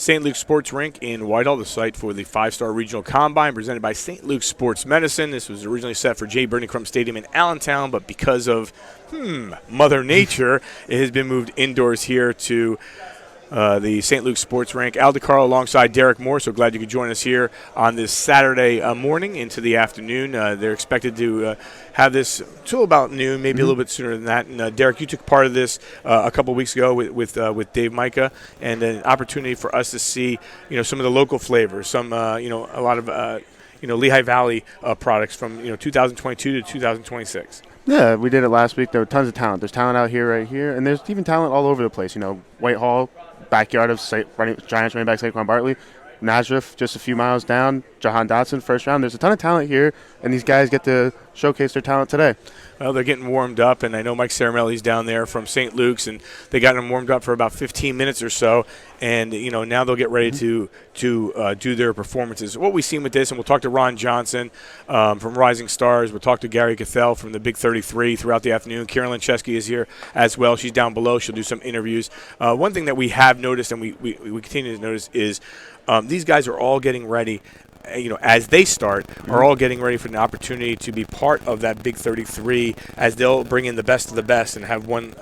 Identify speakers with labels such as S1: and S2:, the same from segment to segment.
S1: St. Luke's Sports Rink in Whitehall, the site for the 5-star regional combine presented by St. Luke's Sports Medicine. This was originally set for J. Bernie Crump Stadium in Allentown, but because of Mother Nature, it has been moved indoors here to the St. Luke's Sports Rink. Al DeCarlo alongside Derek Moore, so glad you could join us here on this Saturday morning into the afternoon. They're expected to have this till about noon, maybe a little bit sooner than that. And Derek, you took part of this a couple of weeks ago with Dave Micah, and an opportunity for us to see some of the local flavors, some a lot of Lehigh Valley products from 2022 to 2026.
S2: Yeah, we did it last week. There were tons of talent. There's talent out here, right here, and there's even talent all over the place. Whitehall, backyard of Giants running back Saquon Bartley. Nazareth, just a few miles down. Jahan Dotson, first round. There's a ton of talent here, and these guys get to showcase their talent today.
S1: Well, they're getting warmed up, and I know Mike Caramelli's down there from St. Luke's, and they got them warmed up for about 15 minutes or so, and now they'll get ready to do their performances. What we've seen with this, and we'll talk to Ron Johnson from Rising Stars. We'll talk to Gary Cathell from the Big 33 throughout the afternoon. Kieran Lynch is here as well. She's down below. She'll do some interviews. One thing that we have noticed, and we continue to notice, is these guys are all getting ready. As they start, are all getting ready for an opportunity to be part of that Big 33, as they'll bring in the best of the best and have one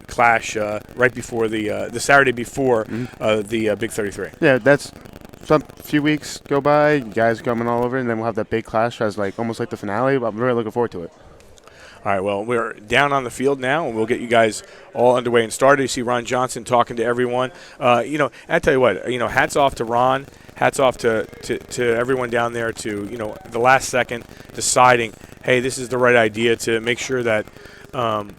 S1: clash right before the Saturday before the Big 33.
S2: Yeah, that's some few weeks go by, guys coming all over, and then we'll have that big clash as almost like the finale. But I'm really looking forward to it.
S1: All right, well, we're down on the field now, and we'll get you guys all underway and started. You see Ron Johnson talking to everyone. I tell you what, hats off to Ron. Hats off to everyone down there to, the last second deciding, hey, this is the right idea to make sure that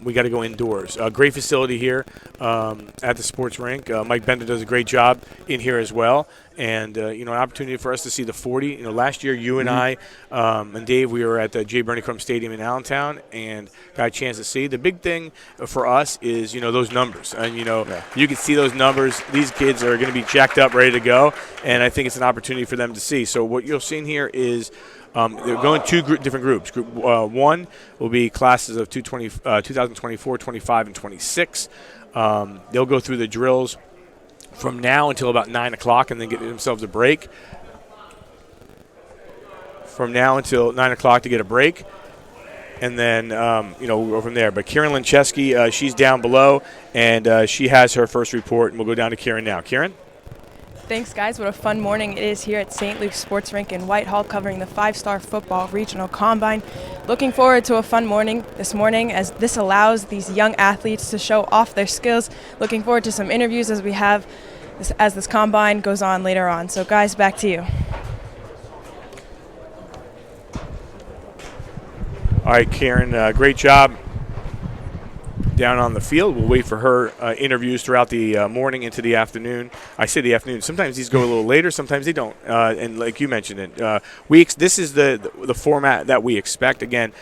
S1: we got to go indoors. Great facility here at the sports rink. Mike Bender does a great job in here as well. And, an opportunity for us to see the 40. Last year you and I and Dave, we were at the J. Bernie Crump Stadium in Allentown and got a chance to see. The big thing for us is, those numbers. And, you can see those numbers. These kids are going to be jacked up, ready to go. And I think it's an opportunity for them to see. So what you'll see in here is they're going different groups. Group 1 will be classes of 2024, 25, and 26. They'll go through the drills from now until about 9 o'clock and then get themselves a break. From now until 9 o'clock to get a break. And then, we'll go from there. But Kieran Lynch, she's down below, and she has her first report, and we'll go down to Kieran now. Kieran?
S3: Thanks, guys. What a fun morning it is here at St. Luke's Sports Rink in Whitehall, covering the 5-star football regional combine. Looking forward to a fun morning this morning, as this allows these young athletes to show off their skills. Looking forward to some interviews as we have as this combine goes on later on. So, guys, back to you.
S1: All right, Kieran, great job down on the field. We'll wait for her interviews throughout the morning into the afternoon. I say the afternoon. Sometimes these go a little later. Sometimes they don't. And like you mentioned it, this is the format that we expect. Again,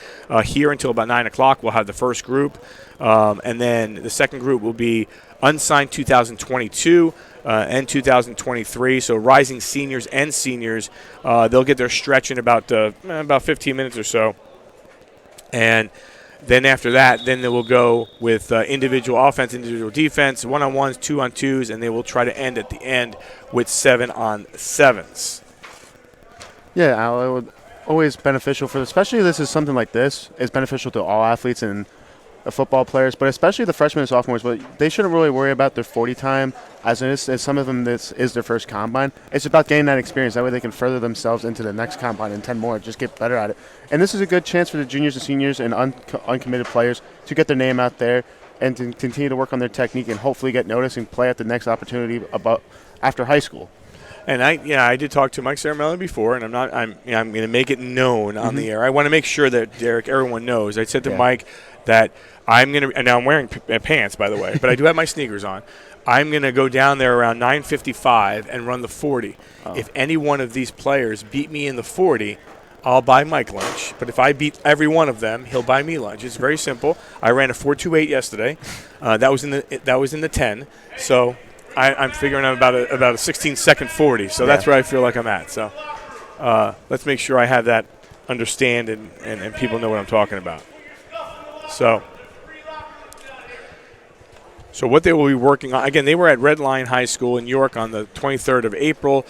S1: here until about 9 o'clock, we'll have the first group. And then the second group will be unsigned 2022 and 2023. So rising seniors and seniors, they'll get their stretch in about 15 minutes or so. And then after that, then they will go with individual offense, individual defense, one-on-ones, two-on-twos, and they will try to end at the end with 7-on-7s.
S2: Yeah, Al, it would always beneficial for, especially this is something like this, it's beneficial to all athletes and football players, but especially the freshmen and sophomores. But they shouldn't really worry about their 40 time, as some of them this is their first combine. It's about getting that experience. That way they can further themselves into the next combine and 10 more, just get better at it. And this is a good chance for the juniors and seniors and uncommitted players to get their name out there and to continue to work on their technique and hopefully get noticed and play at the next opportunity after high school.
S1: And I did talk to Mike Caramelli before, and I'm going to make it known on the air. I want to make sure that Derek, everyone knows. I said to Mike that I'm going to, and now I'm wearing pants, by the way, but I do have my sneakers on. I'm going to go down there around 9:55 and run the 40. Oh. If any one of these players beat me in the 40, I'll buy Mike lunch. But if I beat every one of them, he'll buy me lunch. It's very simple. I ran a 4.28 yesterday. That was in the 10. So I'm figuring I'm about a 16-second 40. So that's where I feel like I'm at. So let's make sure I have that understand and people know what I'm talking about. So So what they will be working on, again, they were at Red Lion High School in York on the 23rd of April.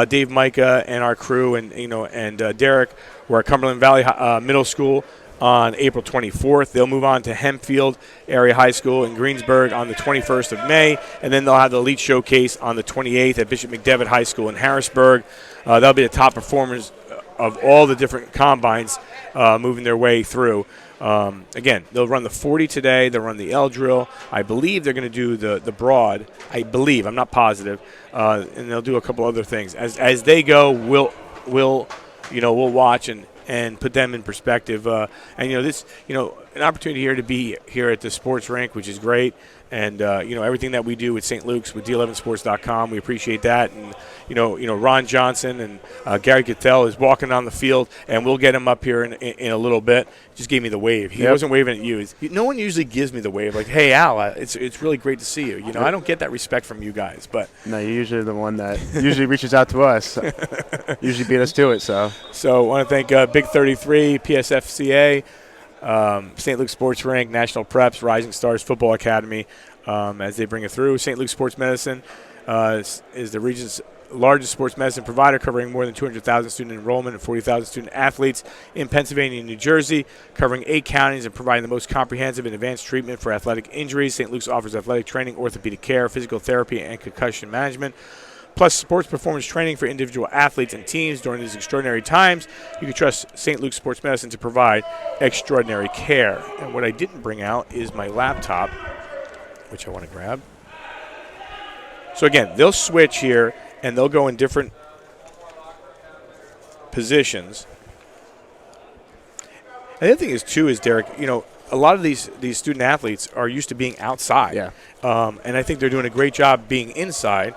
S1: Dave Micah and our crew and Derek were at Cumberland Valley Middle School on April 24th. They'll move on to Hempfield Area High School in Greensburg on the 21st of May, and then they'll have the Elite Showcase on the 28th at Bishop McDevitt High School in Harrisburg. That'll be the top performers of all the different combines moving their way through. Again, they'll run the 40 today. They'll run the L drill. I believe they're going to do the broad. I believe. I'm not positive. And they'll do a couple other things. As they go, we'll watch and put them in perspective. This, an opportunity here to be here at the sports rink, which is great. And, everything that we do with St. Luke's with D11sports.com, we appreciate that. And, Ron Johnson and Gary Cattell is walking on the field, and we'll get him up here in a little bit. Just gave me the wave. He wasn't waving at you. No one usually gives me the wave, like, hey, Al, it's really great to see you. I don't get that respect from you guys. But
S2: no, you're usually the one that usually reaches out to us. Usually beat us to it. So
S1: I want to thank Big 33, PSFCA, St. Luke's Sports Rink, National Preps, Rising Stars Football Academy, as they bring it through. St. Luke's Sports Medicine is the region's largest sports medicine provider, covering more than 200,000 student enrollment and 40,000 student athletes in Pennsylvania and New Jersey, covering 8 counties and providing the most comprehensive and advanced treatment for athletic injuries. St. Luke's offers athletic training, orthopedic care, physical therapy, and concussion management, plus sports performance training for individual athletes and teams. During these extraordinary times, you can trust St. Luke's Sports Medicine to provide extraordinary care. And what I didn't bring out is my laptop, which I want to grab. So again, they'll switch here, and they'll go in different positions. And the other thing is, too, is, Derek, a lot of these student athletes are used to being outside.
S2: Yeah.
S1: And I think they're doing a great job being inside.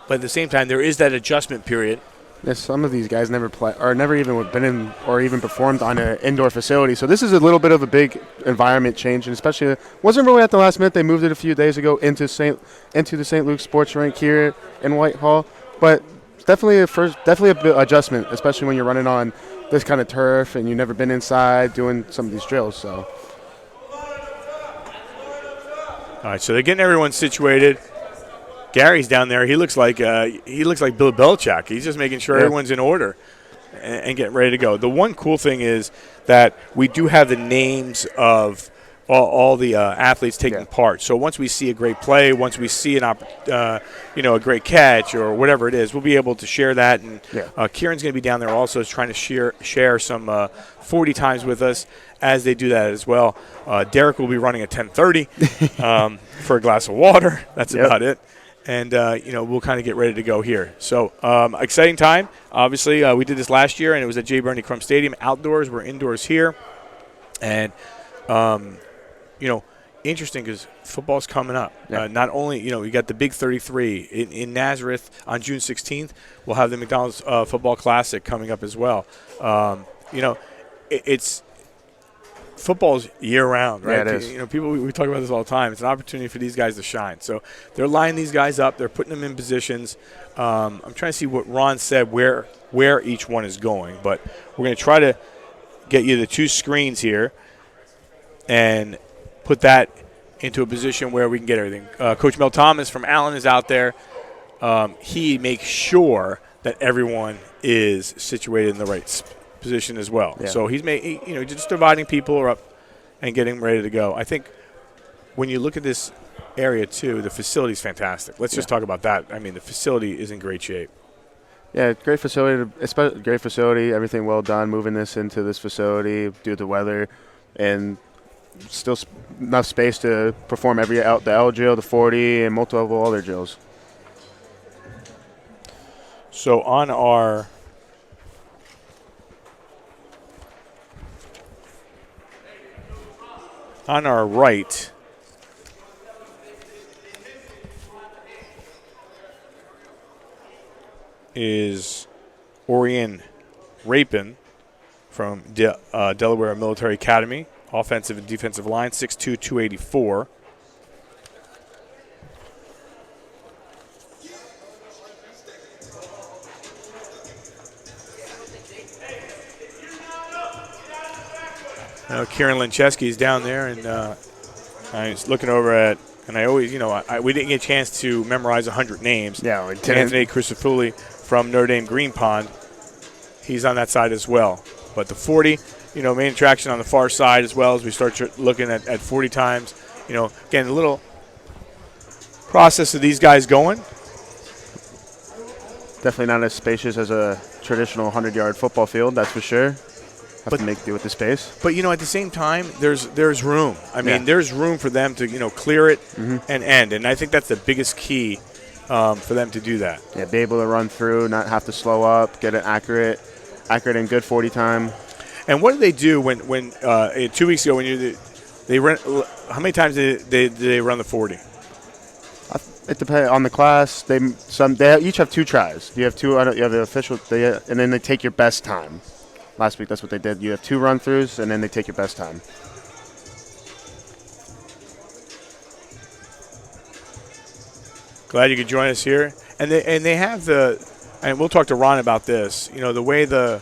S1: But at the same time, there is that adjustment period.
S2: Yes, some of these guys never play or never even been in or even performed on an indoor facility. So this is a little bit of a big environment change, and especially wasn't really at the last minute. They moved it a few days ago into the St. Luke's Sports Rink here in Whitehall. But definitely a bit adjustment, especially when you're running on this kind of turf and you've never been inside doing some of these drills. So.
S1: All right, so they're getting everyone situated. Gary's down there. He looks like Bill Belichick. He's just making sure everyone's in order and getting ready to go. The one cool thing is that we do have the names of all the athletes taking part. So once we see a great play, once we see a great catch or whatever it is, we'll be able to share that. And Kieran's going to be down there also trying to share some 40 times with us as they do that as well. Derek will be running at 10:30 for a glass of water. That's about it. And, we'll kind of get ready to go here. So, exciting time. Obviously, we did this last year, and it was at J. Bernie Crum Stadium. Outdoors, we're indoors here. And, interesting because football's coming up.
S2: Yeah.
S1: Not only, we got the Big 33 in Nazareth on June 16th. We'll have the McDonald's Football Classic coming up as well. It's – football's year-round, right?
S2: Yeah, it is.
S1: People, we talk about this all the time. It's an opportunity for these guys to shine. So they're lining these guys up. They're putting them in positions. I'm trying to see what Ron said, where each one is going. But we're going to try to get you the 2 screens here and put that into a position where we can get everything. Coach Mel Thomas from Allen is out there. He makes sure that everyone is situated in the right position as well.
S2: Yeah.
S1: So he's just dividing people up and getting ready to go. I think when you look at this area too, the facility is fantastic. Let's just talk about that. I mean, the facility is in great shape.
S2: Yeah, great facility. Great facility. Everything well done. Moving this into this facility due to the weather, and still enough space to perform the L drill, the 40, and multiple other drills.
S1: So on our right is Orion Rapin from Delaware Military Academy, offensive and defensive line, 6'2", 284. Kieran Lynch is down there, and he's looking over at And I always, we didn't get a chance to memorize 100 names.
S2: Yeah, we didn't.
S1: Anthony Crisafulli from Notre Dame Green Pond, he's on that side as well. But the 40, main attraction on the far side as well as we start looking at 40 times. Again, a little process of these guys going.
S2: Definitely not as spacious as a traditional 100-yard football field, that's for sure. Have to make do with the space.
S1: But, at the same time, there's room. I mean, there's room for them to, clear it and end. And I think that's the biggest key for them to do that.
S2: Yeah, be able to run through, not have to slow up, get an accurate and good 40 time.
S1: And what do they do when 2 weeks ago when they run? How many times did they run the 40?
S2: It depends on the class. They each have 2 tries. You have 2. You have the official, and then they take your best time. Last week, that's what they did. You have 2 run-throughs, and then they take your best time.
S1: Glad you could join us here. And they have and we'll talk to Ron about this. The way the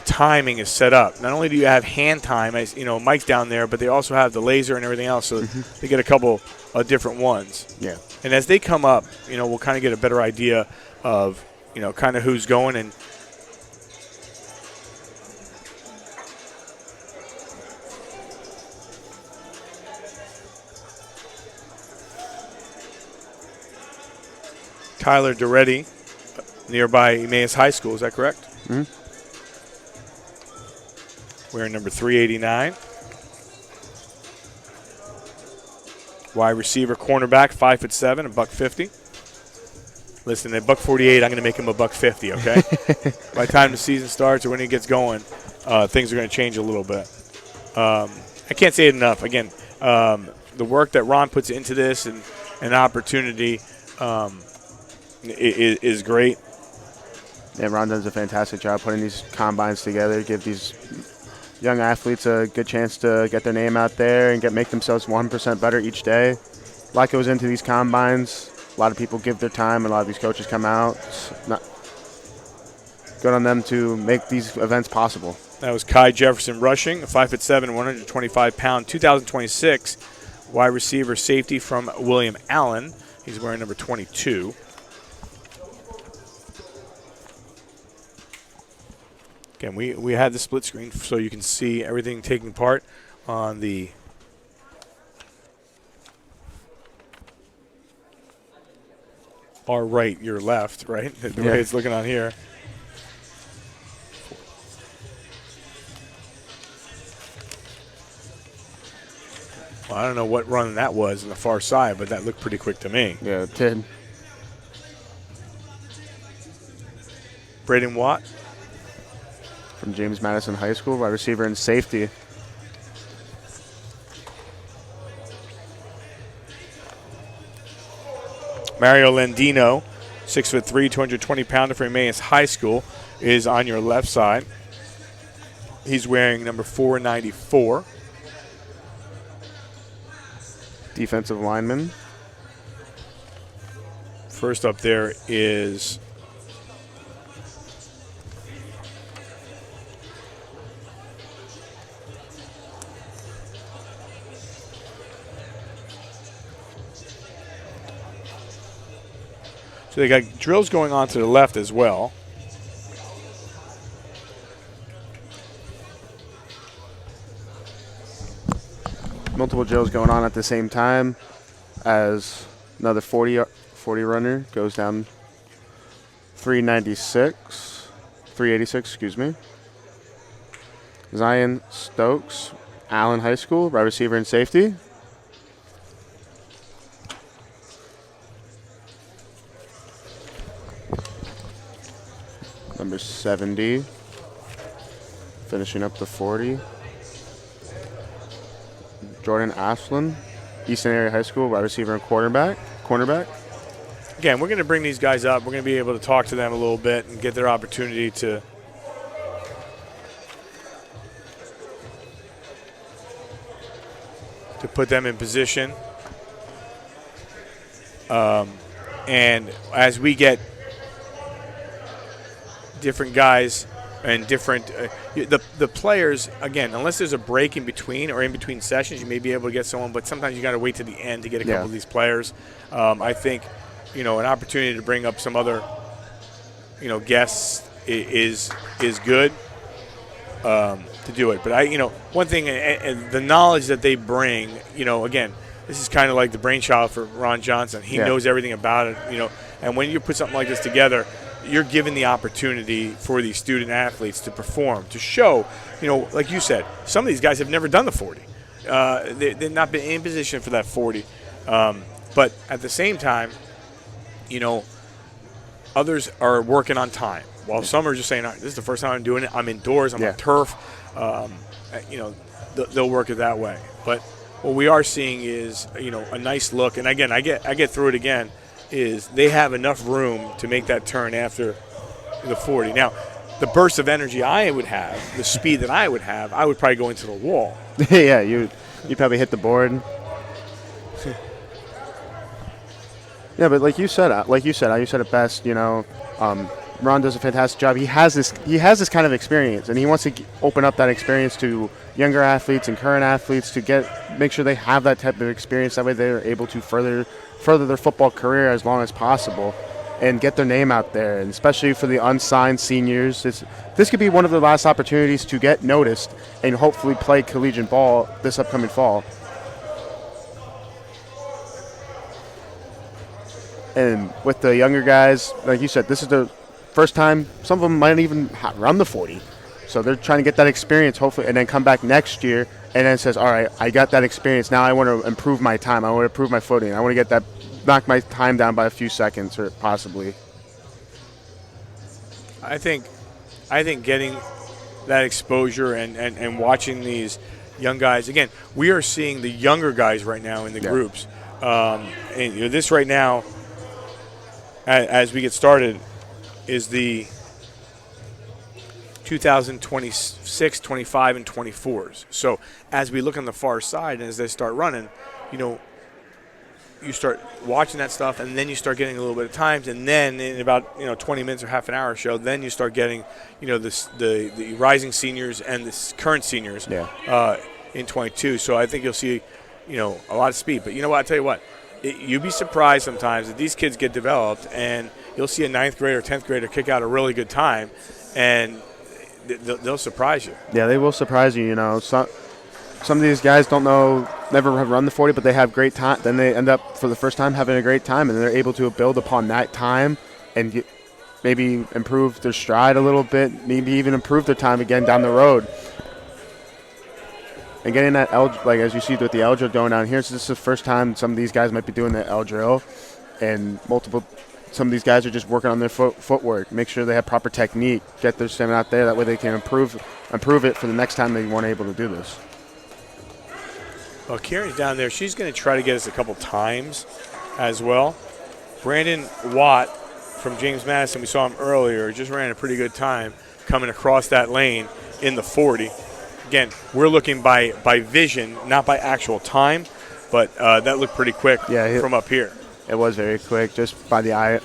S1: timing is set up. Not only do you have hand time, as Mike's down there, but they also have the laser and everything else. So they get a couple of different ones.
S2: Yeah.
S1: And as they come up, we'll kind of get a better idea of kind of who's going and. Tyler Doretti, nearby Emmaus High School. Is that correct?
S2: Mm-hmm.
S1: Wearing number 389. Wide receiver, cornerback, 5'7", $150. Listen, at $148, I'm going to make him $150. Okay. By the time the season starts or when he gets going, things are going to change a little bit. I can't say it enough. Again, the work that Ron puts into this and an opportunity. Is great.
S2: Yeah, Ron does a fantastic job putting these combines together, give these young athletes a good chance to get their name out there and make themselves 1% better each day. A lot goes into these combines. A lot of people give their time, and a lot of these coaches come out. It's not good on them to make these events possible.
S1: That was Kai Jefferson rushing, 5'7", 125-pound, 2026 wide receiver safety from William Allen. He's wearing number 22. Again, we had the split screen so you can see everything taking part on the far right, your left, right? The way it's looking on here. Well, I don't know what run that was on the far side, but that looked pretty quick to me.
S2: Yeah, it did.
S1: Braden Watt.
S2: From James Madison High School, wide receiver and safety.
S1: Mario Landino, 6'3", 220-pounder from Emmaus High School, is on your left side. He's wearing number 494.
S2: Defensive lineman.
S1: First up there is so they got drills going on to the left as well.
S2: Multiple drills going on at the same time as another 40 runner goes down 386, excuse me. Zion Stokes, Allen High School, wide receiver and safety. Number 70, finishing up the 40. Jordan Asplin, Easton Area High School, wide receiver and cornerback.
S1: Again, we're going to bring these guys up. We're going to be able to talk to them a little bit and get their opportunity to put them in position. And as we get different guys and different. The players, again, unless there's a break in between or in between sessions, you may be able to get someone, but sometimes you got to wait to the end to get a couple of these players. I think, an opportunity to bring up some other, guests is good to do it. But one thing, and the knowledge that they bring, again, this is kind of like the brainchild for Ron Johnson. He knows everything about it, and when you put something like this together, you're given the opportunity for these student athletes to perform, to show, like you said, some of these guys have never done the 40. They've not been in position for that 40. But at the same time, others are working on time. While some are just saying, this is the first time I'm doing it. I'm indoors. I'm on turf. They'll work it that way. But what we are seeing is, a nice look. And again, I get through it again, is they have enough room to make that turn after the 40. Now, the burst of energy I would have, the speed that I would have, I would probably go into the wall.
S2: Yeah, you probably hit the board. Yeah, but like you said it best. Ron does a fantastic job. He has this kind of experience, and he wants to open up that experience to younger athletes and current athletes to make sure they have that type of experience. That way, they're able to further their football career as long as possible, and get their name out there. And especially for the unsigned seniors, this could be one of their last opportunities to get noticed and hopefully play collegiate ball this upcoming fall. And with the younger guys, like you said, this is the first time. Some of them might even run the 40. So they're trying to get that experience, hopefully, and then come back next year and then says, all right, I got that experience. Now I want to improve my time. I want to improve my footing. I want to knock my time down by a few seconds or possibly.
S1: I think getting that exposure and watching these young guys, again, we are seeing the younger guys right now in the groups. And this right now, as we get started, is the 2026, 25, and 24s. So as we look on the far side and as they start running, you start watching that stuff, and then you start getting a little bit of times, and then in about 20 minutes or half an hour or so, then you start getting the rising seniors and the current seniors in 22. So I think you'll see a lot of speed. But what, I tell you what. You'd be surprised sometimes that these kids get developed, and you'll see a 9th grader or 10th grader kick out a really good time, and they'll surprise you.
S2: Yeah, they will surprise you. Some of these guys never have run the 40, but they have great time. Then they end up for the first time having a great time, and they're able to build upon that time and maybe improve their stride a little bit, maybe even improve their time again down the road. And getting that as you see with the L drill going down here, so this is the first time some of these guys might be doing the L drill, and some of these guys are just working on their footwork, make sure they have proper technique, get their stamina out there. That way they can improve it for the next time they weren't able to do this.
S1: Well, Kieran's down there. She's going to try to get us a couple times as well. Brandon Watt from James Madison, we saw him earlier, just ran a pretty good time coming across that lane in the 40. Again, we're looking by vision, not by actual time, but that looked pretty quick from up here.
S2: It was very quick, just by the eye.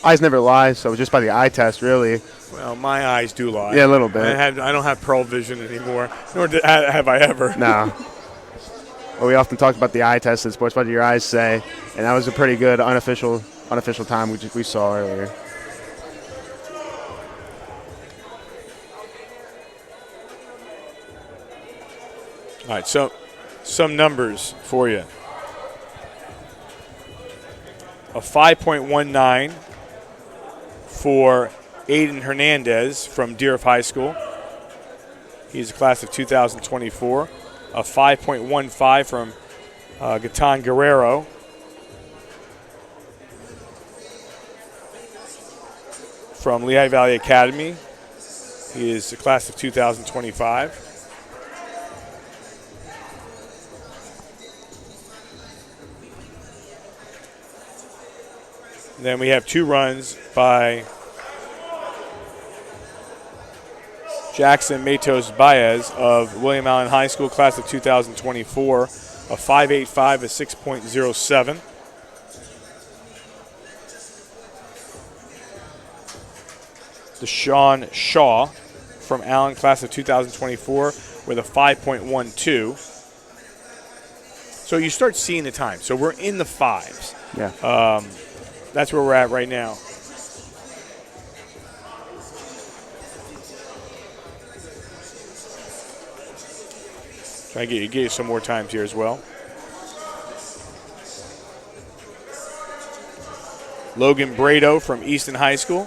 S2: Eyes never lie, so just by the eye test, really.
S1: Well, my eyes do lie.
S2: Yeah, a little bit.
S1: I don't have pearl vision anymore, nor have I ever.
S2: No. Well, we often talk about the eye test in sports. What do your eyes say? And that was a pretty good unofficial time we saw earlier.
S1: All right, so some numbers for you. A 5.19 for Aidan Hernandez from Deer High School. He's a class of 2024. A 5.15 from Gatan Guerrero. From Lehigh Valley Academy. He is a class of 2025. Then we have 2 runs by Jackson Matos Baez of William Allen High School, class of 2024, a 5.85, a 6.07. Deshaun Shaw from Allen, class of 2024, with a 5.12. So you start seeing the time. So we're in the fives.
S2: Yeah.
S1: That's where we're at right now. Trying to get you some more times here as well. Logan Brado from Easton High School.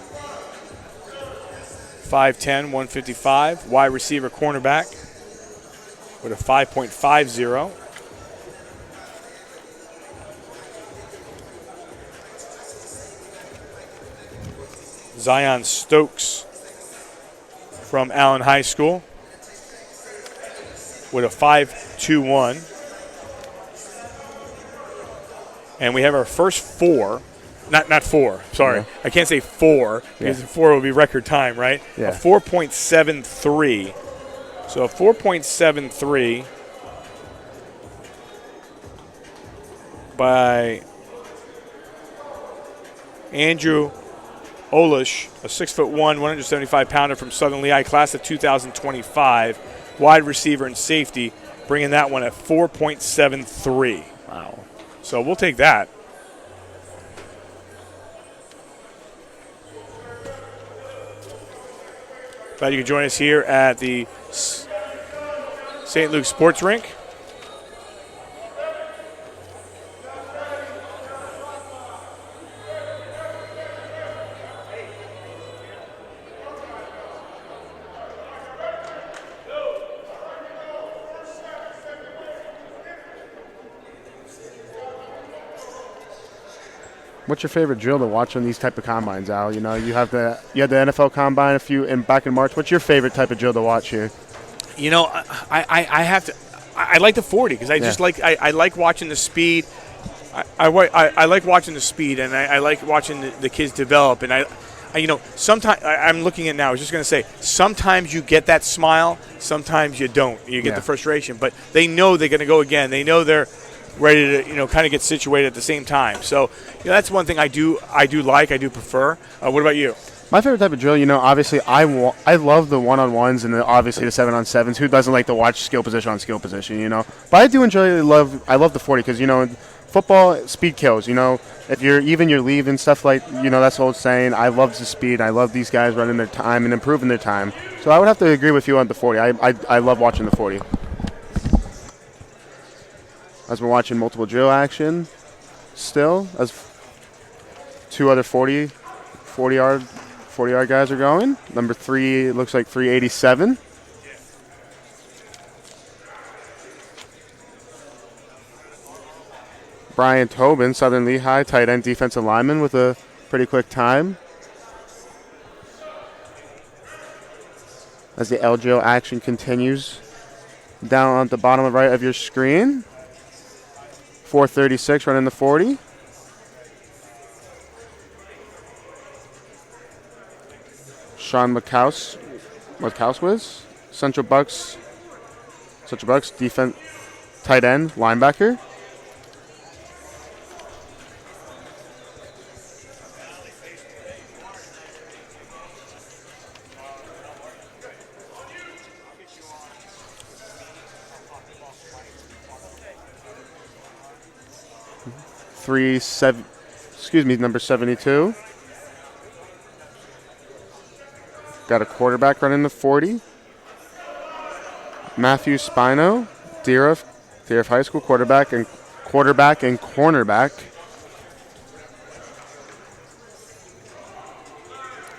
S1: 5'10", 155. Wide receiver cornerback with a 5.50. Zion Stokes from Allen High School with a 5.21. And we have our first four. Not four, sorry.
S2: Yeah.
S1: I can't say four because 4 would be record time, right?
S2: Yeah.
S1: A 4.73. So a 4.73 by Andrew Olish, a 6'1", 175-pounder from Southern Lehigh, class of 2025, wide receiver and safety, bringing that one at 4.73.
S2: Wow.
S1: So we'll take that. Glad you could join us here at the St. Luke Sports Rink.
S2: What's your favorite drill to watch on these type of combines, Al? You know, you had the NFL combine back in March. What's your favorite type of drill to watch here?
S1: You know, I have to. I like the 40 because I just like I like watching the speed. I like watching the speed, and I like watching the kids develop. And I you know, sometimes I'm looking at now. I was just going to say, sometimes you get that smile, sometimes you don't. You get the frustration, but they know they're going to go again. They know they're ready to, you know, kind of get situated at the same time. So, you know, that's one thing I do prefer. What about you?
S2: My favorite type of drill, you know, obviously I love the one-on-ones and obviously the 7-on-7s. Who doesn't like to watch skill position on skill position, you know? But I do I love the 40 because, you know, football, speed kills, you know. If you're leaving stuff like, you know, that's the old saying. I love the speed. I love these guys running their time and improving their time. So I would have to agree with you on the 40. I love watching the 40. As we're watching multiple drill action still, as two other 40-yard guys are going. Number 3 looks like 387. Brian Tobin, Southern Lehigh, tight end defensive lineman with a pretty quick time. As the L drill action continues down at the bottom right of your screen. 436 running the 40. Sean Makauswiz, Central Bucks defense, tight end, linebacker. Number 72. Got a quarterback running the 40. Matthew Spino, DRF High School quarterback and cornerback.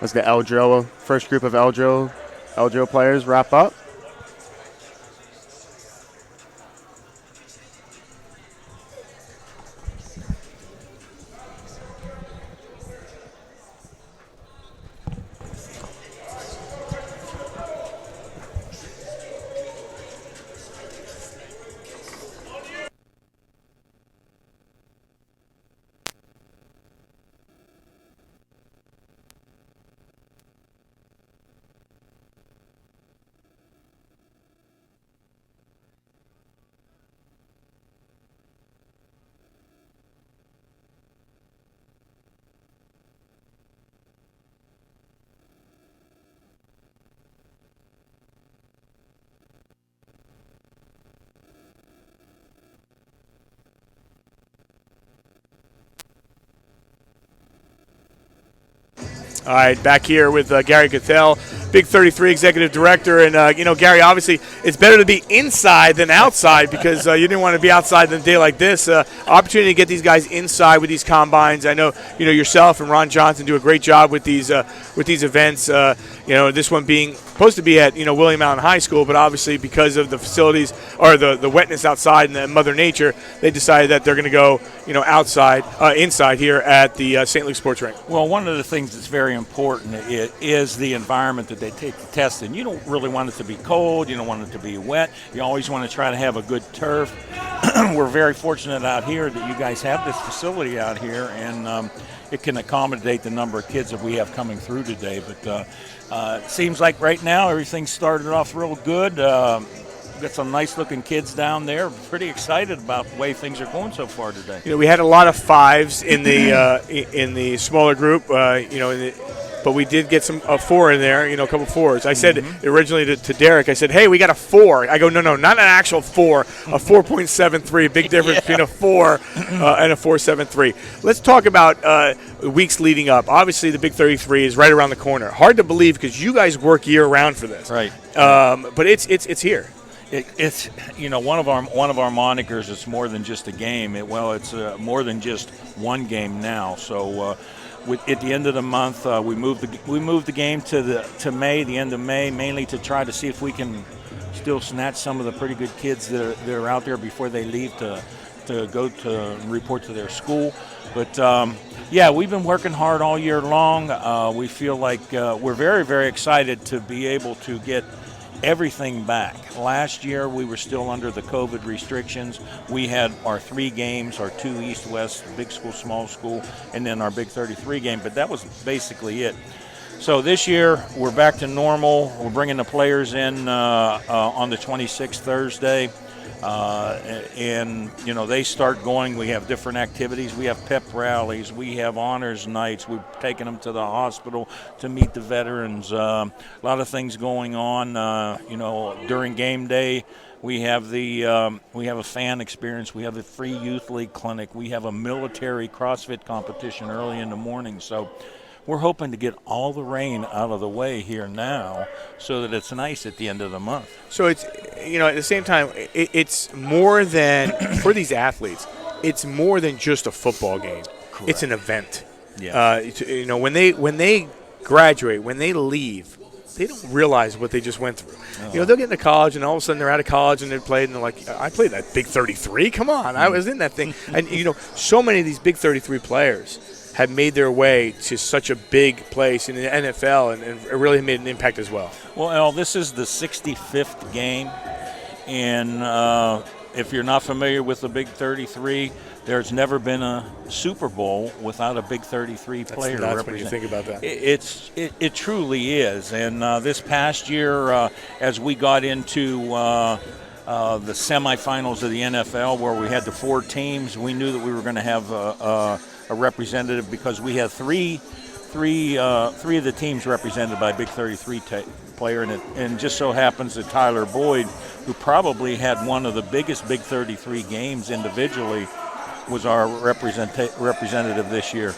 S2: As the L drill, first group of L drill players wrap up.
S1: All right, back here with Gary Cattell, Big 33 Executive Director. And, Gary, obviously it's better to be inside than outside because you didn't want to be outside on a day like this. Opportunity to get these guys inside with these combines. I know, yourself and Ron Johnson do a great job with these events. This one being supposed to be at, William Mountain High School, but obviously because of the facilities or the wetness outside and the Mother Nature, they decided that they're going to go, inside here at the St. Luke Sports Rink.
S4: Well, one of the things that's very important is the environment that they take the test in. You don't really want it to be cold. You don't want it to be wet. You always want to try to have a good turf. We're very fortunate out here that you guys have this facility out here, and it can accommodate the number of kids that we have coming through today. But it seems like right now everything started off real good. Got some nice-looking kids down there. Pretty excited about the way things are going so far today.
S1: We had a lot of fives in the smaller group. But we did get a 4 in there. A couple 4s. I said originally to Derek, I said, "Hey, we got a 4." I go, "No, not an actual 4, a 4.73. Big difference between a 4 and a 4.73." Let's talk about weeks leading up. Obviously, the Big 33 is right around the corner. Hard to believe because you guys work year round for this.
S4: Right.
S1: But it's here.
S4: It's one of our monikers. It's more than just a game. It's more than just one game now. So at the end of the month, we moved the game to May, the end of May, mainly to try to see if we can still snatch some of the pretty good kids that are out there before they leave to go to report to their school. But we've been working hard all year long. We feel like we're very, very excited to be able to get everything back. Last year we were still under the COVID restrictions. We had our 3 games, our 2 East-West, big school, small school, and then our Big 33 game, but that was basically it. So this year we're back to normal. We're bringing the players in on the 26th Thursday. They start going. We have different activities. We have pep rallies. We have honors nights. We've taken them to the hospital to meet the veterans. A lot of things going on. During game day, we have a fan experience. We have a free youth league clinic. We have a military CrossFit competition early in the morning. So we're hoping to get all the rain out of the way here now so that it's nice at the end of the month.
S1: So it's, at the same time, it's more than, for these athletes, it's more than just a football game.
S4: Correct.
S1: It's an event.
S4: Yeah.
S1: When they graduate, when they leave, they don't realize what they just went through. They'll get into college, and all of a sudden they're out of college, and they're played, and they're like, I played that Big 33. Come on, I was in that thing. And, so many of these Big 33 players have made their way to such a big place in the NFL and really made an impact as well.
S4: Well, this is the 65th game, and if you're not familiar with the Big 33, there's never been a Super Bowl without a Big 33 player.
S1: That's when you think about that.
S4: It truly is, and this past year, as we got into the semifinals of the NFL, where we had the 4 teams, we knew that we were going to have a representative because we had three of the teams represented by a Big 33 player, and just so happens that Tyler Boyd, who probably had one of the biggest Big 33 games individually, was our representative this year.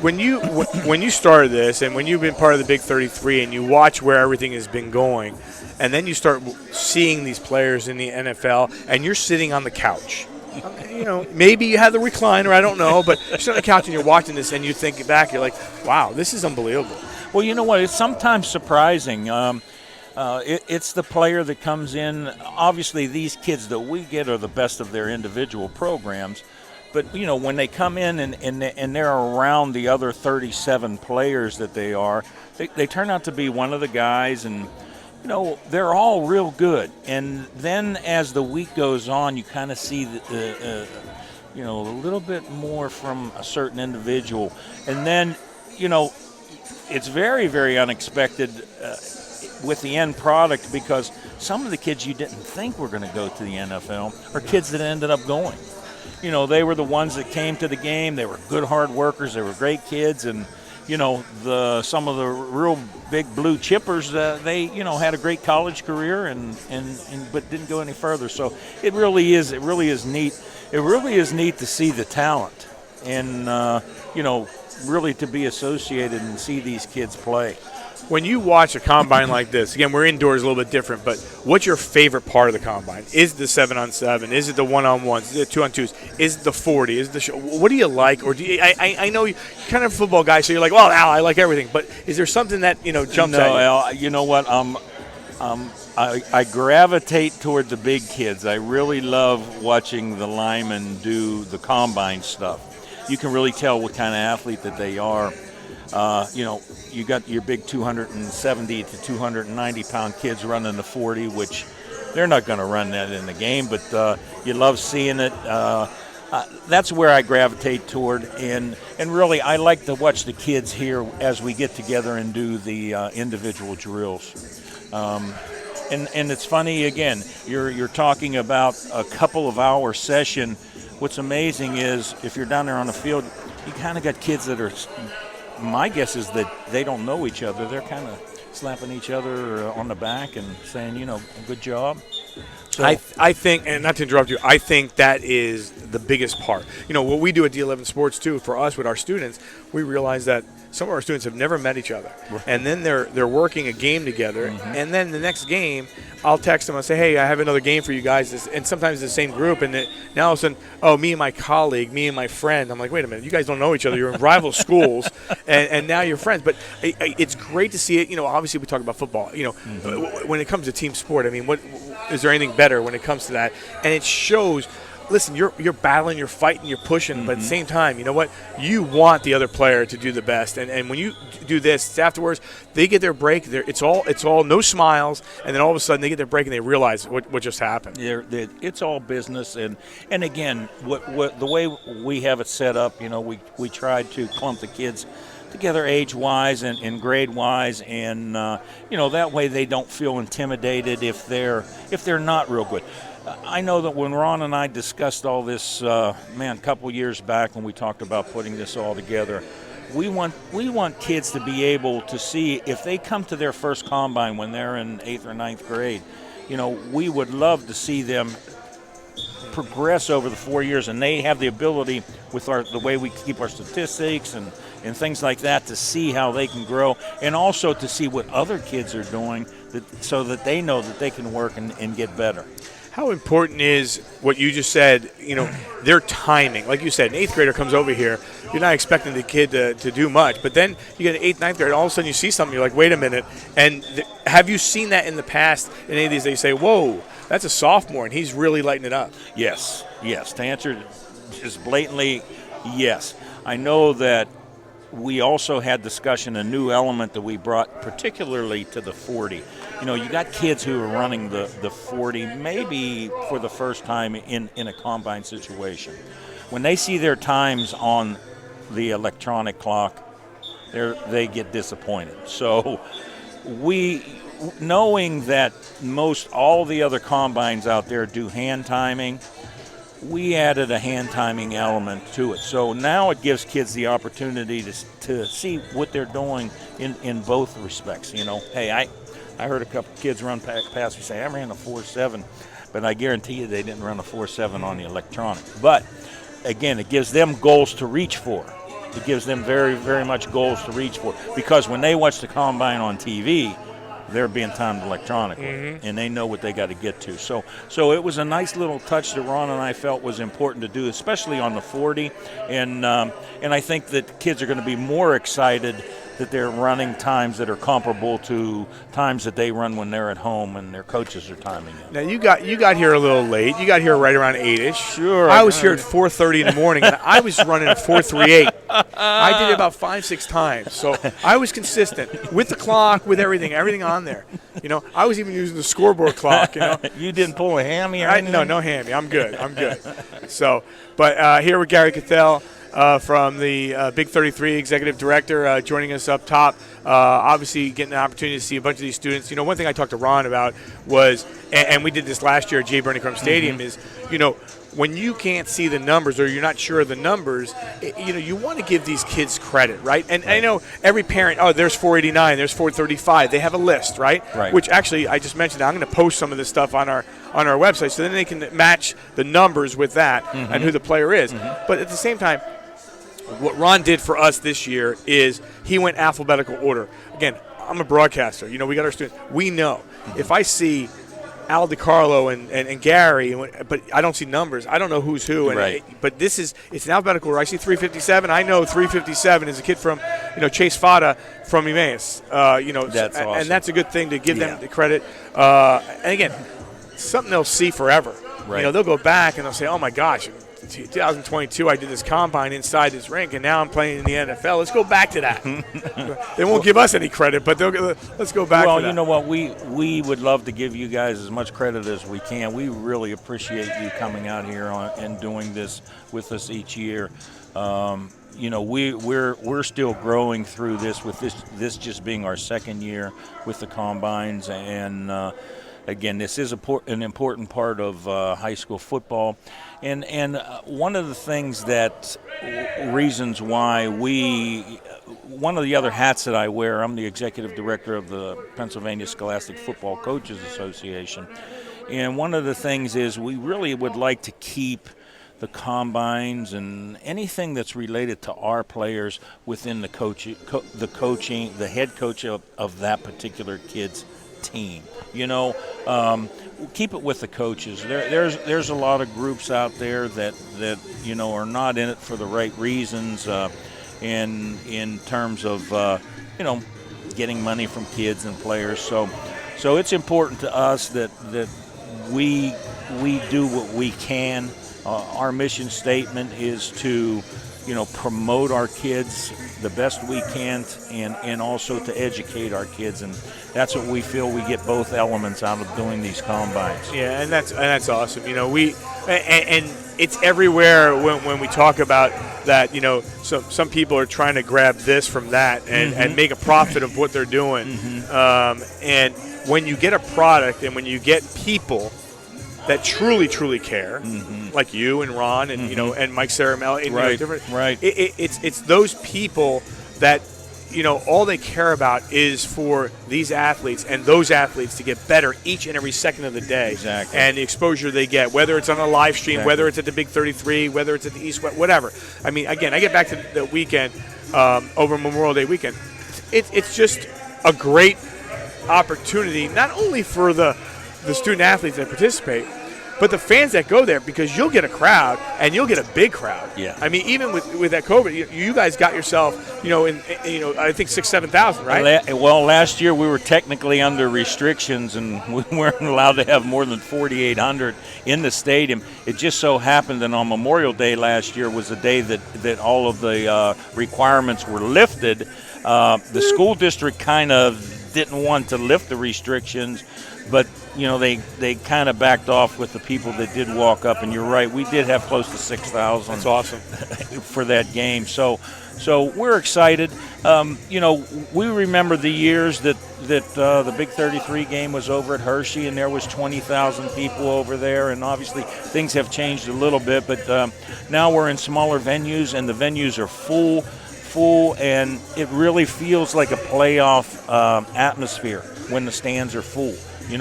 S1: When you started this, and when you've been part of the Big 33, and you watch where everything has been going, and then you start seeing these players in the NFL, and you're sitting on the couch. Maybe you have the recliner, I don't know, but you're sitting on the couch and you're watching this, and you think back, you're like, wow, this is unbelievable.
S4: Well, you know what? It's sometimes surprising. It's the player that comes in. Obviously, these kids that we get are the best of their individual programs. But, when they come in and they're around the other 37 players that they are, they turn out to be one of the guys, and they're all real good. And then as the week goes on, you kind of see a little bit more from a certain individual. And then, it's very, very unexpected with the end product, because some of the kids you didn't think were going to go to the NFL are kids that ended up going. They were the ones that came to the game. They were good, hard workers. They were great kids. And some of the real big blue chippers, they had a great college career and but didn't go any further. So it really is neat. It really is neat to see the talent. And really to be associated and see these kids play.
S1: When you watch a combine like this, again, we're indoors a little bit different, but what's your favorite part of the combine? Is it the 7-on-7? Is it the 1-on-1s? Is it the 2-on-2s? Is it the 40? Is it the what do you like? Or do you, I know you're kind of a football guy, so you're like, well, Al, I like everything. But is there something that, jumps at you?
S4: No, Al, you know what? I gravitate toward the big kids. I really love watching the linemen do the combine stuff. You can really tell what kind of athlete that they are. You got your big 270 to 290 pound kids running the 40, which they're not going to run that in the game, but you love seeing it. That's where I gravitate toward, and really I like to watch the kids here as we get together and do the individual drills. And it's funny, again, you're talking about a couple of hour session. What's amazing is if you're down there on the field, you kind of got kids that are, my guess is that they don't know each other. They're kind of slapping each other on the back and saying, good job. So
S1: I think, and not to interrupt you, I think that is the biggest part. What we do at D11 Sports, too, for us with our students, we realize that some of our students have never met each other. Right. And then they're working a game together, and then the next game, I'll text them and say, hey, I have another game for you guys, and sometimes it's the same group, and now all of a sudden, oh, me and my colleague, me and my friend, I'm like, wait a minute, you guys don't know each other, you're in rival schools, and now you're friends. But it's great to see it. Obviously we talk about football. When it comes to team sport, I mean, what is there anything better when it comes to that? And it shows. Listen, you're battling, you're fighting, you're pushing, but at the same time, you know what? You want the other player to do the best, and when you do this, afterwards they get their break. It's all no smiles, and then all of a sudden they get their break and they realize what just happened.
S4: It's all business, and again, what the way we have it set up, we tried to clump the kids together age-wise and grade-wise, and that way they don't feel intimidated if they're not real good. I know that when Ron and I discussed all this, a couple years back when we talked about putting this all together, we want kids to be able to see if they come to their first combine when they're in 8th or 9th grade. We would love to see them progress over the 4 years, and they have the ability with the way we keep our statistics and things like that to see how they can grow, and also to see what other kids are doing so that they know that they can work and get better.
S1: How important is what you just said, their timing? Like you said, an 8th grader comes over here, you're not expecting the kid to do much, but then you get an 8th, 9th grader, all of a sudden you see something, you're like, wait a minute. And have you seen that in the past in any of these that you say, whoa, that's a sophomore and he's really lighting it up?
S4: Yes. To answer just blatantly, yes. I know that we also had discussion, a new element that we brought particularly to the 40. You got kids who are running the 40 maybe for the first time in a combine situation. When they see their times on the electronic clock, they get disappointed. So knowing that most all the other combines out there do hand timing, we added a hand timing element to it. So now it gives kids the opportunity to see what they're doing in both respects. Hey, I heard a couple kids run past me say, I ran a 4.7, but I guarantee you they didn't run a 4.7 on the electronic. But again, it gives them goals to reach for. It gives them very, very much goals to reach for, because when they watch the combine on TV, they're being timed electronically, and they know what they got to get to. So it was a nice little touch that Ron and I felt was important to do, especially on the 40. And I think that kids are going to be more excited that they're running times that are comparable to times that they run when they're at home and their coaches are timing it.
S1: Now you got here a little late. You got here right around 8-ish.
S4: Sure.
S1: I was here at 4:30 in the morning, and I was running a 4.38. I did it about 5-6 times, so I was consistent with the clock, with everything on there. I was even using the scoreboard clock.
S4: You didn't pull a hammy or anything?
S1: No hammy. I'm good. So, but here with Gary Cathell. From the Big 33 Executive Director, joining us up top. Obviously getting an opportunity to see a bunch of these students. One thing I talked to Ron about was, and we did this last year at J. Bernie Crum Stadium, is, when you can't see the numbers or you're not sure of the numbers, you want to give these kids credit, right? And I know every parent, there's 489, there's 435. They have a list, right? Which actually, I just mentioned, I'm going to post some of this stuff on our website, so then they can match the numbers with that and who the player is. But at the same time, what Ron did for us this year is he went alphabetical order. Again, I'm a broadcaster. We got our students. We know if I see Al DiCarlo and Gary, but I don't see numbers. I don't know who's who.
S4: Right.
S1: But it's an alphabetical order. I see 357. I know 357 is a kid from, Chase Fada from Emmaus.
S4: That's awesome.
S1: And that's a good thing to give them the credit. And again, something they'll see forever.
S4: Right.
S1: They'll go back and they'll say, oh my gosh, 2022 I did this combine inside this rink, and now I'm playing in the NFL. Let's go back to that. They won't give us any credit, but let's go back to that.
S4: Well, you know what? We would love to give you guys as much credit as we can. We really appreciate you coming out here and doing this with us each year. We're still growing through this with this just being our second year with the combines, and again, this is an important part of high school football, and one of the things reasons why one of the other hats that I wear, I'm the executive director of the Pennsylvania Scholastic Football Coaches Association, and one of the things is we really would like to keep the combines and anything that's related to our players within the coaching, the head coach of that particular kid's team. Keep it with the coaches. There's a lot of groups out there that are not in it for the right reasons, in terms of getting money from kids and players. So it's important to us that we do what we can. Our mission statement is to promote our kids the best we can, and also to educate our kids, and that's what we feel we get both elements out of doing these combines.
S1: Yeah, and that's awesome. We it's everywhere when we talk about that. Some people are trying to grab this from that and make a profit of what they're doing. And when you get a product and when you get people that truly care, like you and Ron and and Mike Saramel,
S4: Right.
S1: It's those people that all they care about is for these athletes and those athletes to get better each and every second of the day.
S4: Exactly.
S1: And the exposure they get, whether it's on a live stream,
S4: Exactly.
S1: whether it's at the Big 33, whether it's at the East West, whatever. I mean, again, I get back to the weekend over Memorial Day weekend. It's just a great opportunity, not only for the student athletes that participate, but the fans that go there, because you'll get a crowd, and you'll get a big crowd.
S4: Yeah.
S1: I mean, even with that COVID, you guys got yourself, I think 6,000-7,000, right?
S4: Well, last year we were technically under restrictions, and we weren't allowed to have more than 4,800 in the stadium. It just so happened that on Memorial Day last year was the day that all of the requirements were lifted. The school district kind of didn't want to lift the restrictions, but they kind of backed off with the people that did walk up, and you're right, we did have close to 6,000.
S1: That's awesome.
S4: For that game. So we're excited. We remember the years that the Big 33 game was over at Hershey, and there was 20,000 people over there, and obviously things have changed a little bit, but now we're in smaller venues, and the venues are full, and it really feels like a playoff atmosphere when the stands are full.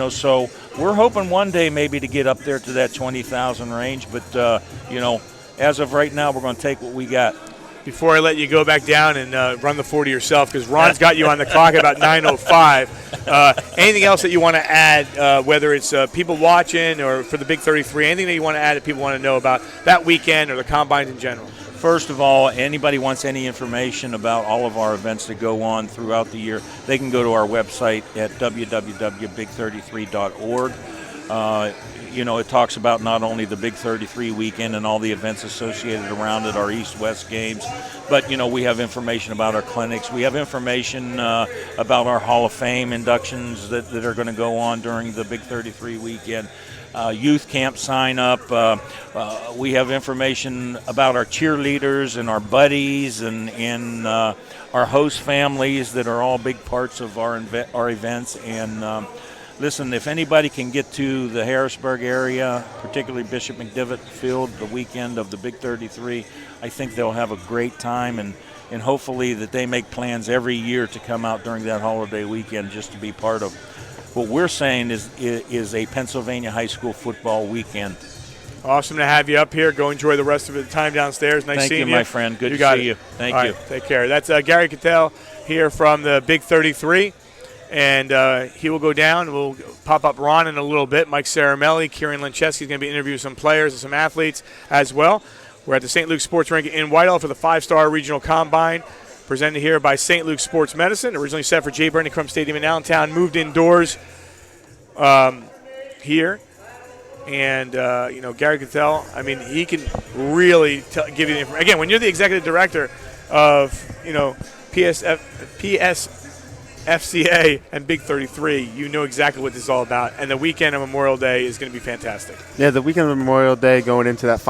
S4: So we're hoping one day maybe to get up there to that 20,000 range, but as of right now, we're going to take what we got.
S1: Before I let you go back down and run the 40 yourself, because Ron's got you on the clock about 9:05. Anything else that you want to add, whether it's people watching or for the Big 33, anything that you want to add that people want to know about that weekend or the combines in general?
S4: First of all, anybody wants any information about all of our events that go on throughout the year, they can go to our website at www.big33.org. It talks about not only the Big 33 weekend and all the events associated around it, our East-West games, but, we have information about our clinics. We have information about our Hall of Fame inductions that are going to go on during the Big 33 weekend. Youth camp sign up. We have information about our cheerleaders and our buddies and our host families that are all big parts of our events. And listen, if anybody can get to the Harrisburg area, particularly Bishop McDivitt Field, the weekend of the Big 33, I think they'll have a great time, and hopefully that they make plans every year to come out during that holiday weekend just to be part of what we're saying is a Pennsylvania high school football weekend.
S1: Awesome to have you up here. Go enjoy the rest of the time downstairs. Nice seeing you.
S4: Thank you, my friend. Good to see you. Thank you.
S1: Right, take care. That's Gary Cattell here from the Big 33. And he will go down. We'll pop up Ron in a little bit. Mike Saramelli, Kieran Lynch is going to be interviewing some players and some athletes as well. We're at the St. Luke Sports Rink in Whitehall for the 5-Star Regional Combine, presented here by St. Luke Sports Medicine. Originally set for J. Brendan Crump Stadium in Allentown, moved indoors here. And, Gary Cattell, I mean, he can really give you the information. Again, when you're the executive director of, FCA and Big 33, you know exactly what this is all about. And the weekend of Memorial Day is going to be fantastic.
S2: Yeah, the weekend of Memorial Day going into that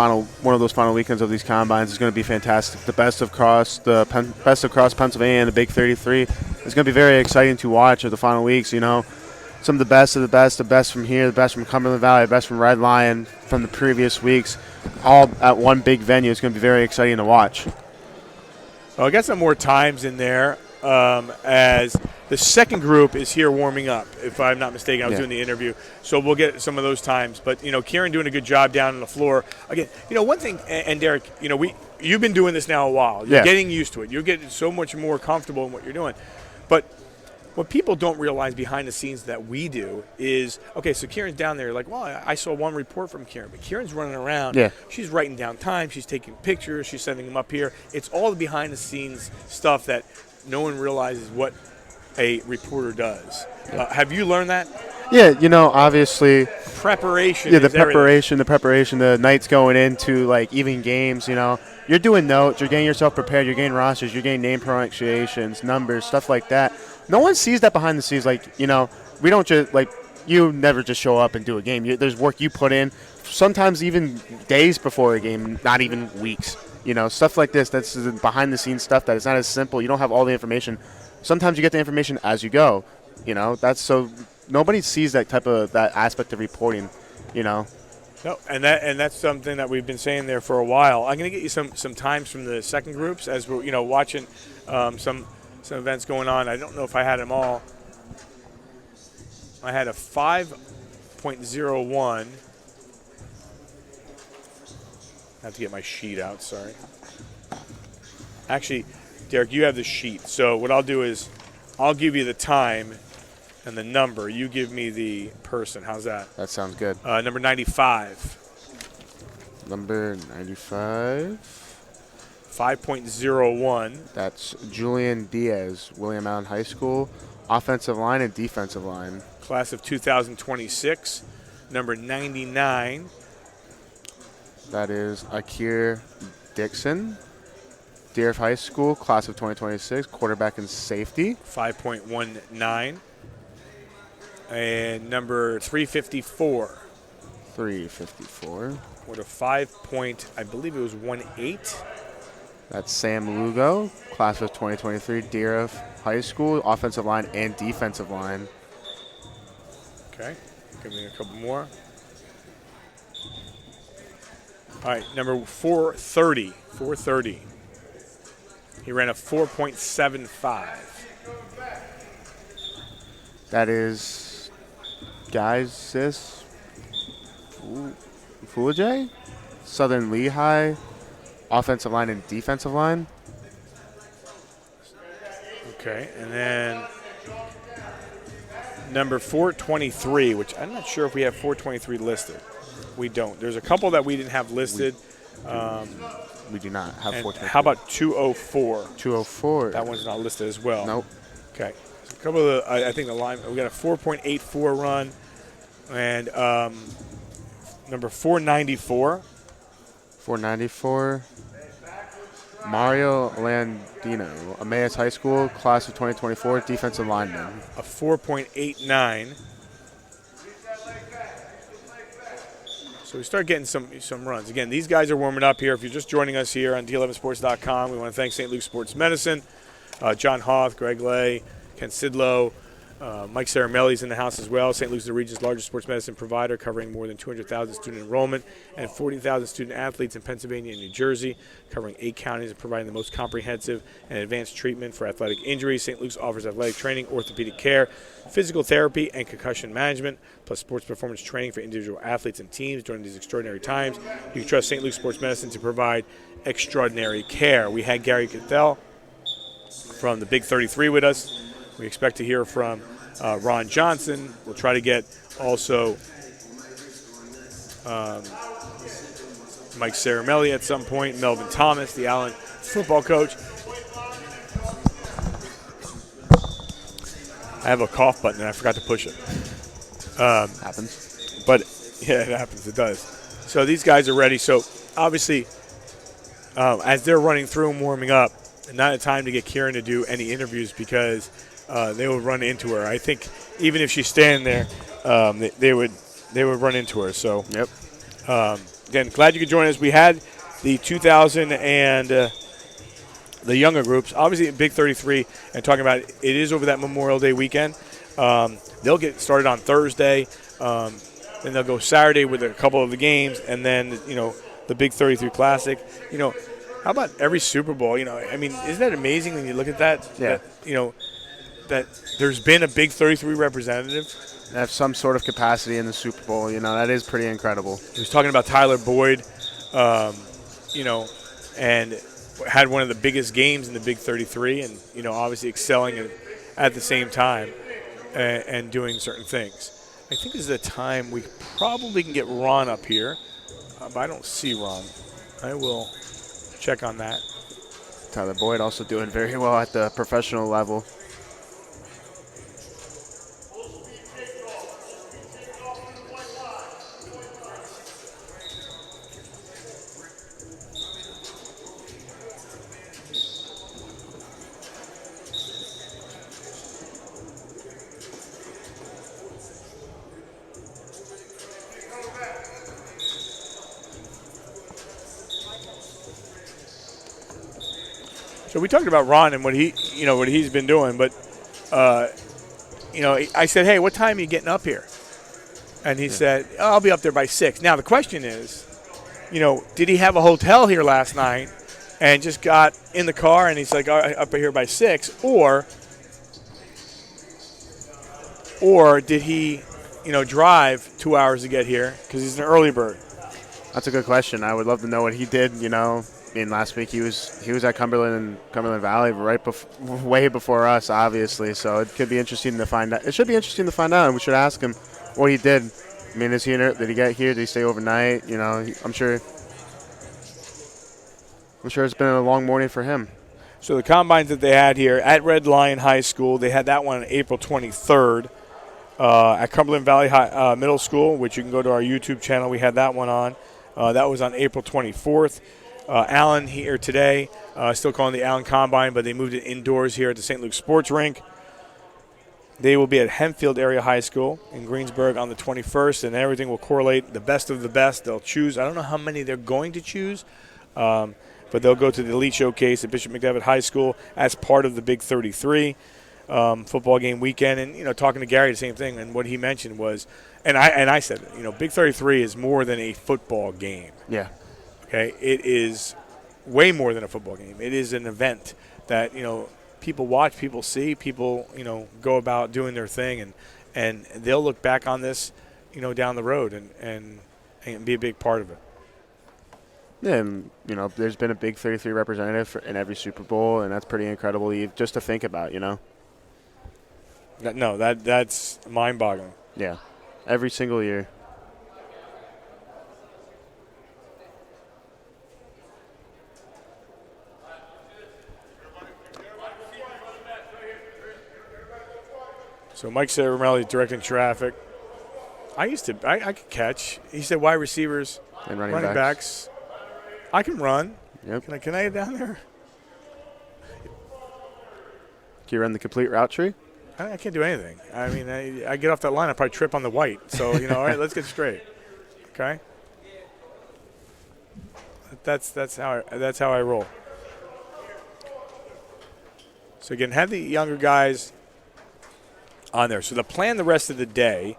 S2: one of those final weekends of these combines is going to be fantastic. The best of cross Pennsylvania and the Big 33 is going to be very exciting to watch of the final weeks. Some of the best of the best from here, the best from Cumberland Valley, the best from Red Lion from the previous weeks, all at one big venue. It's going to be very exciting to watch.
S1: Well, I got some more times in there as the second group is here warming up, if I'm not mistaken. I was doing the interview, so we'll get some of those times. But, Kieran doing a good job down on the floor. Again, one thing, and Derek, you've been doing this now a while. You're getting used to it. You're getting so much more comfortable in what you're doing. But what people don't realize behind the scenes that we do is, okay, so Kieran's down there. Like, well, I saw one report from Kieran, but Kieran's running around.
S2: Yeah.
S1: She's writing down time. She's taking pictures. She's sending them up here. It's all the behind-the-scenes stuff that no one realizes what a reporter does. Have you learned that?
S2: Yeah, obviously.
S1: Preparation.
S2: Yeah,
S1: the
S2: preparation, the nights going into, even games, You're doing notes. You're getting yourself prepared. You're getting rosters. You're getting name pronunciations, numbers, stuff like that. No one sees that behind the scenes. We don't just, you never just show up and do a game. There's work you put in, sometimes even days before a game, not even weeks. Stuff like this, that's behind the scenes stuff that is not as simple. You don't have all the information. Sometimes you get the information as you go. That's so nobody sees that aspect of reporting, No,
S1: and that's something that we've been saying there for a while. I'm going to get you some times from the second groups as we're watching some events going on. I don't know if I had them all. I had a 5.01. I have to get my sheet out, sorry. Actually, Derek, you have the sheet. So what I'll do is I'll give you the time and the number. You give me the person. How's that?
S2: That sounds good.
S1: Number 95.
S2: Number 95.
S1: 5.01.
S2: That's Julian Diaz, William Allen High School, offensive line and defensive line.
S1: Class of 2026. Number 99.
S2: That is Akir Dixon, Deerf High School, class of 2026, quarterback and safety.
S1: 5.19. And number 354.
S2: 354.
S1: With a I believe it was 18.
S2: That's Sam Lugo, class of 2023, Deerf High School, offensive line and defensive line.
S1: Okay, give me a couple more. All right, number 430. 430. He ran a 4.75.
S2: That is Fulajay, Southern Lehigh, offensive line and defensive line.
S1: Okay, and then number 423, which I'm not sure if we have 423 listed. We don't. There's a couple that we didn't have listed.
S2: We do not have 423.
S1: How about 204?
S2: 204.
S1: That one's not listed as well.
S2: Nope.
S1: Okay. So a couple of the, I think the line, we got a 4.84 run, and number 494.
S2: 494. Mario Landino, Emmaus High School, class of 2024, defensive lineman.
S1: A 4.89. So we start getting some runs. Again, these guys are warming up here. If you're just joining us here on D11sports.com, we want to thank St. Luke Sports Medicine, John Hoth, Greg Lay, Ken Sidlow, Mike Ceramelli's in the house as well. St. Luke's is the region's largest sports medicine provider, covering more than 200,000 student enrollment and 40,000 student athletes in Pennsylvania and New Jersey, covering 8 counties and providing the most comprehensive and advanced treatment for athletic injuries. St. Luke's offers athletic training, orthopedic care, physical therapy, and concussion management, plus sports performance training for individual athletes and teams during these extraordinary times. You can trust St. Luke's Sports Medicine to provide extraordinary care. We had Gary Cathell from the Big 33 with us. We expect to hear from Ron Johnson. We'll try to get also Mike Ceramelli at some point, Melvin Thomas, the Allen football coach. I have a cough button and I forgot to push it.
S2: Happens.
S1: But, yeah, it happens. It does. So these guys are ready. So, obviously, as they're running through and warming up, not a time to get Kieran to do any interviews because they will run into her. I think even if she's standing there, they would run into her. So,
S2: Yep.
S1: Again, glad you could join us. We had the 2000 and the younger groups, obviously Big 33, and talking about it is over that Memorial Day weekend. They'll get started on Thursday. Then they'll go Saturday with a couple of the games, and then, the Big 33 Classic. How about every Super Bowl? I mean, isn't that amazing when you look at that?
S2: Yeah.
S1: That there's been a Big 33 representative.
S2: Have some sort of capacity in the Super Bowl. That is pretty incredible.
S1: He was talking about Tyler Boyd, and had one of the biggest games in the Big 33 and, obviously excelling at the same time and doing certain things. I think this is the time we probably can get Ron up here, but I don't see Ron. I will check on that.
S2: Tyler Boyd also doing very well at the professional level.
S1: So we talked about Ron and what he's been doing, but I said, "Hey, what time are you getting up here?" And he said, "I'll be up there by 6." Now the question is, did he have a hotel here last night and just got in the car and he's like, "All right, up here by 6," or did he, drive 2 hours to get here because he's an early bird?
S2: That's a good question. I would love to know what he did. Last week he was at Cumberland Valley way before us, obviously. So it could be interesting to find out. It should be interesting to find out, and we should ask him what he did. I mean, did he get here? Did he stay overnight? I'm sure it's been a long morning for him.
S1: So the combines that they had here at Red Lion High School, they had that one on April 23rd. At Cumberland Valley Middle School, which you can go to our YouTube channel, we had that one on. That was on April 24th. Allen here today, still calling the Allen Combine, but they moved it indoors here at the St. Luke Sports Rink. They will be at Hempfield Area High School in Greensburg on the 21st, and everything will correlate. The best of the best. They'll choose. I don't know how many they're going to choose, but they'll go to the Elite Showcase at Bishop McDevitt High School as part of the Big 33 football game weekend. And, talking to Gary, the same thing, and what he mentioned was, and I said, Big 33 is more than a football game.
S2: Yeah.
S1: Okay, it is way more than a football game. It is an event that, people watch, people see, people, go about doing their thing, and they'll look back on this, down the road and be a big part of it.
S2: Yeah, and, there's been a Big 33 representative in every Super Bowl, and that's pretty incredible just to think about,
S1: That's mind-boggling.
S2: Yeah, every single year.
S1: So Mike Ceramelli directing traffic. I could catch. He said wide receivers
S2: And running
S1: backs. I can run.
S2: Yep.
S1: Can I get down there?
S2: Can you run the complete route tree?
S1: I can't do anything. I mean, I get off that line, I probably trip on the white. So, all right, let's get straight. Okay? That's how I roll. So again, have the younger guys on there. So the plan the rest of the day,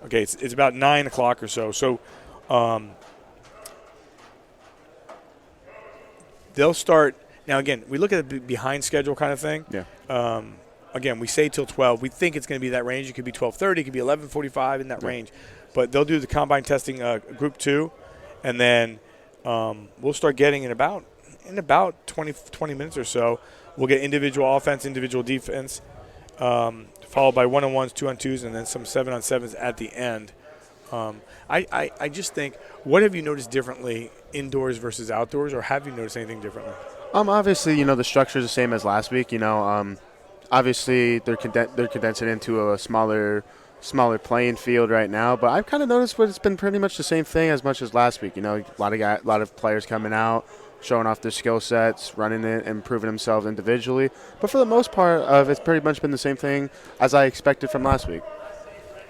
S1: okay, it's about 9 o'clock or so. So they'll start. Now, again, we look at the behind schedule kind of thing.
S2: Yeah.
S1: Again, we say till 12. We think it's going to be that range. It could be 12:30. It could be 11:45 in that range. But they'll do the combine testing group 2, and then we'll start getting in about 20 minutes or so. We'll get individual offense, individual defense, followed by 1-on-1s, 2-on-2s, and then some 7-on-7s at the end. I just think, what have you noticed differently indoors versus outdoors, or have you noticed anything differently?
S2: Obviously, the structure is the same as last week. Obviously they're condensing into a smaller playing field right now. But I've kind of noticed it's been pretty much the same thing as much as last week. A lot of players coming out, showing off their skill sets, running it, and proving themselves individually. But for the most part, it's pretty much been the same thing as I expected from last week.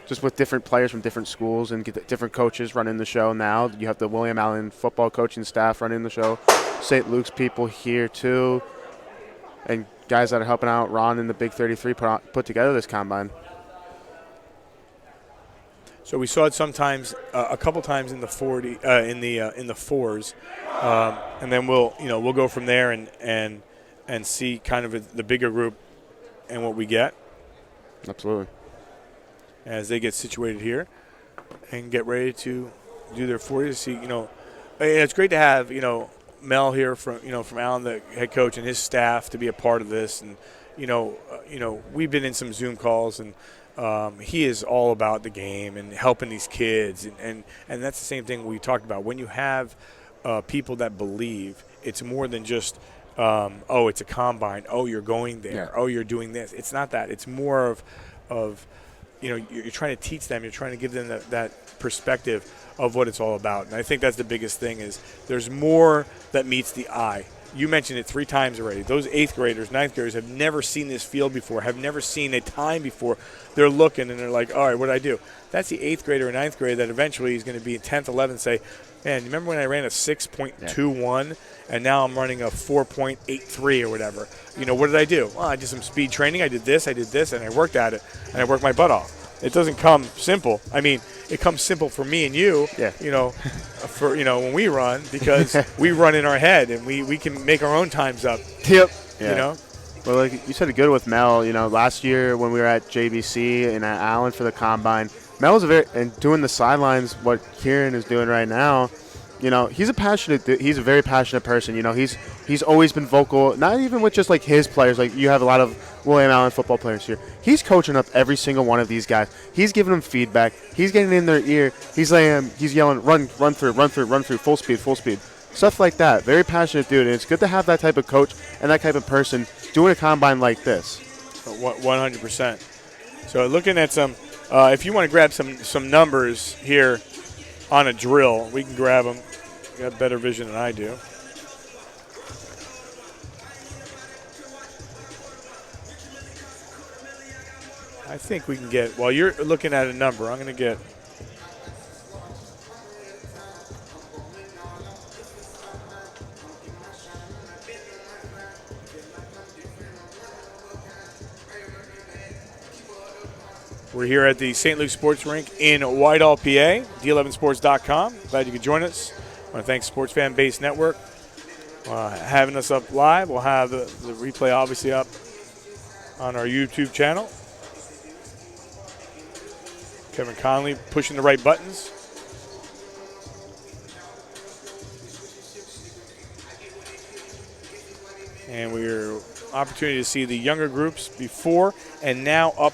S2: Just with different players from different schools and different coaches running the show now. You have the William Allen football coaching staff running the show, St. Luke's people here too, and guys that are helping out Ron and the Big 33 put together this combine.
S1: So we saw it sometimes, a couple times in the 40, in the fours, and then we'll go from there and see kind of the bigger group and what we get.
S2: Absolutely.
S1: As they get situated here and get ready to do their 40 to see, and it's great to have, Mel here from Allen, the head coach, and his staff to be a part of this. And, we've been in some Zoom calls, and he is all about the game and helping these kids. And that's the same thing we talked about. When you have people that believe, it's more than just, it's a combine. Oh, you're going there.
S2: Yeah.
S1: Oh, you're doing this. It's not that. It's more of you're trying to teach them. You're trying to give them that perspective of what it's all about. And I think that's the biggest thing is there's more that meets the eye. You mentioned it 3 times already. Those 8th graders, 9th graders have never seen this field before, have never seen a time before. They're looking and they're like, all right, what do I do? That's the 8th grader or 9th grade that eventually is going to be in 10th, 11th, say, man, you remember when I ran a 6.21 and now I'm running a 4.83 or whatever? What did I do? Well, I did some speed training. I did this, and I worked at it, and I worked my butt off. It doesn't come simple. I mean, it comes simple for me and you, for when we run, because we run in our head and we can make our own times up.
S2: Yep.
S1: Well,
S2: like you said it good with Mel. Last year when we were at JBC and at Allen for the combine, Mel was and doing the sidelines. What Kieran is doing right now, he's a very passionate person. He's always been vocal, not even with just like his players. Like you have a lot of William Allen football players here. He's coaching up every single one of these guys. He's giving them feedback. He's getting in their ear. He's yelling, run through, full speed. Stuff like that. Very passionate dude, and it's good to have that type of coach and that type of person doing a combine like this.
S1: 100%. So looking at some, if you want to grab some numbers here on a drill, we can grab them. You got better vision than I do. I think we can get, while you're looking at a number, I'm going to get. We're here at the St. Luke Sports Rink in Whitehall, PA, D11sports.com. Glad you could join us. I want to thank Sports Fan Base Network having us up live. We'll have the replay obviously up on our YouTube channel. Kevin Conley pushing the right buttons. And we're opportunity to see the younger groups before and now up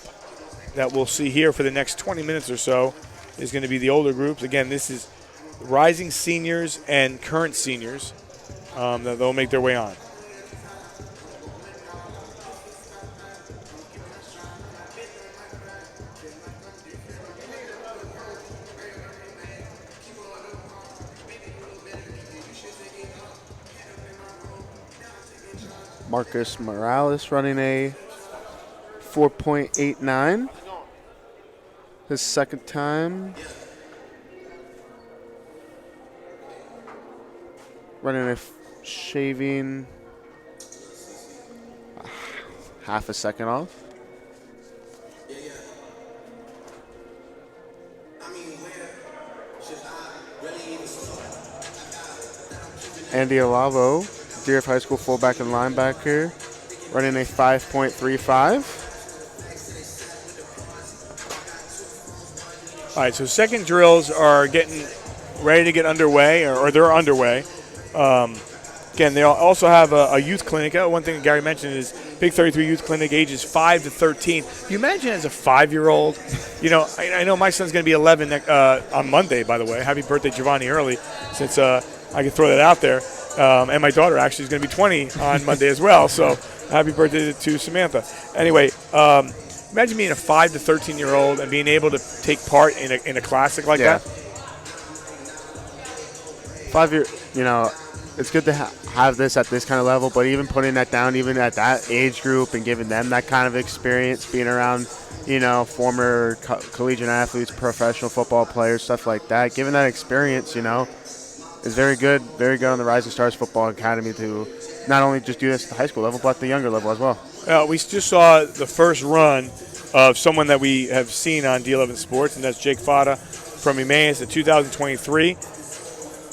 S1: that we'll see here for the next 20 minutes or so is going to be the older groups. Again, this is rising seniors and current seniors that they'll make their way on.
S2: Marcus Morales running a 4.89. His second time. Running a shaving half a second off. Andy Alavo, Deerfield High School fullback and linebacker, running a 5.35.
S1: All right, so second drills are getting ready to get underway, or they're underway. Again, they also have a youth clinic. One thing that Gary mentioned is Big 33 Youth Clinic, ages 5 to 13. You imagine as a 5-year-old, I know my son's going to be 11 on Monday, by the way. Happy birthday, Giovanni, early, since I can throw that out there. And my daughter actually is going to be 20 on Monday as well, so happy birthday to Samantha. Anyway, imagine being a 5 to 13-year-old and being able to take part in a classic like that.
S2: 5 year, it's good to have this at this kind of level, but even putting that down, even at that age group, and giving them that kind of experience, being around, former collegiate athletes, professional football players, stuff like that, giving that experience, is very good on the Rising Stars Football Academy to not only just do this at the high school level, but the younger level as well.
S1: We just saw the first run of someone that we have seen on D11 Sports, and that's Jake Fada from Emmaus in 2023.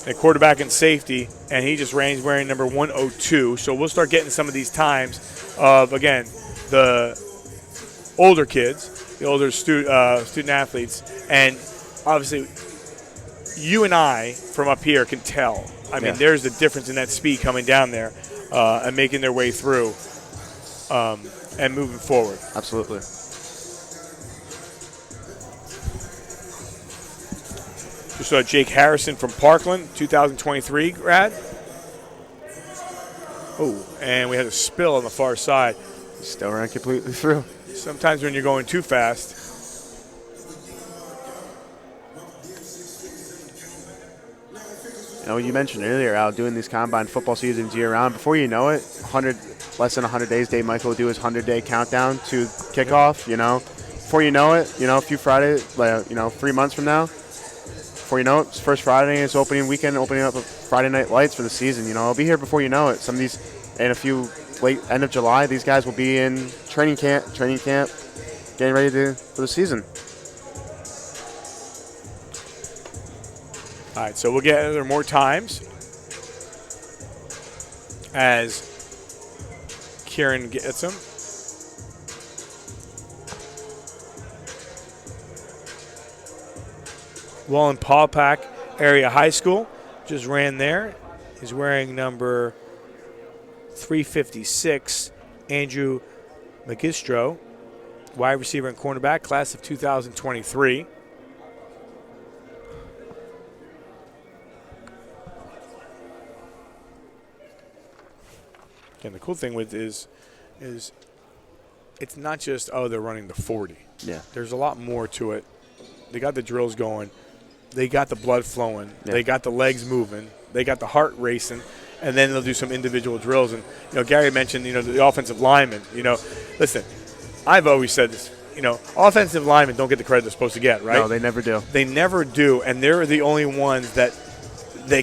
S1: A quarterback and safety, and he just ran wearing number 102. So we'll start getting some of these times of, again, the older kids, the older student athletes, and obviously you and I from up here can tell. I mean, there's the difference in that speed coming down there and making their way through and moving forward.
S2: Absolutely.
S1: We saw Jake Harrison from Parkland, 2023 grad. Oh, and we had a spill on the far side.
S2: Still ran completely through.
S1: Sometimes when you're going too fast.
S2: You mentioned earlier, Al, doing these combine football seasons year-round. Before you know it, less than 100 days, Dave Michael will do his 100-day countdown to kickoff, Before you know it, a few Fridays, 3 months from now, before you know it, it's first Friday, it's opening weekend, opening up Friday Night Lights for the season. I'll be here before you know it. Some of these, in a few late end of July, these guys will be in training camp, getting ready for the season.
S1: All right, so we'll get there more times as Kieran gets them. Wallenpaupack Area High School just ran there. He's wearing number 356, Andrew Magistro, wide receiver and cornerback, class of 2023. And the cool thing with is it's not just, they're running the 40.
S2: Yeah.
S1: There's a lot more to it. They got the drills going. They got the blood flowing. Yeah. They got the legs moving. They got the heart racing. And then they'll do some individual drills. And, Gary mentioned, the offensive linemen. Listen, I've always said this. Offensive linemen don't get the credit they're supposed to get, right?
S2: No, they never do.
S1: They never do. And they're the only ones that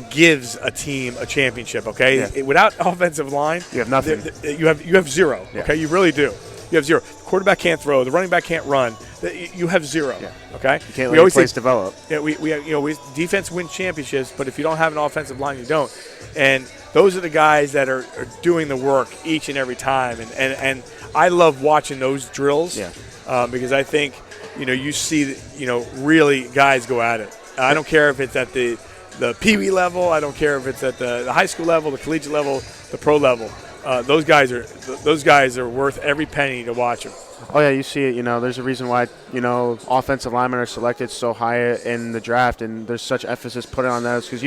S1: gives a team a championship, okay?
S2: Yeah.
S1: Without offensive line,
S2: you have nothing.
S1: You have zero, okay? You really do. You have zero. The quarterback can't throw. The running back can't run. You have zero, okay?
S2: You can't let your plays develop.
S1: Yeah, we defense wins championships, but if you don't have an offensive line, you don't. And those are the guys that are doing the work each and every time. And I love watching those drills because I think, you see, really guys go at it. I don't care if it's at the Pee Wee level. I don't care if it's at the high school level, the collegiate level, the pro level. Those guys are worth every penny to watch them.
S2: Oh yeah, you see it. There's a reason why offensive linemen are selected so high in the draft, and there's such emphasis put on those because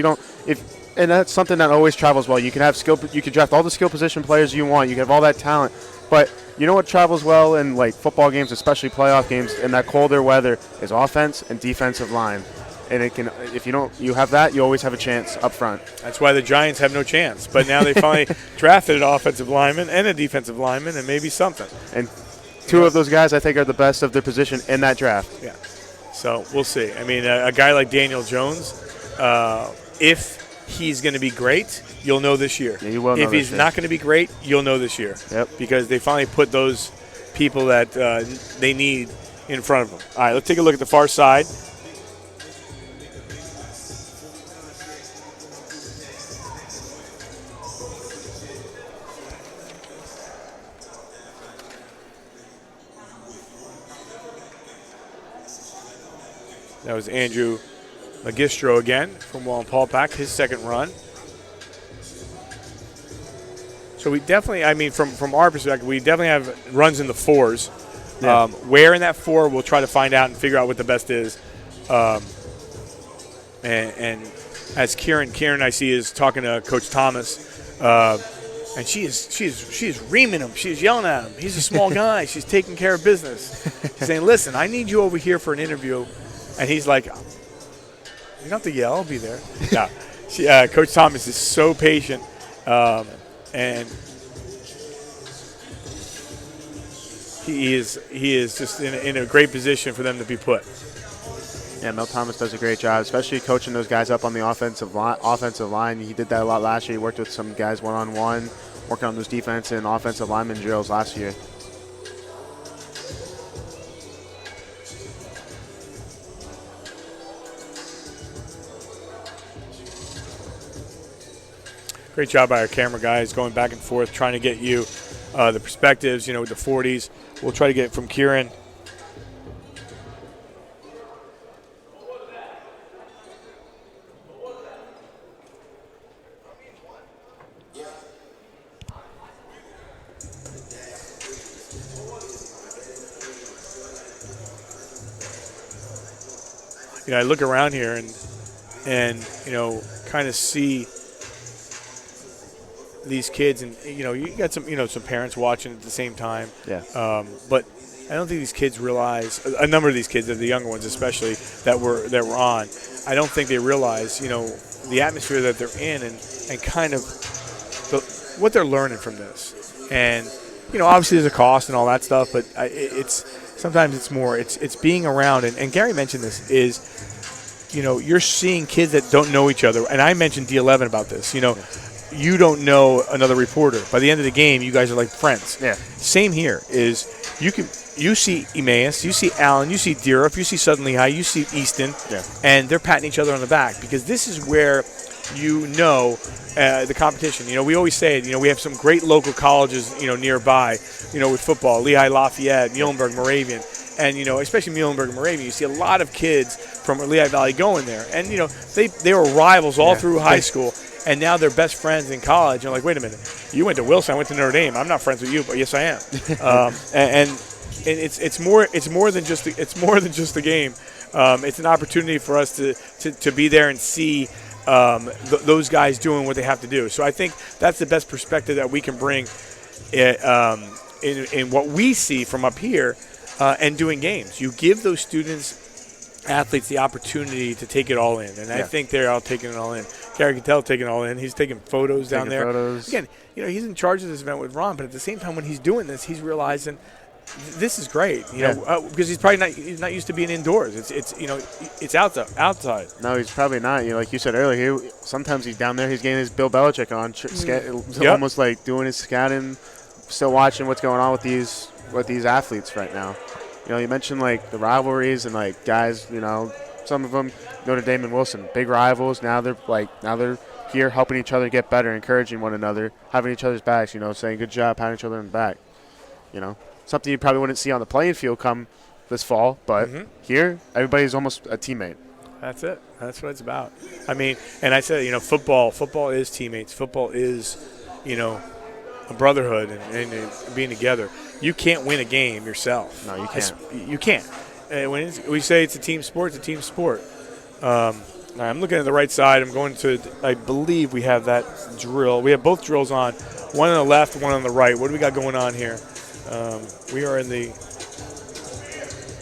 S2: and that's something that always travels well. You can have you can draft all the skill position players you want. You can have all that talent, but you know what travels well in football games, especially playoff games, in that colder weather, is offense and defensive line. And if you have that, you always have a chance up front.
S1: That's why the Giants have no chance. But now they finally drafted an offensive lineman and a defensive lineman and maybe something.
S2: And two of those guys, I think, are the best of their position in that draft.
S1: Yeah. So we'll see. I mean, a guy like Daniel Jones, if he's going to be great, you'll know this year.
S2: Yeah, you will know
S1: if he's not going to be great, you'll know this year.
S2: Yep.
S1: Because they finally put those people that they need in front of them. All right, let's take a look at the far side. That was Andrew Magistro again from Wallenpaupack, his second run. So we definitely, I mean, from our perspective, we definitely have runs in the 4s.
S2: Yeah.
S1: Where in that 4, we'll try to find out and figure out what the best is. And as Kieran I see is talking to Coach Thomas, and she is reaming him. She's yelling at him. He's a small guy. She's taking care of business. She's saying, "Listen, I need you over here for an interview," and he's like, "You don't have to yell. I'll be there." No, Coach Thomas is so patient, and he is just in a great position for them to be put.
S2: Yeah, Mel Thomas does a great job, especially coaching those guys up on the offensive line. He did that a lot last year. He worked with some guys one-on-one, working on those defense and offensive lineman drills last year.
S1: Great job by our camera guys going back and forth, trying to get you the perspectives, with the 40s. We'll try to get it from Kieran. I look around here and kind of see these kids, and you got some parents watching at the same time.
S2: Yeah.
S1: But I don't think these kids realize, a number of these kids, the younger ones especially, that were on. I don't think they realize the atmosphere that they're in and kind of what they're learning from this. And obviously there's a cost and all that stuff, but sometimes it's more. It's being around, and Gary mentioned this is. You're seeing kids that don't know each other. And I mentioned D11 about this. You don't know another reporter. By the end of the game, you guys are like friends.
S2: Yeah.
S1: Same here is you see Emmaus, you see Allen, you see Deerup, you see Southern Lehigh, you see Easton, and they're patting each other on the back because this is where the competition. We always say it. We have some great local colleges, nearby, with football, Lehigh, Lafayette, Muhlenberg, Moravian. And, especially Muhlenberg and Moravian, you see a lot of kids from Lehigh Valley going there. And, they were rivals all through high school. And now they're best friends in college. And like, wait a minute, you went to Wilson, I went to Notre Dame. I'm not friends with you, but yes, I am. And it's more than just the game. It's an opportunity for us to be there and see those guys doing what they have to do. So I think that's the best perspective that we can bring in what we see from up here. And doing games. You give those athletes, the opportunity to take it all in. And I think they're all taking it all in. Gary Cattell taking it all in. He's taking photos down there. Again, he's in charge of this event with Ron, but at the same time when he's doing this, he's realizing this is great, because he's probably not used to being indoors. It's outside.
S2: No, he's probably not. Like you said earlier, sometimes he's down there. He's getting his Bill Belichick on, almost like doing his scouting, still watching what's going on with these athletes right now. You mentioned like the rivalries and like guys. Some of them, Notre Dame and Wilson, big rivals. Now they're here helping each other get better, encouraging one another, having each other's backs. Saying good job, patting each other in the back. Something you probably wouldn't see on the playing field come this fall, but here everybody's almost a teammate.
S1: That's it. That's what it's about. I mean, and I said, football is teammates. Football is, a brotherhood and being together. You can't win a game yourself.
S2: No, you can't.
S1: You can't. When we say it's a team sport, it's a team sport. I'm looking at the right side. I'm going to, I believe we have that drill. We have both drills on, one on the left, one on the right. What do we got going on here? We are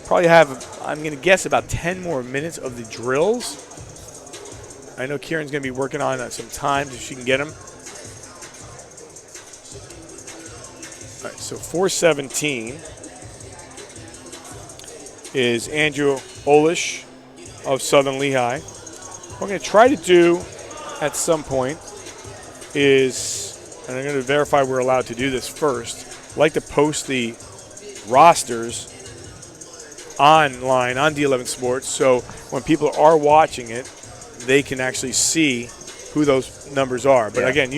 S1: probably have, I'm going to guess, about 10 more minutes of the drills. I know Kieran's going to be working on some times if she can get them. All right, so 4:17 is Andrew Olish of Southern Lehigh. What I'm going to try to do at some point is, and I'm going to verify we're allowed to do this first, I'd like to post the rosters online on D11 Sports, so when people are watching it, they can actually see who those numbers are. But again,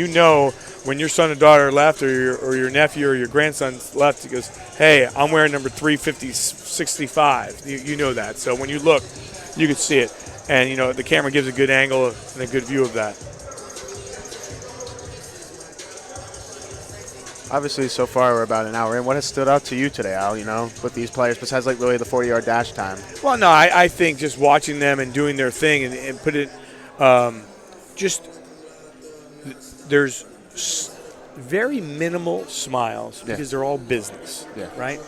S1: when your son or daughter left, or your nephew or your grandson left, he goes, hey, I'm wearing number 365. You know that. So when you look, you could see it. And, the camera gives a good angle and a good view of that.
S2: Obviously, so far we're about an hour in. What has stood out to you today, Al, with these players, besides really the 40-yard dash time?
S1: Well, no, I think just watching them and doing their thing and put it there's very minimal smiles because they're all business, right?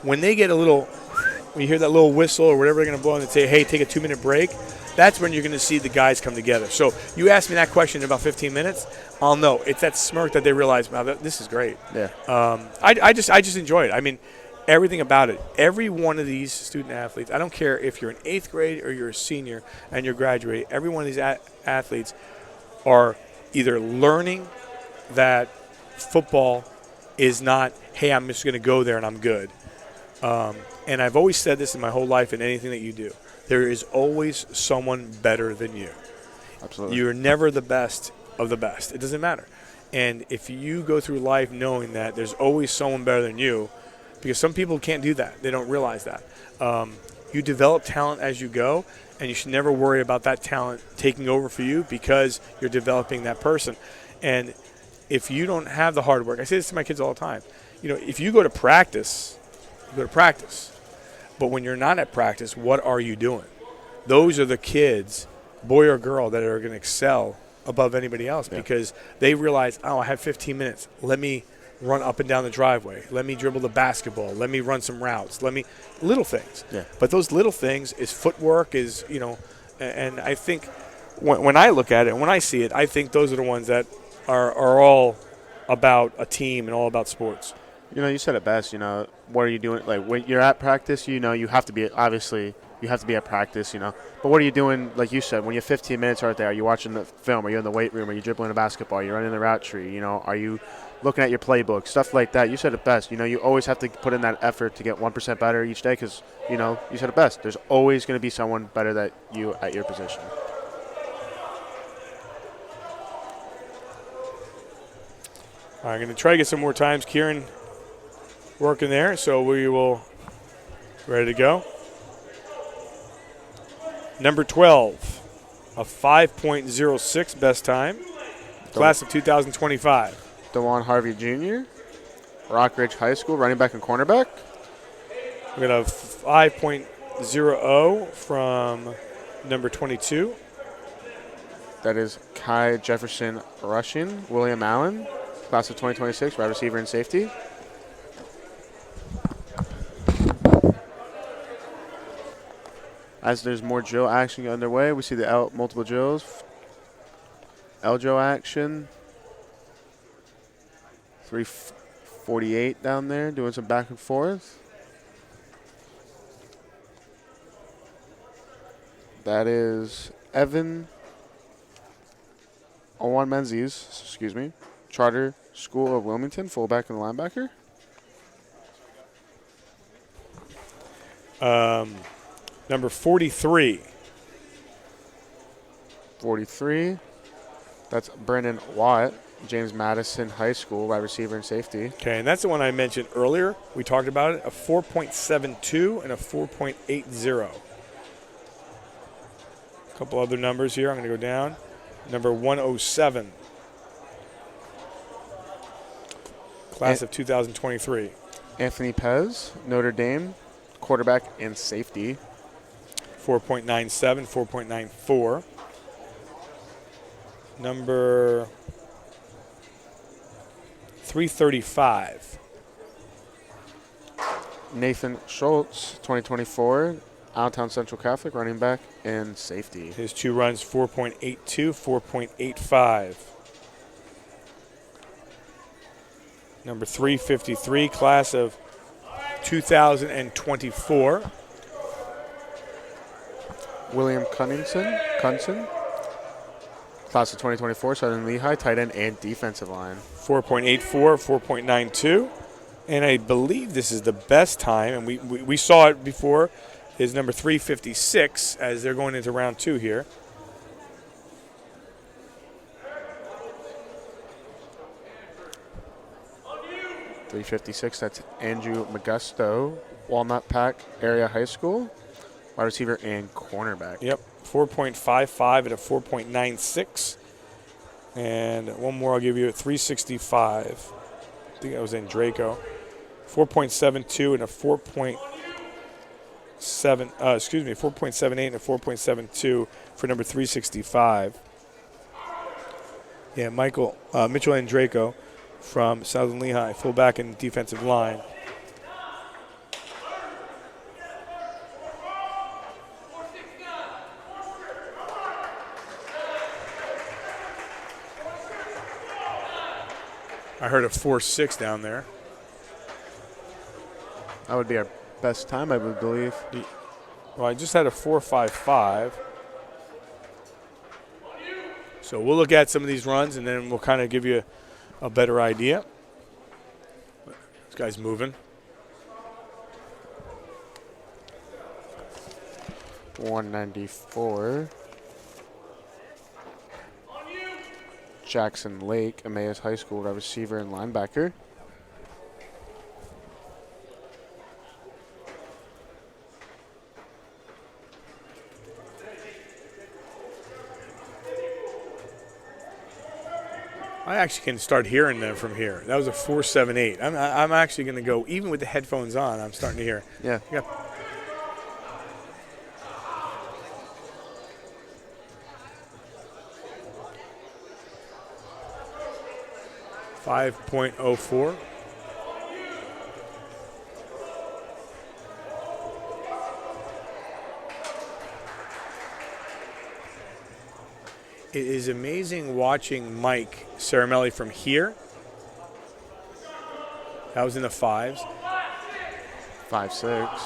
S1: When they get when you hear that little whistle or whatever they're going to blow and they say, hey, take a 2-minute break, that's when you're going to see the guys come together. So you ask me that question in about 15 minutes, I'll know. It's that smirk that they realize, wow, this is great.
S2: Yeah.
S1: I just enjoy it. I mean, everything about it. Every one of these student athletes, I don't care if you're in 8th grade or you're a senior and you're graduating, every one of these athletes are either learning that football is not, hey, I'm just going to go there and I'm good. And I've always said this in my whole life in anything that you do. There is always someone better than you.
S2: Absolutely.
S1: You're never the best of the best. It doesn't matter. And if you go through life knowing that there's always someone better than you, because some people can't do that. They don't realize that. You develop talent as you go, and you should never worry about that talent taking over for you because you're developing that person. And if you don't have the hard work, I say this to my kids all the time, if you go to practice, you go to practice. But when you're not at practice, what are you doing? Those are the kids, boy or girl, that are going to excel above anybody else because they realize, oh, I have 15 minutes. Let me run up and down the driveway. Let me dribble the basketball. Let me run some routes. Little things. Yeah. But those little things is footwork, and I think when I look at it, when I see it, I think those are the ones that are all about a team and all about sports.
S2: You said it best, what are you doing? Like, when you're at practice, you have to be, obviously, you have to be at practice, But what are you doing, like you said, when you have 15 minutes right there? Are you watching the film? Are you in the weight room? Are you dribbling a basketball? Are you running the route tree? Are you looking at your playbook? Stuff like that. You said it best. You always have to put in that effort to get 1% better each day because, you said it best. There's always going to be someone better than you at your position.
S1: All right, I'm going to try to get some more times. Kieran working there, so we will ready to go. Number 12, a 5.06 best time, class of 2025.
S2: DeJuan Harvey Jr., Rockridge High School, running back and cornerback.
S1: We got a 5.00 from number 22.
S2: That is Kai Jefferson rushing. William Allen, class of 2026, wide receiver and safety. As there's more drill action underway, we see the multiple drills. L-drill action. 348 down there, doing some back and forth. That is Evan Owan Menzies, Charter School of Wilmington, fullback and linebacker.
S1: Number 43.
S2: 43. That's Brennan Watt, James Madison High School, wide receiver and safety.
S1: Okay, and that's the one I mentioned earlier. We talked about it, a 4.72 and a 4.80. A couple other numbers here. I'm going to go down. Number 107. Class of 2023.
S2: Anthony Pez, Notre Dame, quarterback and safety.
S1: 4.97, 4.94. Number 335.
S2: Nathan Schultz, 2024, Allentown Central Catholic, running back and safety.
S1: His two runs, 4.82, 4.85. Number 353, class of 2024.
S2: William Cunson, class of 2024, Southern Lehigh, tight end and defensive line.
S1: 4.84, 4.92. And I believe this is the best time, and we saw it before, is number 356 as they're going into round 2 here. .356, that's Andrew Magusto, Walnut Pack Area High School.
S2: Wide receiver and cornerback.
S1: Yep, 4.55 and a 4.96. And one more I'll give you at 365. I think that was in Draco. 4.72 and a 4.78 and a 4.72 for number 365. Yeah, Mitchell and Draco from Southern Lehigh, fullback and defensive line. I heard a 4.6 down there.
S2: That would be our best time, I would believe.
S1: Well, I just had a 4.55. So we'll look at some of these runs, and then we'll kind of give you a better idea. This guy's moving.
S2: 194. Jackson Lake, Emmaus High School, wide receiver and linebacker.
S1: I actually can start hearing them from here. That was a 4.78. I'm actually going to go, even with the headphones on, I'm starting to hear.
S2: Yeah.
S1: Yep. .04. It is amazing watching Mike Caramelli from here. That was in the 5s.
S2: 5'6".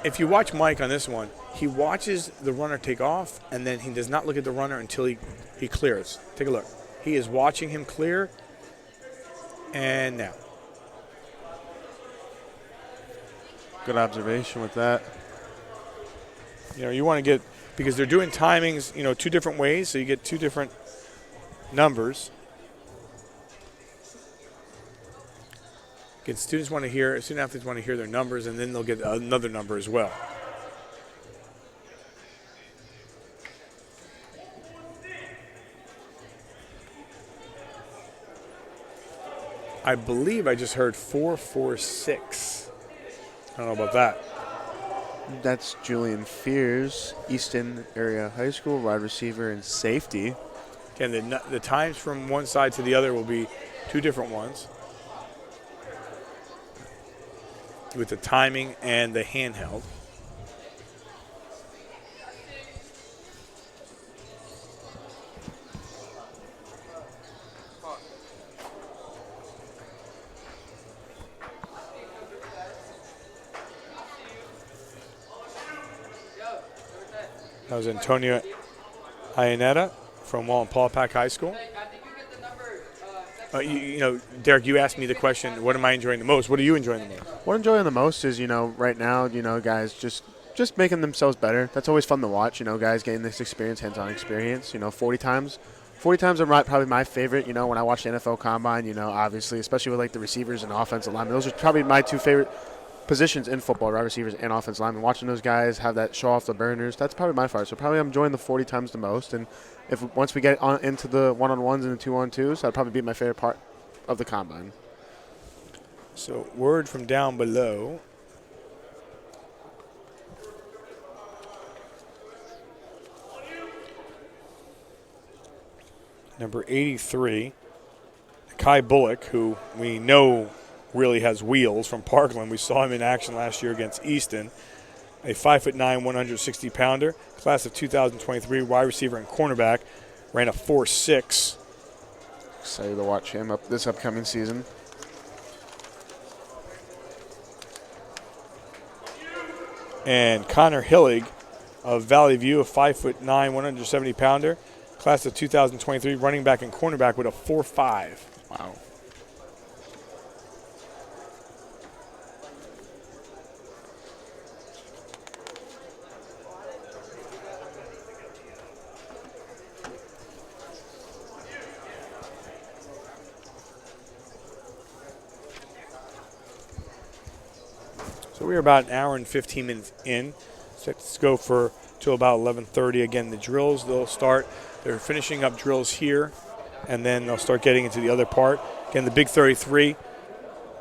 S1: If you watch Mike on this one, he watches the runner take off, and then he does not look at the runner until he clears. Take a look. He is watching him clear, and now.
S2: Good observation with that.
S1: You know, you want to get, because they're doing timings, you know, two different ways, so you get two different numbers. Again, student athletes want to hear their numbers, and then they'll get another number as well. I believe I just heard 4.46. I don't know about that.
S2: That's Julian Fears, Easton Area High School, wide receiver and safety.
S1: Again, the times from one side to the other will be two different ones, with the timing and the handheld. That was Antonio Iannetta from Wallenpaupack High School. You know, Derek, you asked me the question, what am I enjoying the most? What are you enjoying the most?
S2: What I'm enjoying the most is, right now, guys just making themselves better. That's always fun to watch, guys getting this experience, hands-on experience, 40 times. 40 times are probably my favorite, when I watch the NFL Combine, obviously, especially with, like, the receivers and offensive linemen. Those are probably my two favorite positions in football, wide receivers and offensive linemen. Watching those guys have that show off the burners, that's probably my favorite. So probably I'm enjoying the 40 times the most. And once we get into the one-on-ones and the two-on-twos, that'd probably be my favorite part of the Combine.
S1: So word from down below. Number 83, Kai Bullock, who we know really has wheels from Parkland. We saw him in action last year against Easton. A 5'9", 160-pounder, class of 2023, wide receiver and cornerback, ran a 4.6.
S2: Excited to watch him this upcoming season.
S1: And Connor Hillig of Valley View, a 5'9", 170-pounder, class of 2023, running back and cornerback with a 4.5.
S2: Wow.
S1: So we're about an hour and 15 minutes in. So let's go till about 11:30. Again, the drills, they'll start. They're finishing up drills here, and then they'll start getting into the other part. Again, the Big 33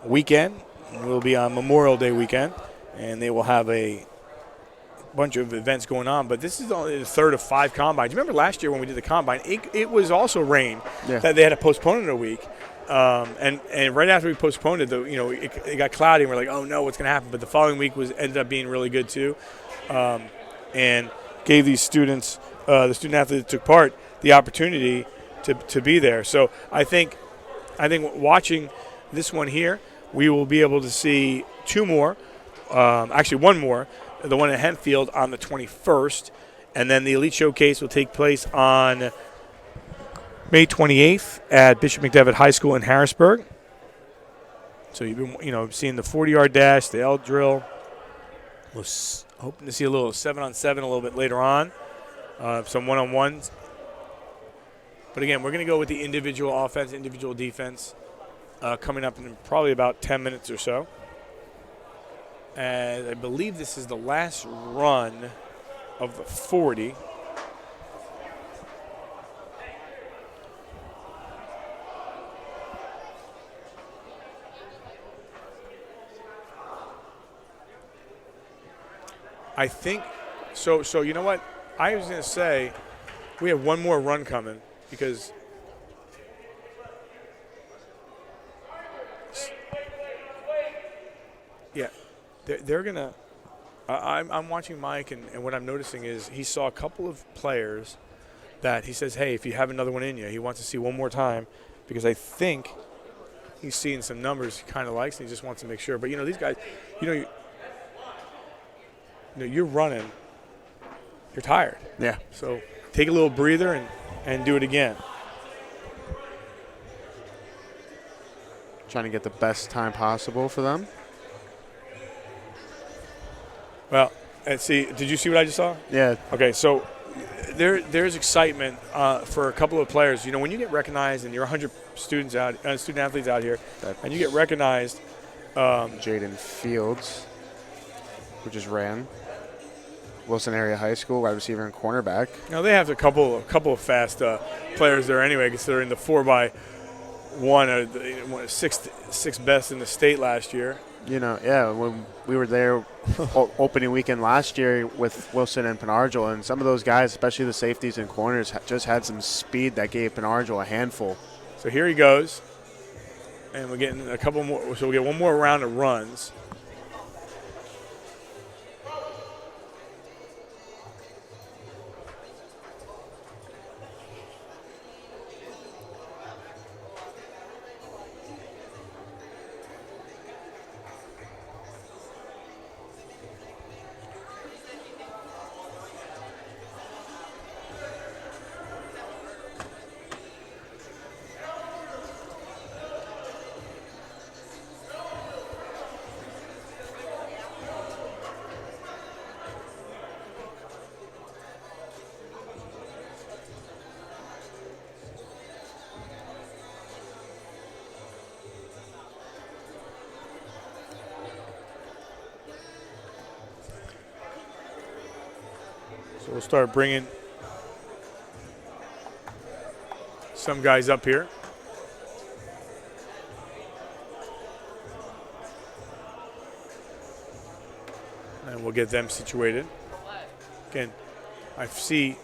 S1: weekend will be on Memorial Day weekend, and they will have a bunch of events going on. But this is only the third of 5 combines. Remember last year when we did the combine, it was also rain that they had to postpone it a week. And right after we postponed it, it got cloudy, and we're like, oh no, what's going to happen? But the following week ended up being really good too, and gave these students, the student athletes that took part, the opportunity to be there. So I think watching this one here, we will be able to see 2 more, actually 1 more, the one at Hempfield on the 21st, and then the Elite Showcase will take place on May 28th at Bishop McDevitt High School in Harrisburg. So you've been, seeing the 40-yard dash, the L drill. We're hoping to see a little 7-on-7 a little bit later on, some one-on-ones. But again, we're going to go with the individual offense, individual defense, coming up in probably about 10 minutes or so. And I believe this is the last run of the 40. I think so. You know what? I was going to say we have 1 more run coming because they're going to I'm watching Mike, and what I'm noticing is he saw a couple of players that he says, hey, if you have another one in you, he wants to see one more time because I think he's seeing some numbers he kind of likes and he just wants to make sure. But, these guys, you're running, you're tired.
S2: Yeah.
S1: So take a little breather and do it again.
S2: Trying to get the best time possible for them.
S1: Well, let's see. Did you see what I just saw?
S2: Yeah.
S1: Okay, so there's excitement for a couple of players. When you get recognized and you're 100 student athletes out here, and you get recognized.
S2: Jaden Fields, who just ran. Wilson Area High School, wide receiver and cornerback.
S1: Now they have a couple of fast players there anyway, considering the 4x1 or the sixth best in the state last year.
S2: When we were there opening weekend last year with Wilson and Penargil, and some of those guys, especially the safeties and corners, just had some speed that gave Penargil a handful.
S1: So here he goes, and we're getting a couple more. So we'll get 1 more round of runs. So we'll start bringing some guys up here. And we'll get them situated. Again, I see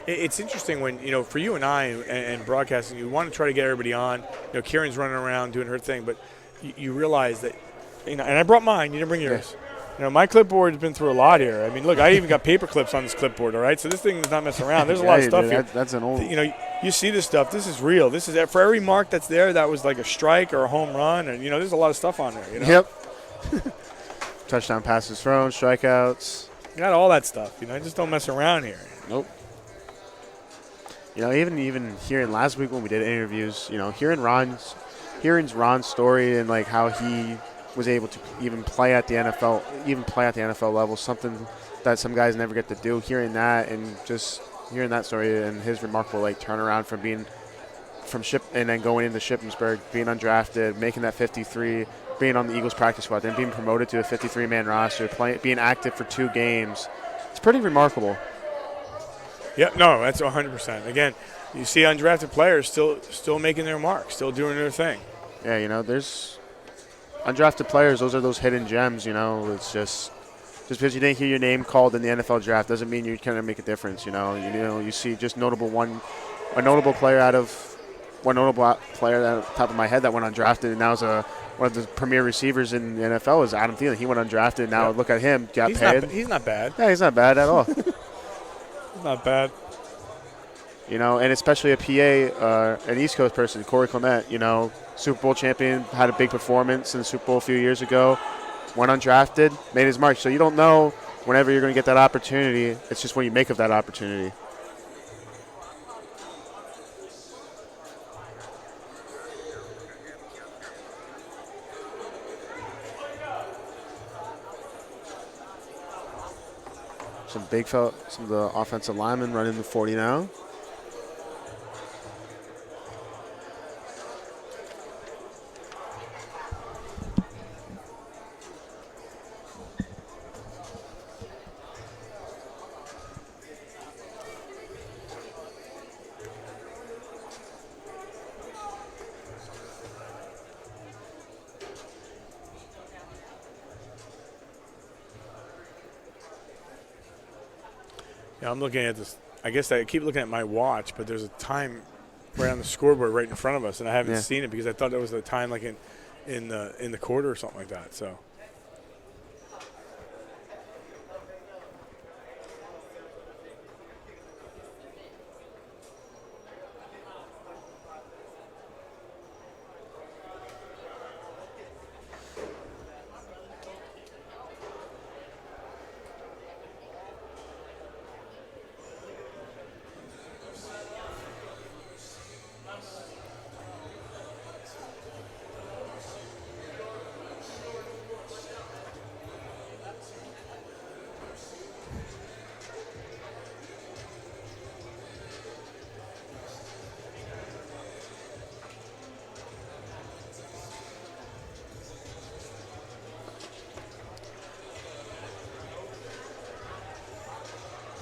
S1: it's interesting when, for you and I and broadcasting, you want to try to get everybody on. Kieran's running around doing her thing, but you realize that, and I brought mine, you didn't bring yours. My clipboard has been through a lot here. I mean, look, I even got paper clips on this clipboard, all right? So this thing is not messing around. There's a lot of stuff here.
S2: That's an old.
S1: You see this stuff. This is real. This is for every mark that's there that was like a strike or a home run. And, there's a lot of stuff on there,
S2: Yep. Touchdown passes thrown, strikeouts.
S1: You got all that stuff. Just don't mess around here.
S2: Nope. Even hearing last week when we did interviews, hearing Ron's story and like how he was able to even play at the NFL level, something that some guys never get to do. Hearing that and just hearing that story and his remarkable turnaround from being and then going into Shippensburg, being undrafted, making that 53, being on the Eagles practice squad, then being promoted to a 53-man roster, being active for 2 games. It's pretty remarkable.
S1: Yeah, no, that's 100%. Again, you see undrafted players still making their mark, still doing their thing.
S2: Yeah, there's undrafted players. Those are those hidden gems. It's just because you didn't hear your name called in the NFL draft doesn't mean you can't make a difference. You see just a notable player at the top of my head that went undrafted and now is one of the premier receivers in the NFL is Adam Thielen. He went undrafted. Now look at him, got paid.
S1: He's not bad.
S2: Yeah, he's not bad at all.
S1: He's not bad.
S2: And especially a PA, an East Coast person, Corey Clement, Super Bowl champion, had a big performance in the Super Bowl a few years ago, went undrafted, made his mark. So you don't know whenever you're going to get that opportunity. It's just when you make of that opportunity. Some of the offensive linemen running the 40 now.
S1: Yeah, I'm looking at this. I guess I keep looking at my watch, but there's a time right on the scoreboard right in front of us, and I haven't seen it because I thought that was the time like in the quarter or something like that. So.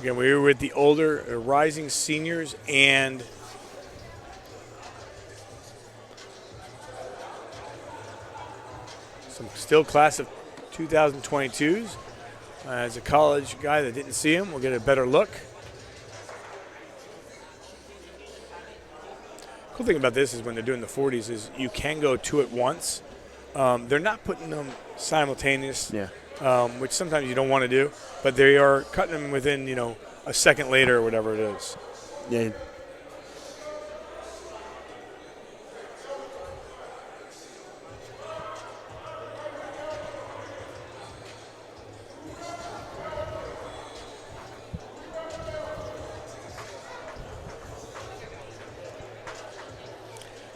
S1: Again, we were with the older, rising seniors and some still class of 2022s. As a college guy that didn't see him, we'll get a better look. Cool thing about this is when they're doing the 40s is you can go 2 at once. They're not putting them simultaneous.
S2: Yeah.
S1: Which sometimes you don't want to do, but they are cutting them within, a second later or whatever it is.
S2: Yeah.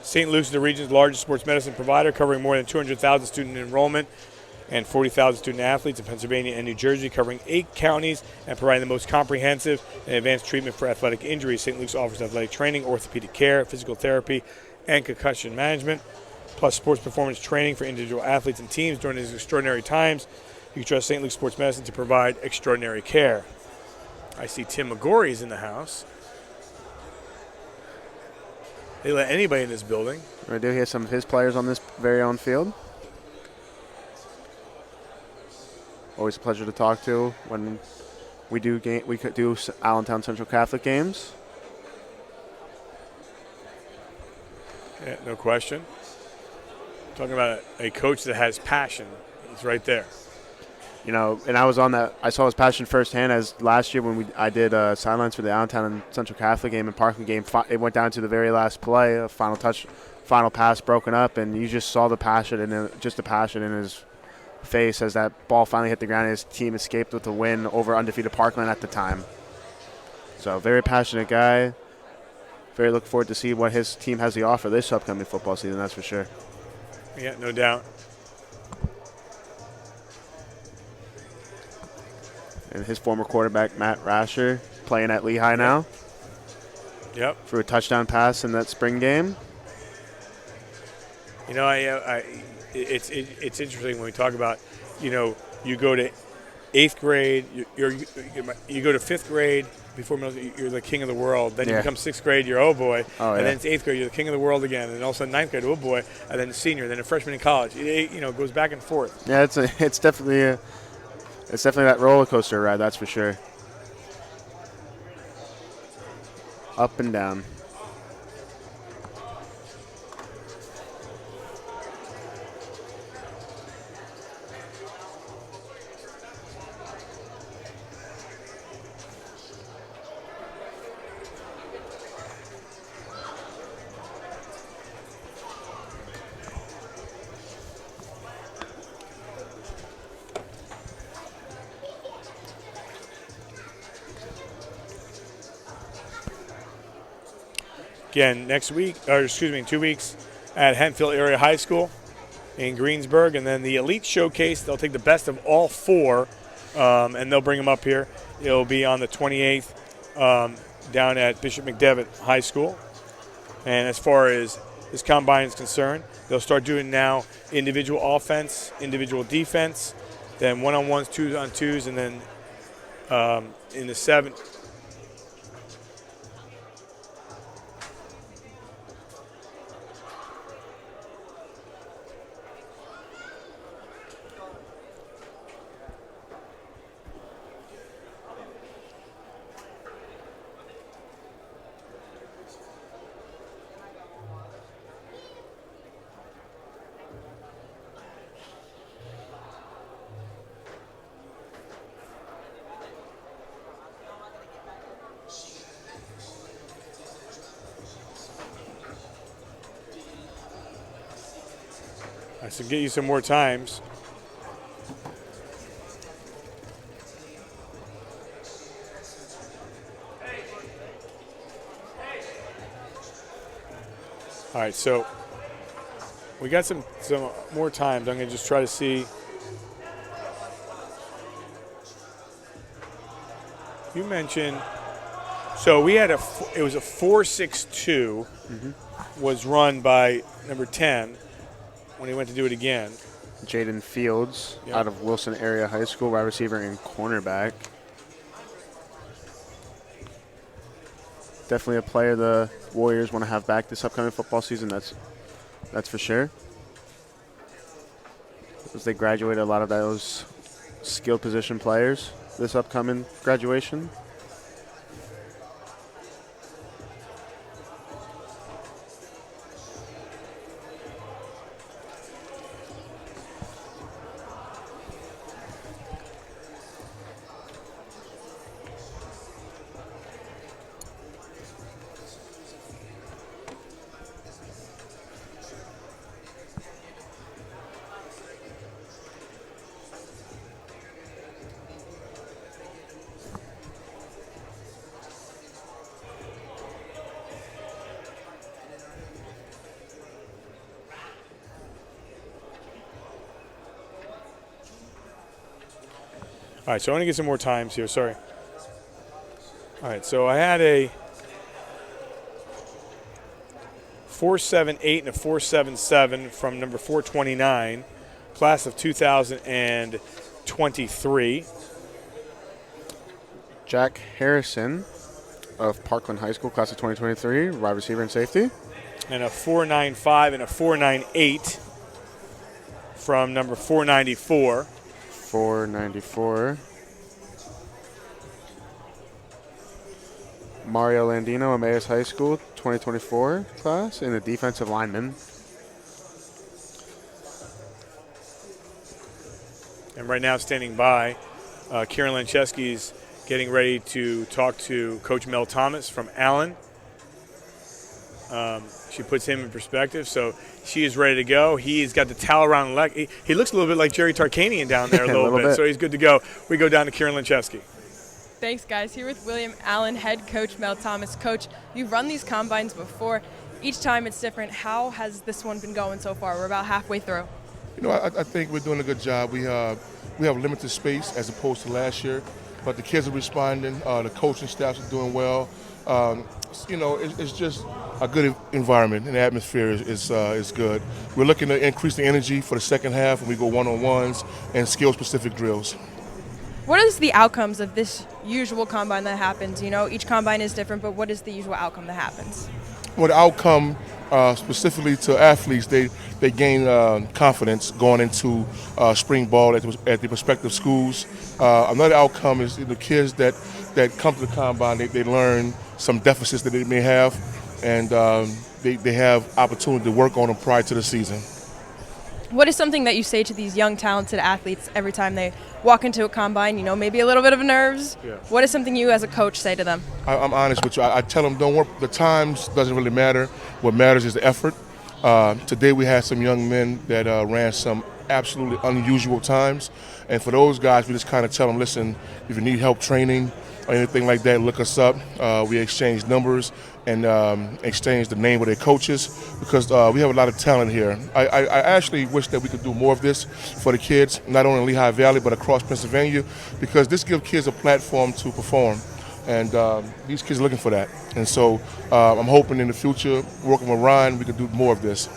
S1: St. Luke's is the region's largest sports medicine provider, covering more than 200,000 student enrollment and 40,000 student athletes in Pennsylvania and New Jersey, covering 8 counties and providing the most comprehensive and advanced treatment for athletic injuries. St. Luke's offers athletic training, orthopedic care, physical therapy, and concussion management, plus sports performance training for individual athletes and teams during these extraordinary times. You can trust St. Luke's Sports Medicine to provide extraordinary care. I see Tim McGorry is in the house. They let anybody in this building.
S2: I do hear some of his players on this very own field. Always a pleasure to talk to when we could do Allentown Central Catholic games.
S1: Yeah, no question. Talking about a coach that has passion. He's right there.
S2: And I was on that. I saw his passion firsthand as last year when I did sidelines for the Allentown Central Catholic game and Parkland game. It went down to the very last play, a final touch, final pass broken up, and you just saw the passion in his face as that ball finally hit the ground and his team escaped with a win over undefeated Parkland at the time. So very passionate guy. Very looking forward to see what his team has to offer this upcoming football season, that's for sure.
S1: Yeah, no doubt.
S2: And his former quarterback, Matt Rasher, playing at Lehigh now.
S1: Yep.
S2: For a touchdown pass in that spring game.
S1: I it's interesting when we talk about, you go to 8th grade, you go to 5th grade before middle, you're the king of the world. Then you become 6th grade, you're oh boy, and then it's 8th grade, you're the king of the world again, and all of a sudden 9th grade, oh boy, and then senior, then a freshman in college. It goes back and forth.
S2: Yeah, it's definitely that roller coaster ride, that's for sure. Up and down.
S1: Again, in 2 weeks at Hempfield Area High School in Greensburg. And then the Elite Showcase, they'll take the best of all 4, and they'll bring them up here. It'll be on the 28th down at Bishop McDevitt High School. And as far as this combine is concerned, they'll start doing now individual offense, individual defense, then one-on-ones, 2-on-2s, and then in the 7th. I should get you some more times. All right, so we got some more times. I'm going to just try to see. You mentioned, so we had it was a 4.62 was run by number 10 when he went to do it again.
S2: Jaden Fields out of Wilson Area High School, wide receiver and cornerback. Definitely a player the Warriors want to have back this upcoming football season, that's for sure. As they graduated a lot of those skill position players this upcoming graduation.
S1: All right, so I want to get some more times here. Sorry. All right, so I had a 4.78 and a 4.77 from number 429, class of 2023.
S2: Jack Harrison of Parkland High School, class of 2023, wide receiver and safety.
S1: And a 4.95 and a 4.98 from number 494.
S2: 494. Mario Landino, Emmaus High School, 2024 class, and a defensive lineman.
S1: And right now standing by, Kieran Lynch is getting ready to talk to Coach Mel Thomas from Allen. She puts him in perspective, so she is ready to go. He's got the towel around the leg. He looks a little bit like Jerry Tarkanian down there a little bit, so he's good to go. We go down to Kieran Lynch.
S3: Thanks, guys. Here with William Allen, head coach Mel Thomas. Coach, you've run these combines before. Each time it's different. How has this one been going so far? We're about halfway through.
S5: I think we're doing a good job. We have limited space as opposed to last year, but the kids are responding. The coaching staffs are doing well. It's just a good environment and the atmosphere is good. We're looking to increase the energy for the second half when we go one-on-ones and skill-specific drills.
S3: What is the outcomes of this usual combine that happens? You know, each combine is different, but what is the usual outcome that happens?
S5: Well, the outcome specifically to athletes, they gain confidence going into spring ball at the respective schools. Another outcome is the kids that come to the combine, they learn some deficits that they may have, and they have opportunity to work on them prior to the season.
S3: What is something that you say to these young, talented athletes every time they walk into a combine? You know, maybe a little bit of nerves.
S5: Yeah.
S3: What is something you as a coach say to them?
S5: I'm honest with you. I tell them, don't worry. The times doesn't really matter. What matters is the effort. Today we had some young men that ran some absolutely unusual times. And for those guys, we just kind of tell them, listen, if you need help training or anything like that, look us up. We exchange numbers and exchange the name of their coaches because we have a lot of talent here. I actually wish that we could do more of this for the kids, not only in Lehigh Valley but across Pennsylvania, because this gives kids a platform to perform. And these kids are looking for that. And so I'm hoping in the future, working with Ryan, we can do more of this.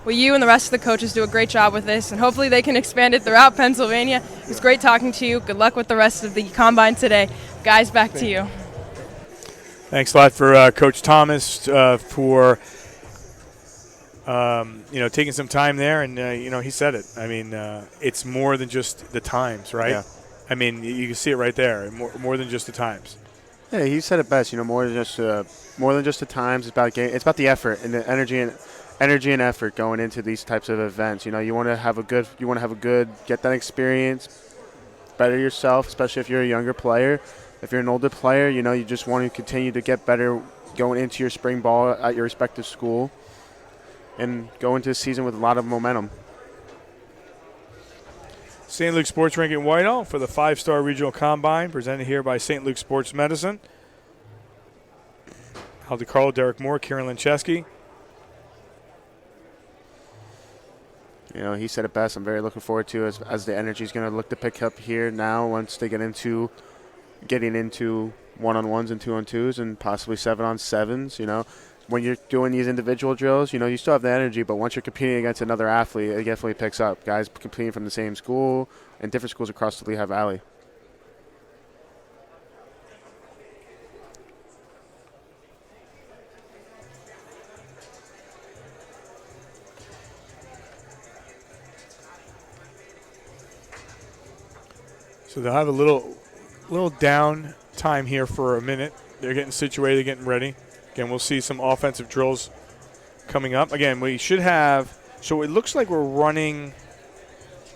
S3: Well, you and the rest of the coaches do a great job with this, and hopefully they can expand it throughout Pennsylvania. It was great talking to you. Good luck with the rest of the combine today. Guys, back to you.
S1: Thanks a lot for Coach Thomas for taking some time there, and he said it. I mean, it's more than just the times, right?
S2: Yeah.
S1: I mean, you can see it right there. More than just the times.
S2: Yeah, he said it best. More than just the times. It's about the effort and the energy and effort going into these types of events. You want to have a good, get that experience, better yourself, especially if you're a younger player. If you're an older player, you just want to continue to get better going into your spring ball at your respective school and go into the season with a lot of momentum.
S1: St. Luke Sports Rink in Whitehall for the 5-Star Regional Combine, presented here by St. Luke Sports Medicine. Hal DeCarlo, Derek Moore, Kieran Lynch.
S2: He said it best. I'm very looking forward to as the energy is going to look to pick up here now once they getting into 1-on-1s and 2-on-2s and possibly 7-on-7s. When you're doing these individual drills, you still have the energy, but once you're competing against another athlete, it definitely picks up. Guys competing from the same school and different schools across the Lehigh Valley.
S1: So they'll have a little down time here for a minute. They're getting situated, getting ready. Again, we'll see some offensive drills coming up. Again, we should have – so it looks like we're running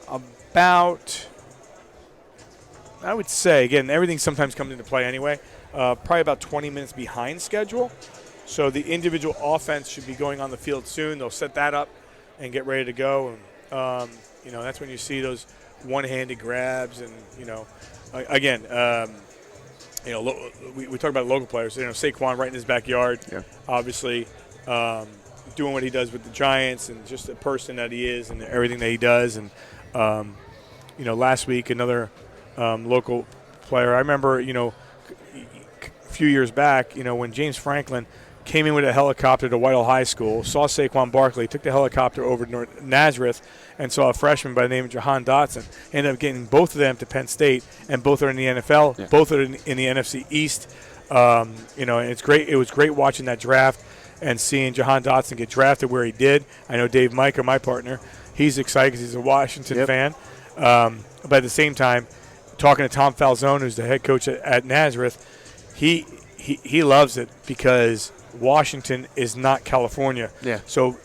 S1: about – I would say, again, everything sometimes comes into play anyway, probably about 20 minutes behind schedule. So the individual offense should be going on the field soon. They'll set that up and get ready to go. And, that's when you see those one-handed grabs and, again we talk about local players. Saquon right in his backyard, obviously doing what he does with the Giants and just the person that he is and everything that he does. And, last week another local player. I remember, a few years back, when James Franklin came in with a helicopter to Whitehall High School, saw Saquon Barkley, took the helicopter over to Nazareth, and saw a freshman by the name of Jahan Dotson. Ended up getting both of them to Penn State, and both are in the NFL. Both are in the NFC East. And it's great. It was great watching that draft and seeing Jahan Dotson get drafted where he did. I know Dave Micah, my partner, he's excited because he's a Washington fan. But at the same time, talking to Tom Falzone, who's the head coach at Nazareth, he loves it because Washington is not California. So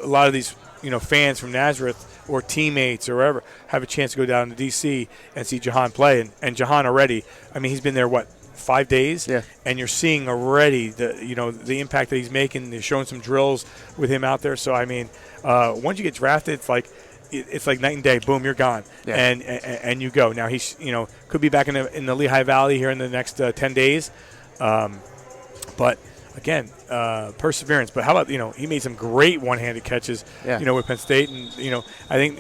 S1: a lot of these fans from Nazareth or teammates or wherever have a chance to go down to D.C. and see Jahan play. And Jahan already, he's been there, 5 days? And you're seeing already the impact that he's making. They're showing some drills with him out there. So, once you get drafted, it's like night and day. Boom, you're gone. And you go. Now, he's, could be back in the Lehigh Valley here in the next 10 days. But again, perseverance. But how about, he made some great one-handed catches, with Penn State. And, I think,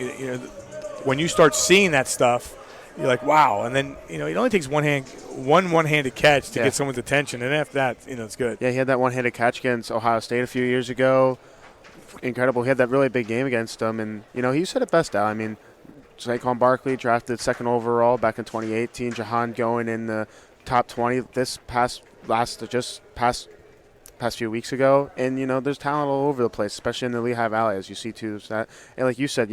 S1: when you start seeing that stuff, you're like, wow. And then, it only takes one-handed catch to
S2: Yeah.
S1: get someone's attention. And after that, it's good.
S2: Yeah, he had that one-handed catch against Ohio State a few years ago. Incredible. He had that really big game against them. And, he said it best, Al. I mean, Saquon Barkley drafted 2nd overall back in 2018. Jahan going in the top 20 this past few weeks ago. And, there's talent all over the place, especially in the Lehigh Valley, as you see, too. So and like you said,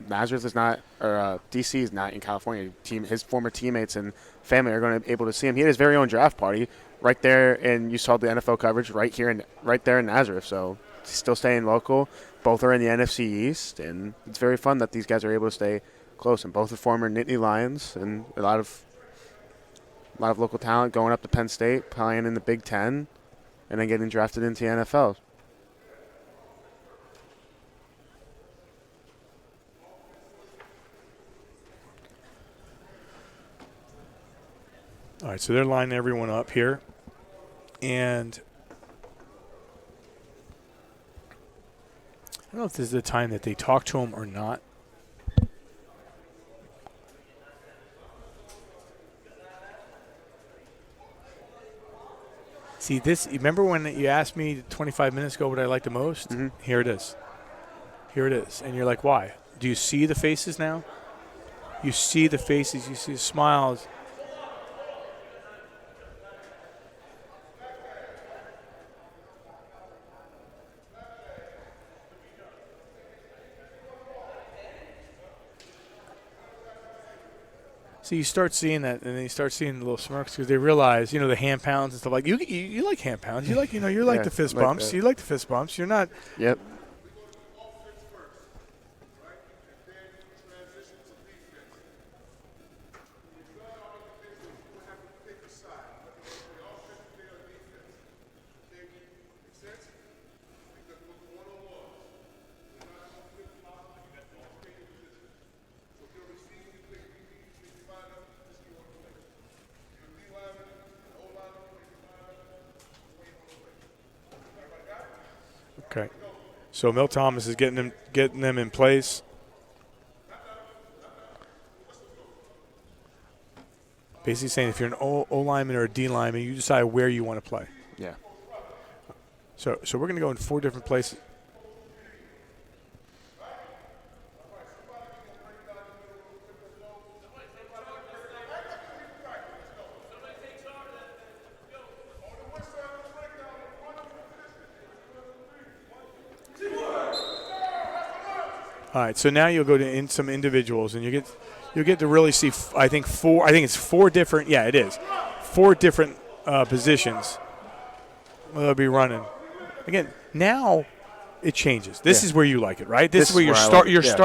S2: Nazareth is not, or D.C. is not in California. His former teammates and family are going to be able to see him. He had his very own draft party right there, and you saw the NFL coverage right there in Nazareth. So he's still staying local. Both are in the NFC East, and it's very fun that these guys are able to stay close. And both are former Nittany Lions, and a lot of local talent going up to Penn State, playing in the Big Ten, and then getting drafted into the NFL.
S1: All right, so they're lining everyone up here. And I don't know if this is the time that they talk to him or not. See, remember when you asked me 25 minutes ago what I like the most?
S2: Mm-hmm.
S1: Here it is. Here it is. And you're like, why? Do you see the faces now? You see the faces. You see the smiles. So you start seeing that, and then you start seeing the little smirks because they realize, the hand pounds and stuff like you like hand pounds. You like, you're like
S2: Yeah,
S1: the fist
S2: like
S1: bumps.
S2: that.
S1: You like the fist bumps. You're not.
S2: Yep.
S1: Okay. So Mil Thomas is getting them in place. Basically saying if you're an O lineman or a D lineman, you decide where you want to play.
S2: Yeah.
S1: So we're going to go in 4 different places. All right, so now you'll go to some individuals, and you'll get to really see. I think it's 4 different. Yeah, it is 4 different positions. They'll be running. Again, now it changes. This is where you like it, right? This is where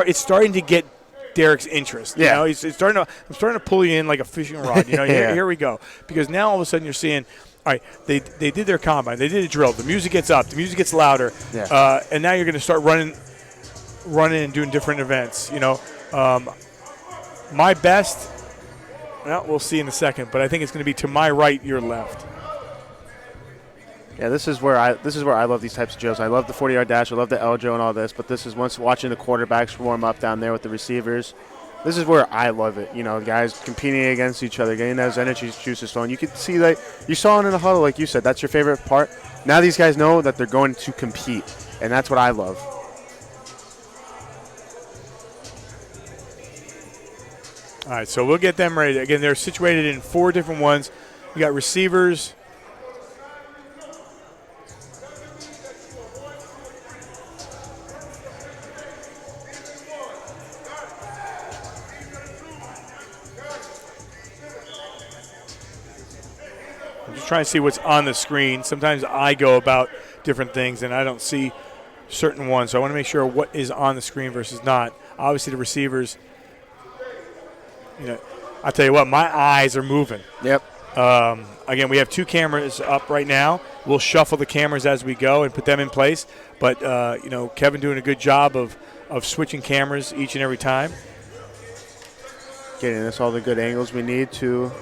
S1: it's starting to get Derek's interest.
S2: Yeah.
S1: I'm starting to pull you in like a fishing rod. Here we go. Because now all of a sudden you're seeing. All right, they did their combine. They did a drill. The music gets up. The music gets louder.
S2: Yeah.
S1: And now you're going to start running and doing different events. My best, well, we'll see in a second, but I think it's going to be to my right, your left.
S2: Yeah, this is where I love these types of drills. I love the 40-yard dash. I love the L drill and all this, but this is once watching the quarterbacks warm up down there with the receivers. This is where I love it. Guys competing against each other, getting those energy juices flowing. You could see that you saw it in the huddle, like you said. That's your favorite part. Now these guys know that they're going to compete, and that's what I love.
S1: All right, so we'll get them ready. Again, they're situated in 4 different ones. You got receivers. I'm just trying to see what's on the screen. Sometimes I go about different things, and I don't see certain ones. So I want to make sure what is on the screen versus not. Obviously, the receivers. I'll tell you what, my eyes are moving.
S2: Yep.
S1: Again, we have 2 cameras up right now. We'll shuffle the cameras as we go and put them in place. But, Kevin doing a good job of switching cameras each and every time.
S2: Getting us all the good angles we need to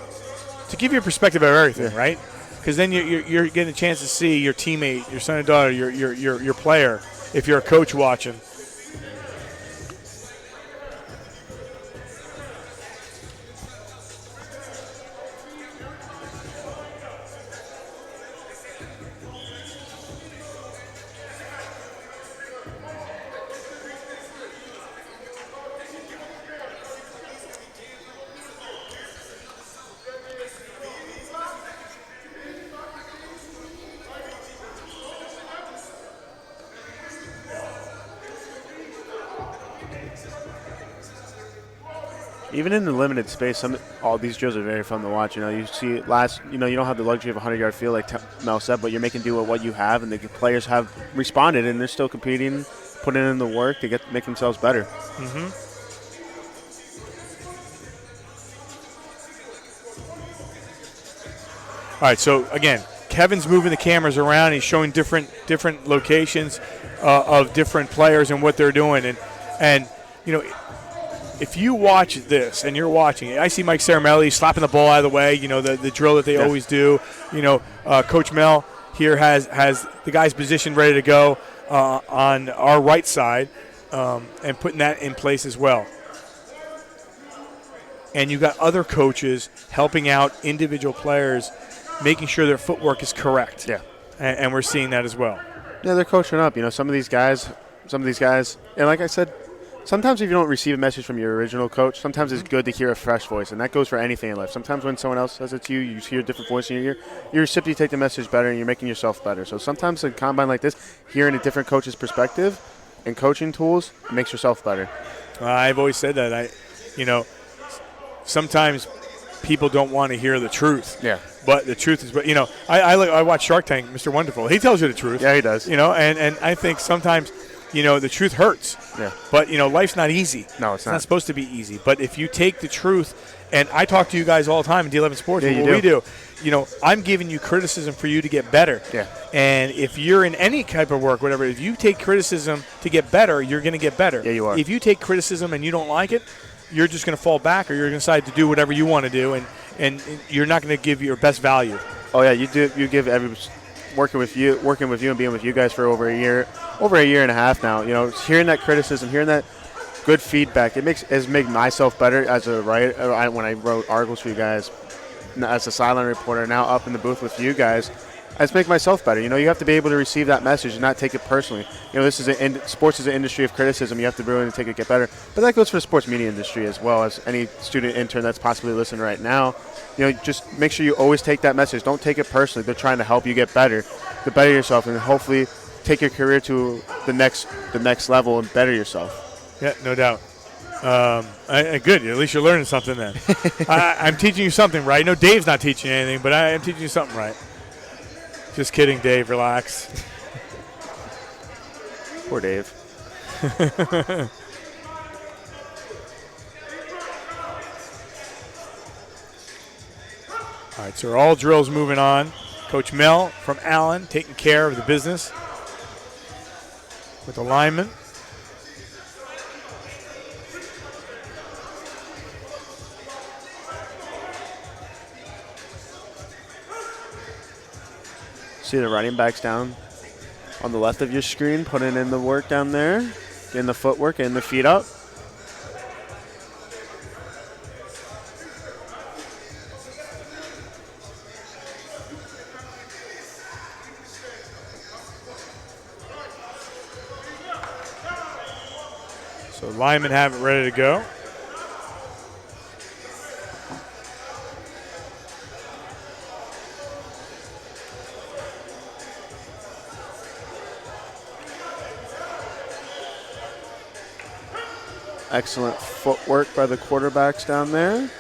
S1: give you a perspective of everything, right? Because then you're getting a chance to see your teammate, your son and daughter, your player, if you're a coach watching.
S2: Even in the limited space, all these drills are very fun to watch. You see you don't have the luxury of a 100-yard field like Mel said, but you're making do with what you have, and the players have responded, and they're still competing, putting in the work to make themselves better.
S1: Mm-hmm. All right, so again, Kevin's moving the cameras around. He's showing different locations of different players and what they're doing, and if you watch this and you're watching it, I see Mike Caramelli slapping the ball out of the way, the drill that they always do. Coach Mel here has the guys positioned ready to go on our right side and putting that in place as well. And you've got other coaches helping out individual players, making sure their footwork is correct.
S2: Yeah.
S1: And we're seeing that as well.
S2: Yeah, they're coaching up. Some of these guys, and like I said, sometimes if you don't receive a message from your original coach, sometimes it's good to hear a fresh voice, and that goes for anything in life. Sometimes when someone else says it to you, you hear a different voice in your ear, you reciprocate the message better, and you're making yourself better. So sometimes a combine like this, hearing a different coach's perspective and coaching tools makes yourself better.
S1: I've always said that. Sometimes people don't want to hear the truth.
S2: Yeah.
S1: But the truth is, I watch Shark Tank, Mr. Wonderful. He tells you the truth.
S2: Yeah, he does.
S1: And I think sometimes, the truth hurts.
S2: Yeah.
S1: But, life's not easy.
S2: No, it's not.
S1: It's not supposed to be easy. But if you take the truth, and I talk to you guys all the time in D11 Sports,
S2: yeah,
S1: what we do, I'm giving you criticism for you to get better.
S2: Yeah.
S1: And if you're in any type of work, whatever, if you take criticism to get better, you're going to get better.
S2: Yeah, you are.
S1: If you take criticism and you don't like it, you're just going to fall back, or you're going to decide to do whatever you want to do, and you're not going to give your best value.
S2: Oh yeah, you do. You give working with you and being with you guys for over a year and a half now. Hearing that criticism, hearing that good feedback, has made myself better as a writer. When I wrote articles for you guys, as a sideline reporter, now up in the booth with you guys, it's make myself better. You have to be able to receive that message and not take it personally. Sports is an industry of criticism. You have to be willing to take it, get better. But that goes for the sports media industry as well as any student intern that's possibly listening right now. Just make sure you always take that message. Don't take it personally. They're trying to help you get better, to better yourself, and hopefully take your career to the next level and better yourself.
S1: Yeah, no doubt. Good. At least you're learning something then. I'm teaching you something, right? No, Dave's not teaching you anything, but I am teaching you something, right? Just kidding, Dave. Relax.
S2: Poor Dave.
S1: All right, so all drills moving on. Coach Mel from Allen taking care of the business with the linemen.
S2: See the running backs down on the left of your screen, putting in the work down there, getting the footwork and the feet up.
S1: So linemen have it ready to go.
S2: Excellent footwork by the quarterbacks down there.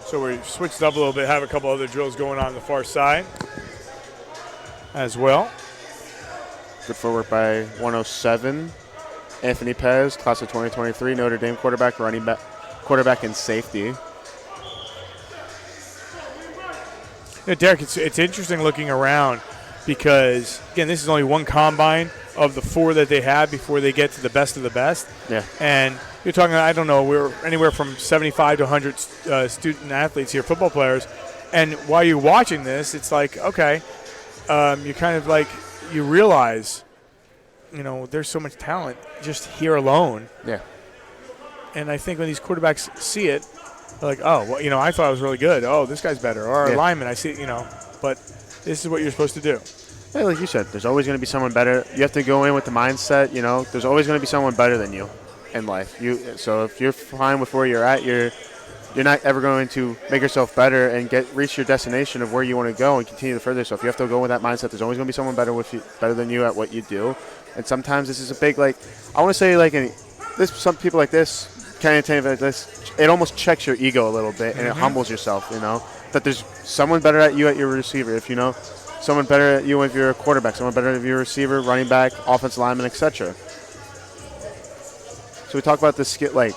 S1: So we switched up a little bit, have a couple other drills going on the far side as well.
S2: Good footwork by 107. Anthony Pez, class of 2023, Notre Dame quarterback, quarterback and safety.
S1: Derek, it's interesting looking around because, again, this is only one combine of the four that they have before they get to the best of the best.
S2: Yeah.
S1: And you're talking, I don't know, we're anywhere from 75 to 100 student athletes here, football players. And while you're watching this, it's like, okay, you kind of like, you realize, there's so much talent just here alone.
S2: Yeah.
S1: And I think when these quarterbacks see it, they're like, oh, well, I thought I was really good. Oh, this guy's better. Or our lineman, I see, but this is what you're supposed to do.
S2: Yeah, like you said, there's always going to be someone better. You have to go in with the mindset, there's always going to be someone better than you in life. So if you're fine with where you're at, you're not ever going to make yourself better and reach your destination of where you want to go and continue to further yourself. You have to go with that mindset. There's always going to be someone better than you at what you do. And sometimes this is a big, like, I want to say, like, some people like this, like this, it almost checks your ego a little bit and it humbles yourself, that there's someone better at you at your receiver. If someone better at you if you're a quarterback, someone better at your receiver, running back, offensive lineman, etc. So we talk about this skill, like,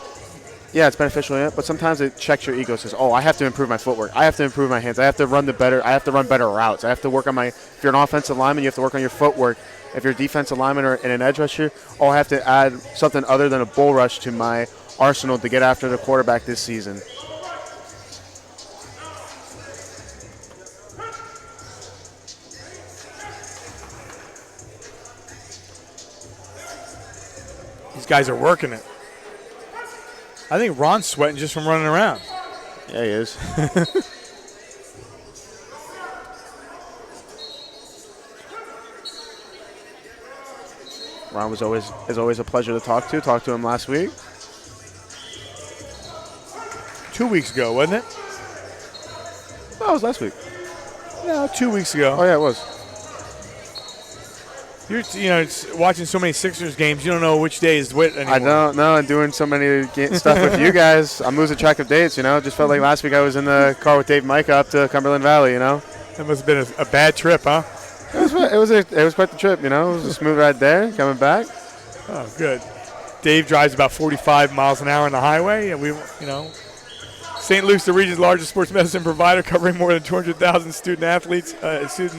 S2: yeah, it's beneficial, but sometimes it checks your ego. It says, I have to improve my footwork. I have to improve my hands. I have to run better routes. I have to work on if you're an offensive lineman, you have to work on your footwork. If you're a defensive lineman or an edge rusher, I have to add something other than a bull rush to my arsenal to get after the quarterback this season.
S1: These guys are working it. I think Ron's sweating just from running around.
S2: Yeah, he is. Ron is always a pleasure to talk to. Talked to him last week.
S1: 2 weeks ago, wasn't it?
S2: No, it was last week.
S1: No, 2 weeks ago.
S2: Oh, yeah, it was.
S1: You're, watching so many Sixers games, you don't know which day is what anymore.
S2: I don't know. And doing so many stuff with you guys, I'm losing track of dates, Just felt like last week I was in the car with Dave Micah up to Cumberland Valley,
S1: That must have been a bad trip, huh?
S2: It was quite the trip, It was a smooth ride there, coming back.
S1: Oh, good. Dave drives about 45 miles an hour on the highway, and St. Luke's, the region's largest sports medicine provider, covering more than 200,000 student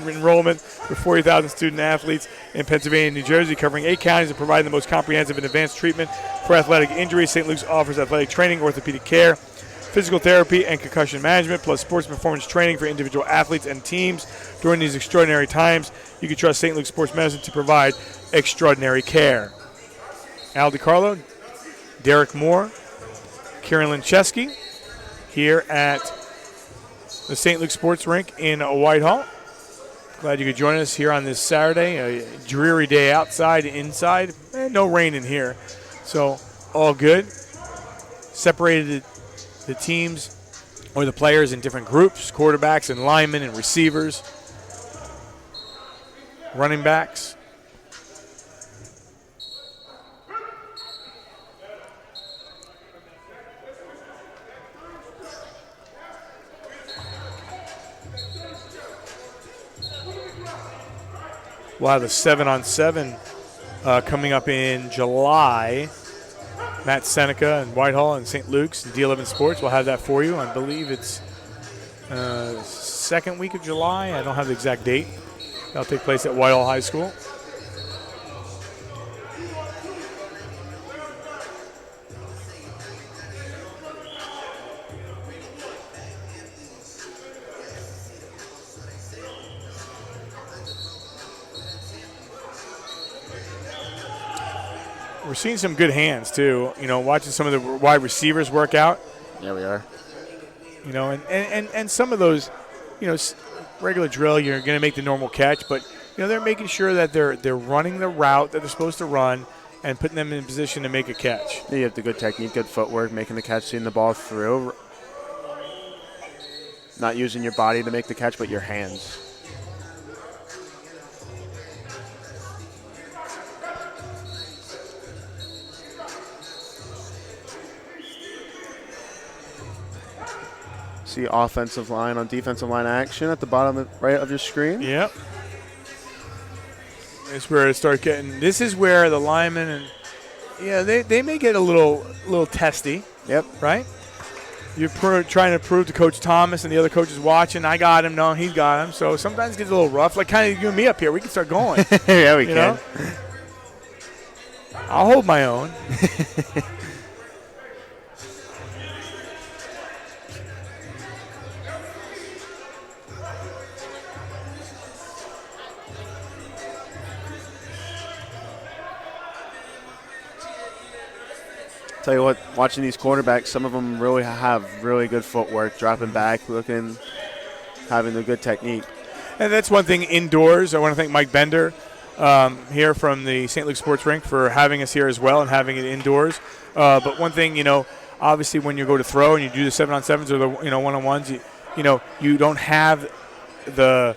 S1: enrollment with 40,000 student athletes in Pennsylvania and New Jersey, covering 8 counties and providing the most comprehensive and advanced treatment for athletic injuries. St. Luke's offers athletic training, orthopedic care, physical therapy, and concussion management, plus sports performance training for individual athletes and teams. During these extraordinary times, you can trust St. Luke's Sports Medicine to provide extraordinary care. Al DiCarlo, Derek Moore, Kieran Lynch here at the St. Luke Sports Rink in Whitehall. Glad you could join us here on this Saturday. A dreary day outside, inside, and no rain in here. So all good. Separated the teams or the players in different groups, quarterbacks and linemen and receivers, running backs. We'll have the 7-on-7 coming up in July. Matt Seneca and Whitehall and St. Luke's and D11 Sports. We'll have that for you. I believe it's second week of July. I don't have the exact date. That'll take place at Whitehall High School. We're seeing some good hands, too. Watching some of the wide receivers work out.
S2: Yeah, we are.
S1: And some of those, regular drill, you're going to make the normal catch, but, they're making sure that they're running the route that they're supposed to run and putting them in position to make a catch.
S2: Yeah, you have the good technique, good footwork, making the catch, seeing the ball through. Not using your body to make the catch, but your hands. See offensive line on defensive line action at the bottom right of your screen.
S1: Yep. It's where it starts getting. This is where the linemen they may get a little testy.
S2: Yep.
S1: Right. You're trying to prove to Coach Thomas and the other coaches watching. I got him. No, he's got him. So sometimes it gets a little rough. Like kind of you and me up here. We can start going.
S2: Yeah, we can.
S1: I'll hold my own.
S2: Tell you what, watching these quarterbacks, some of them really have really good footwork, dropping back, having a good technique.
S1: And that's one thing indoors. I want to thank Mike Bender here from the St. Luke Sports Rink for having us here as well and having it indoors. But one thing, obviously when you go to throw and you do the 7-on-7s or the one-on-ones, you don't have the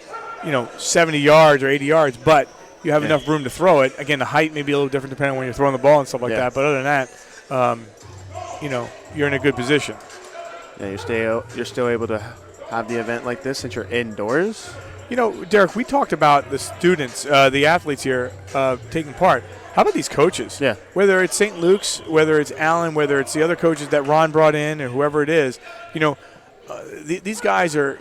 S1: 70 yards or 80 yards, but you have enough room to throw it. Again, the height may be a little different depending on when you're throwing the ball and stuff like that. But other than that, you're in a good position.
S2: Yeah, you're still able to have the event like this since you're indoors.
S1: Derek, we talked about the students, the athletes here taking part. How about these coaches?
S2: Yeah.
S1: Whether it's St. Luke's, whether it's Allen, whether it's the other coaches that Ron brought in, or whoever it is, these guys are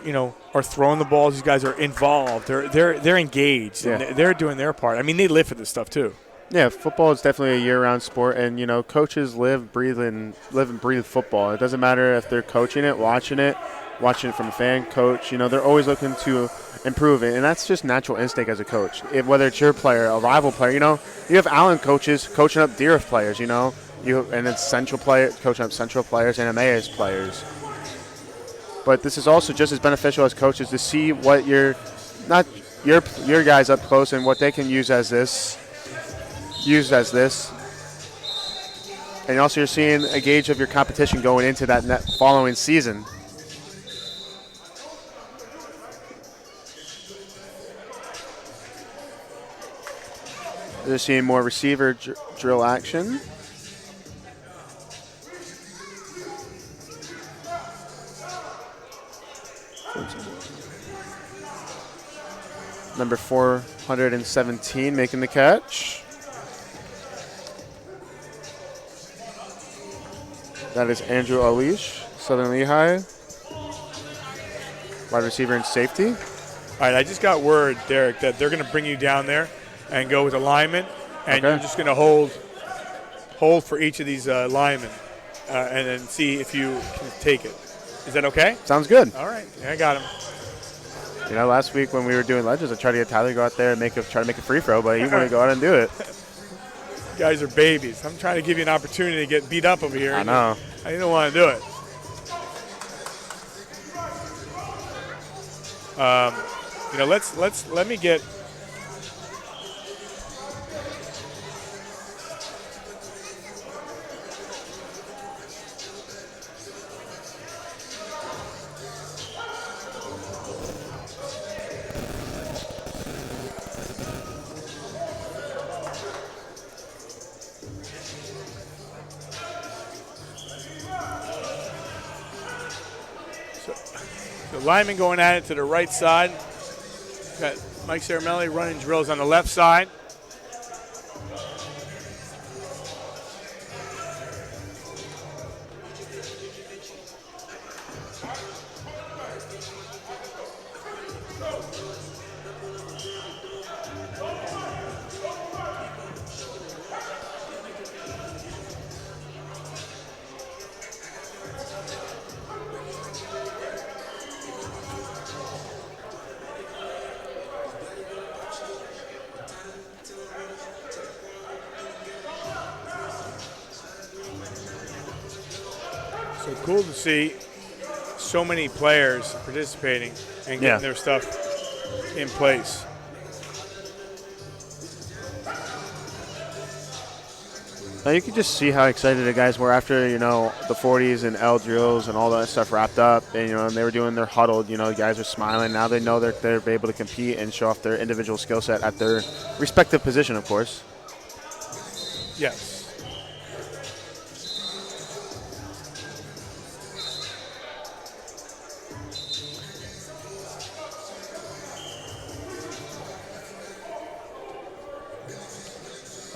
S1: throwing the balls. These guys are involved. They're engaged.
S2: Yeah.
S1: And they're doing their part. I mean, they live for this stuff too.
S2: Yeah, football is definitely a year-round sport, and coaches live, breathe football. It doesn't matter if they're coaching it, watching it from a fan, coach. They're always looking to improve it, and that's just natural instinct as a coach. Whether it's your player, a rival player, you have Allen coaches coaching up Deereth players, and it's Central players coaching up Central players and Emmaus players. But this is also just as beneficial as coaches to see what your guys up close and what they can use as this. And also you're seeing a gauge of your competition going into that following season. They're seeing more receiver drill action. Number 417 making the catch. That is Andrew Olish, Southern Lehigh. Wide receiver and safety.
S1: All right, I just got word, Derek, that they're going to bring you down there and go with a lineman, and you're just going to hold for each of these linemen and then see if you can take it. Is that okay?
S2: Sounds good.
S1: All right. Yeah, I got him.
S2: Last week when we were doing Legends, I tried to get Tyler to go out there and try to make a free throw, but he wanted to go out and do it.
S1: You guys are babies. I'm trying to give you an opportunity to get beat up over here.
S2: I know.
S1: I didn't want to do it. Let me get. The lineman going at it to the right side. Got Mike Caramelli running drills on the left side. So cool to see so many players participating and getting their stuff in place.
S2: Now you can just see how excited the guys were after, the 40s and L drills and all that stuff wrapped up. And, and they were doing their huddled, the guys are smiling. Now they know that they're able to compete and show off their individual skill set at their respective position, of course.
S1: Yes.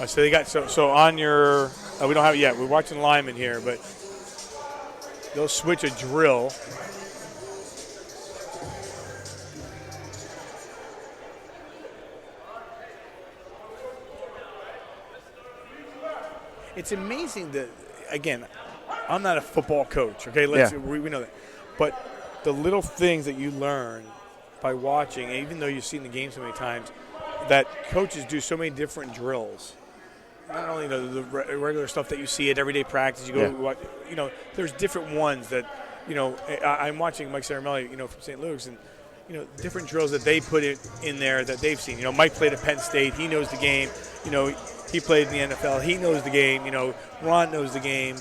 S1: So they got so on your we don't have it yet. We're watching linemen here, but they'll switch a drill. It's amazing that, again, I'm not a football coach. Okay, we know that, but the little things that you learn by watching, even though you've seen the game so many times, that coaches do so many different drills. Not only the regular stuff that you see at everyday practice, you go, there's different ones that, I'm watching Mike Caramelli, from St. Luke's, and, different drills that they put in there that they've seen. Mike played at Penn State. He knows the game. He played in the NFL. He knows the game. Ron knows the game.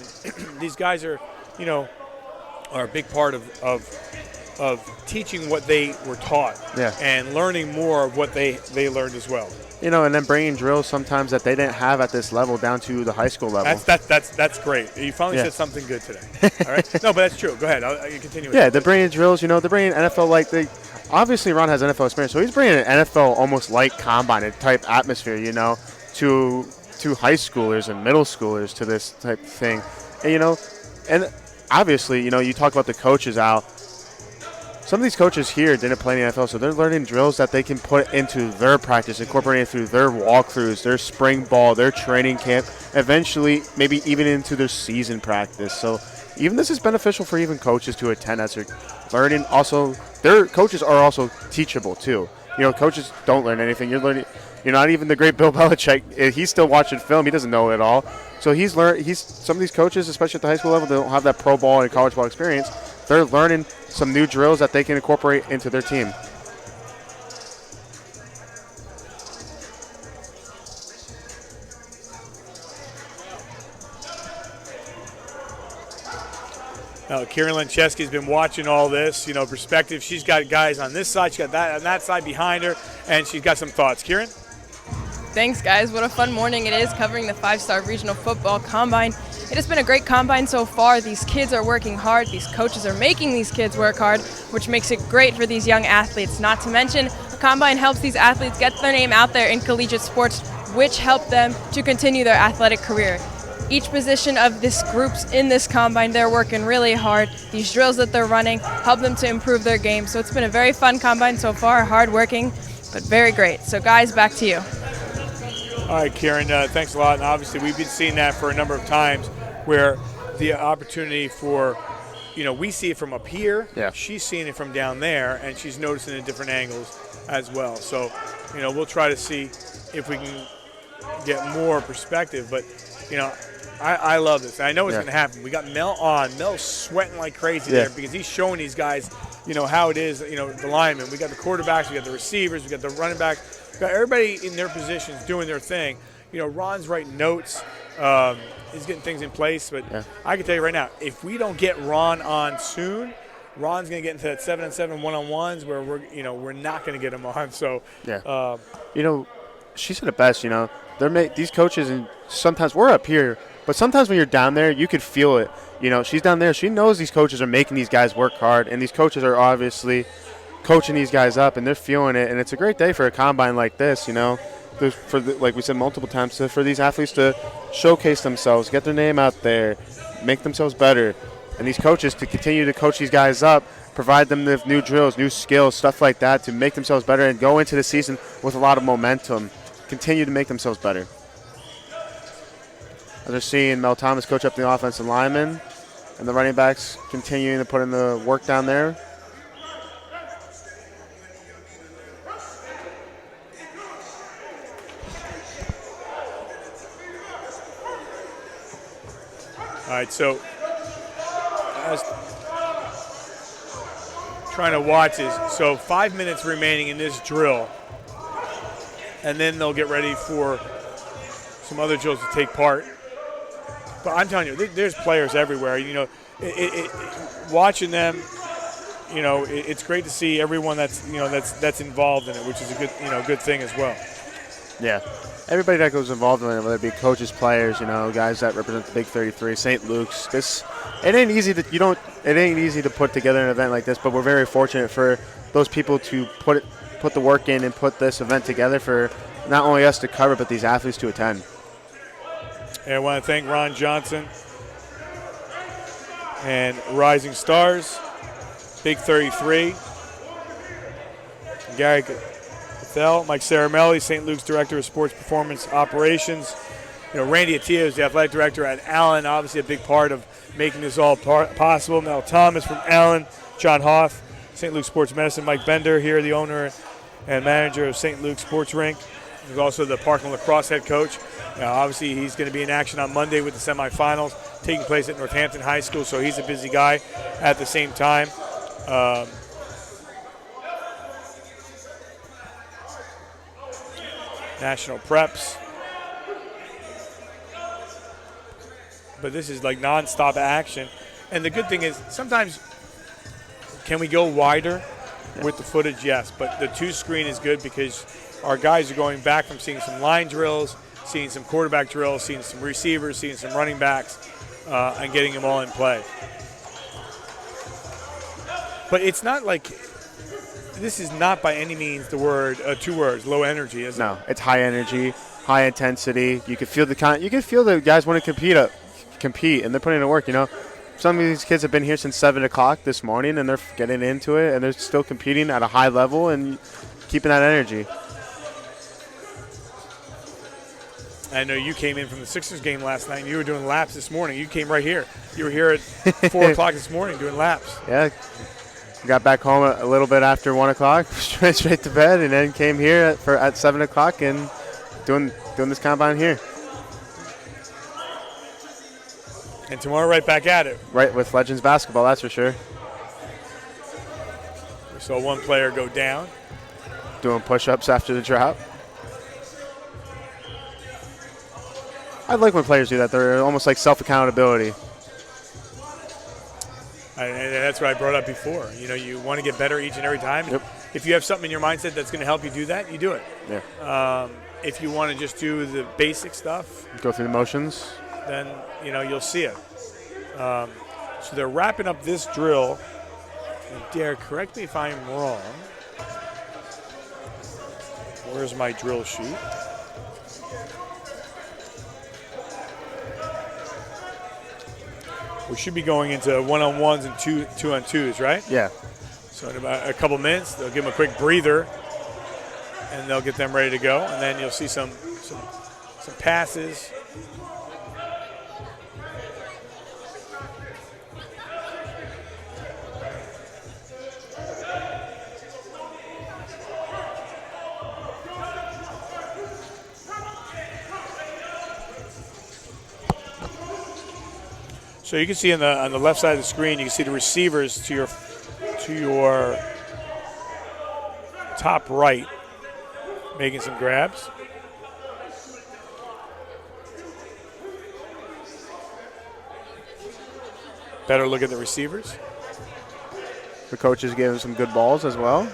S1: These guys are are a big part of teaching what they were taught and learning more of what they learned as well.
S2: And then bringing drills sometimes that they didn't have at this level down to the high school level.
S1: That's great. You finally said something good today. All right. No, but that's true. Go ahead. You continue.
S2: Yeah, they're bringing drills. They're bringing NFL obviously Ron has NFL experience, so he's bringing an NFL almost like combine type atmosphere. To high schoolers and middle schoolers to this type of thing, and obviously you talk about the coaches out. Some of these coaches here didn't play in the NFL, so they're learning drills that they can put into their practice, incorporating it through their walkthroughs, their spring ball, their training camp, eventually maybe even into their season practice. So even this is beneficial for even coaches to attend as they're learning. Also, their coaches are also teachable too. Coaches don't learn anything. You're learning. You're not even the great Bill Belichick. He's still watching film. He doesn't know it all. So some of these coaches, especially at the high school level, they don't have that pro ball and college ball experience. They're learning some new drills that they can incorporate into their team.
S1: Now, Kieran Lynch has been watching all this, perspective. She's got guys on this side, she's got that on that side behind her, and she's got some thoughts. Kieran?
S3: Thanks, guys. What a fun morning it is covering the 5-Star Regional Football Combine. It has been a great combine so far. These kids are working hard. These coaches are making these kids work hard, which makes it great for these young athletes. Not to mention, the combine helps these athletes get their name out there in collegiate sports, which help them to continue their athletic career. Each position of this groups in this combine, they're working really hard. These drills that they're running help them to improve their game. So it's been a very fun combine so far, hard working, but very great. So guys, back to you.
S1: All right, Kieran, thanks a lot. And obviously we've been seeing that for a number of times where the opportunity for, we see it from up here.
S2: Yeah.
S1: She's seeing it from down there, and she's noticing it at different angles as well. So, we'll try to see if we can get more perspective. But, I love this. I know it's going to happen. We got Mel on. Mel's sweating like crazy there because he's showing these guys, how it is, the linemen. We got the quarterbacks. We got the receivers. We got the running back. We got everybody in their positions doing their thing. Ron's writing notes. He's getting things in place. But I can tell you right now, if we don't get Ron on soon, Ron's going to get into that 7-on-7 one-on-ones where we're not going to get him on. So,
S2: she said it best. These coaches, and sometimes we're up here, but sometimes when you're down there, you could feel it. She's down there. She knows these coaches are making these guys work hard, and these coaches are obviously coaching these guys up, and they're feeling it. And it's a great day for a combine like this. Like we said multiple times, for these athletes to showcase themselves, get their name out there, make themselves better, and these coaches to continue to coach these guys up, provide them with new drills, new skills, stuff like that to make themselves better and go into the season with a lot of momentum, continue to make themselves better. As we're seeing Mel Thomas coach up the offensive linemen and the running backs continuing to put in the work down there.
S1: All right, so I was trying to watch this. So 5 minutes remaining in this drill, and then they'll get ready for some other drills to take part. But I'm telling you, there's players everywhere. Watching them, it's great to see everyone that's involved in it, which is a good thing as well.
S2: Yeah. Everybody that goes involved in it, whether it be coaches, players, guys that represent the Big 33, St. Luke's. It ain't easy to put together an event like this, but we're very fortunate for those people to put the work in and put this event together for not only us to cover, but these athletes to attend.
S1: And I want to thank Ron Johnson and Rising Stars, Big 33, Gary Cathell, Mike Saramelli, St. Luke's Director of Sports Performance Operations. Randy Attia is the athletic director at Allen, obviously a big part of making this all possible. Mel Thomas from Allen, John Hoff, St. Luke's Sports Medicine, Mike Bender here, the owner and manager of St. Luke's Sports Rink. He's also the Parkland Lacrosse head coach. Obviously, he's going to be in action on Monday with the semifinals taking place at Northampton High School, so he's a busy guy at the same time. National preps. But this is like nonstop action. And the good thing is sometimes can we go wider with the footage? Yes, but the 2-screen is good because our guys are going back from seeing some line drills, seeing some quarterback drills, seeing some receivers, seeing some running backs, and getting them all in play. But it's not like this is not by any means the word 2 words, low energy, is it?
S2: No, it's high energy, high intensity. You can feel the guys want to compete, and they're putting in work. Some of these kids have been here since 7 o'clock this morning, and they're getting into it, and they're still competing at a high level and keeping that energy.
S1: I know you came in from the Sixers game last night, and you were doing laps this morning. You came right here. You were here at 4 o'clock this morning doing laps.
S2: Yeah. Got back home a little bit after 1 o'clock, straight to bed, and then came here at 7 o'clock and doing this combine here.
S1: And tomorrow, right back at it.
S2: Right, with Legends basketball, that's for sure.
S1: We saw one player go down.
S2: Doing push-ups after the drop. I like when players do that. They're almost like self-accountability.
S1: And that's what I brought up before. You want to get better each and every time.
S2: Yep.
S1: If you have something in your mindset that's going to help you do that, you do it.
S2: Yeah.
S1: If you want to just do the basic stuff,
S2: go through the motions,
S1: then you'll see it. So they're wrapping up this drill. And Derek, correct me if I'm wrong. Where's my drill sheet? We should be going into one-on-ones and two-on-twos, right?
S2: Yeah.
S1: So in about a couple minutes, they'll give them a quick breather, and they'll get them ready to go. And then you'll see some passes. So you can see on the left side of the screen, you can see the receivers to your top right making some grabs. Better look at the receivers.
S2: The coaches gave him some good balls as well.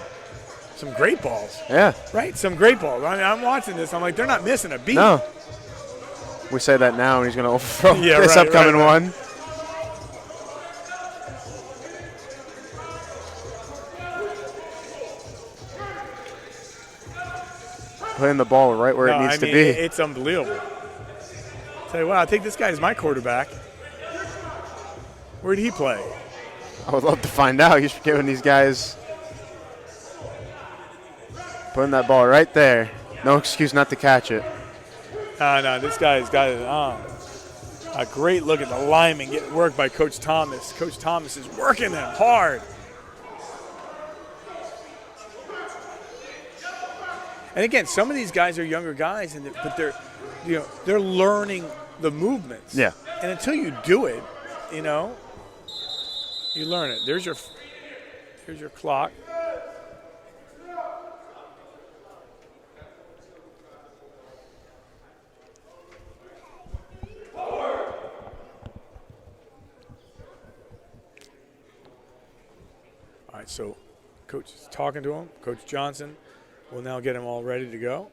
S1: Some great balls.
S2: Yeah.
S1: Right, some great balls. I'm watching this. I'm like, they're not missing a beat.
S2: No. We say that now, and he's going to overthrow this
S1: right,
S2: upcoming one. Putting the ball right where it needs to be.
S1: It's unbelievable. Tell you what, I think this guy is my quarterback. Where'd he play?
S2: I would love to find out. He's giving these guys, putting that ball right there. No excuse not to catch it.
S1: No, this guy's got it on. A great look at the lineman getting worked by Coach Thomas. Coach Thomas is working them hard. And again, some of these guys are younger guys, but they're learning the movements.
S2: Yeah.
S1: And until you do it, you learn it. Here's your clock. All right, so Coach is talking to him. Coach Johnson will now get him all ready to go.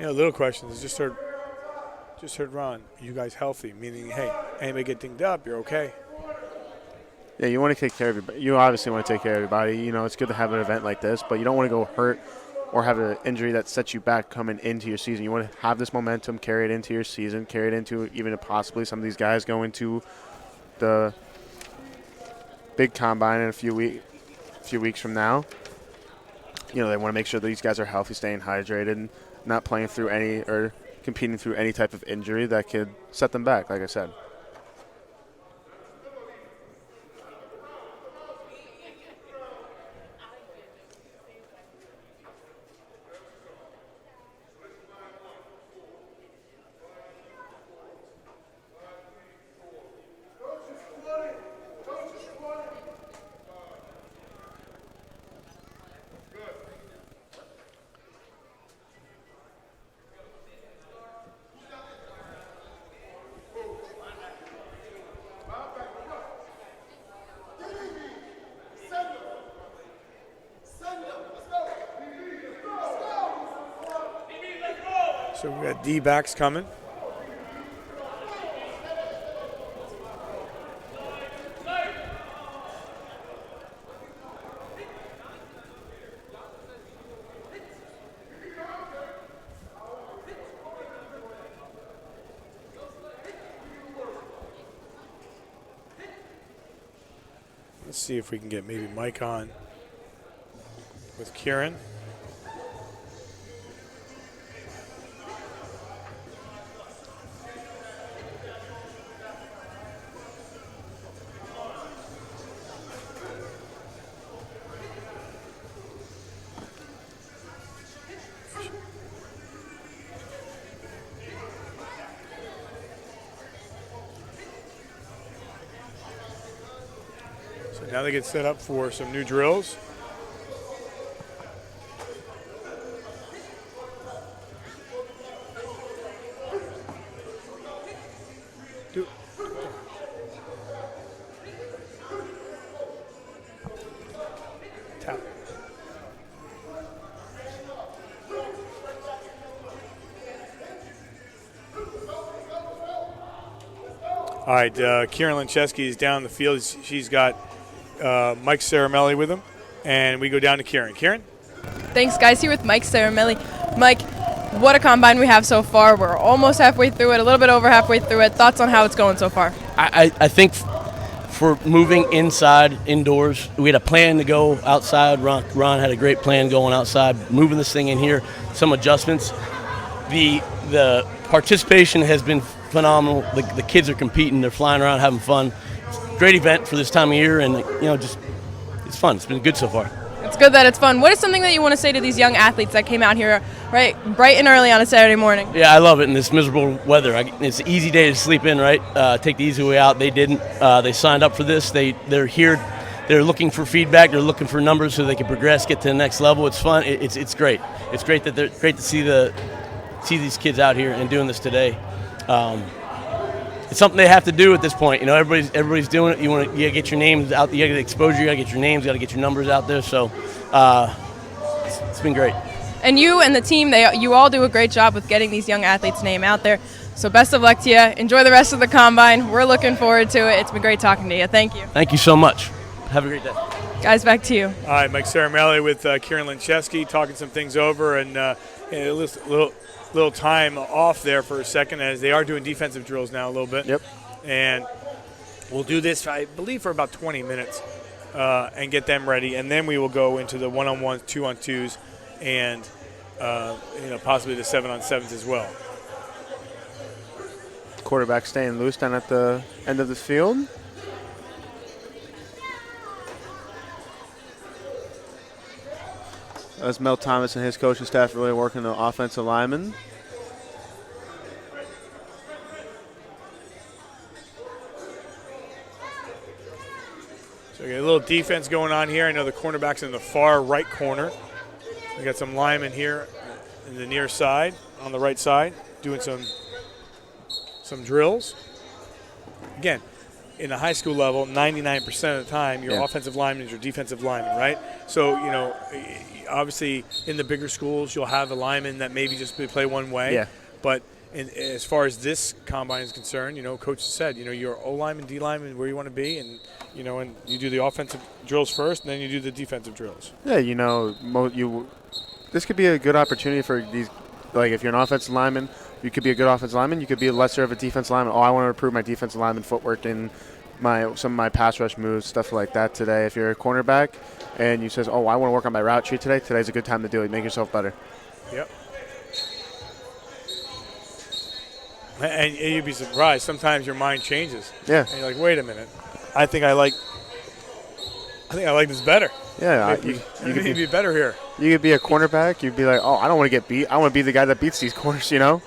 S1: Little questions. Just heard Ron. Are you guys healthy? Meaning, hey, anybody get dinged up, you're okay.
S2: Yeah, you want to take care of everybody. You obviously want to take care of everybody. It's good to have an event like this, but you don't want to go hurt or have an injury that sets you back coming into your season. You want to have this momentum, carry it into your season, carry it into even possibly some of these guys going to the big combine in a few weeks from now. They want to make sure that these guys are healthy, staying hydrated, and not playing through any or competing through any type of injury that could set them back, like I said.
S1: So we got D-backs coming. Let's see if we can get maybe Mike on with Kieran. Now they get set up for some new drills. Tap. All right, Kieran Lynch is down the field. She's got Mike Caramelli with him, and we go down to Kieran. Kieran?
S3: Thanks, guys. Here with Mike Caramelli. Mike, what a combine we have so far. We're almost halfway through it, a little bit over halfway through it. Thoughts on how it's going so far?
S6: I think for moving indoors, we had a plan to go outside. Ron had a great plan going outside, moving this thing in here, some adjustments. The participation has been phenomenal. The kids are competing. They're flying around, having fun. Great event for this time of year, and just it's fun. It's been good so far.
S3: It's good that it's fun. What is something that you want to say to these young athletes that came out here right bright and early on a Saturday morning?
S6: Yeah, I love it in this miserable weather. It's an easy day to sleep in, right? Take the easy way out. They didn't. They signed up for this. They're here. They're looking for feedback. They're looking for numbers so they can progress, get to the next level. It's fun. It's great. It's great that great to see these kids out here and doing this today. It's something they have to do at this point. Everybody's doing it. You gotta get your names out. You gotta get exposure. You gotta get your names. You gotta get your numbers out there. So it's been great.
S3: And you and the team, you all do a great job with getting these young athletes' name out there. So best of luck to you. Enjoy the rest of the combine. We're looking forward to it. It's been great talking to you. Thank you.
S6: Thank you so much. Have a great day.
S3: Guys, back to you.
S1: All right, Mike Caramelli with Kieran Lynch, talking some things over, and a little time off there for a second as they are doing defensive drills now a little bit.
S2: Yep.
S1: And we'll do this, I believe, for about 20 minutes and get them ready. And then we will go into the one-on-ones, two-on-twos, and possibly the 7-on-7s as well.
S2: Quarterback staying loose down at the end of the field. As Mel Thomas and his coaching staff really working the offensive linemen.
S1: So we got a little defense going on here. I know the cornerback's in the far right corner. We got some linemen here in the near side, on the right side, doing some drills. Again, in the high school level, 99% of the time, your offensive lineman is your defensive lineman, right? So, obviously in the bigger schools, you'll have a lineman that maybe just play one way.
S2: Yeah.
S1: But as far as this combine is concerned, Coach said, you're O lineman, D lineman, where you want to be, and and you do the offensive drills first, and then you do the defensive drills.
S2: Yeah, this could be a good opportunity for these. Like, if you're an offensive lineman, you could be a good offensive lineman. You could be lesser of a defensive lineman. I want to improve my defensive lineman footwork and some of my pass rush moves, stuff like that today. If you're a cornerback and you says, I want to work on my route tree today, today's a good time to do it. Make yourself better.
S1: Yep. And you'd be surprised. Sometimes your mind changes.
S2: Yeah.
S1: And you're like, wait a minute. I think I like this better.
S2: Yeah,
S1: You could be better here.
S2: You could be a cornerback. You'd be like, oh, I don't want to get beat. I want to be the guy that beats these corners, you know?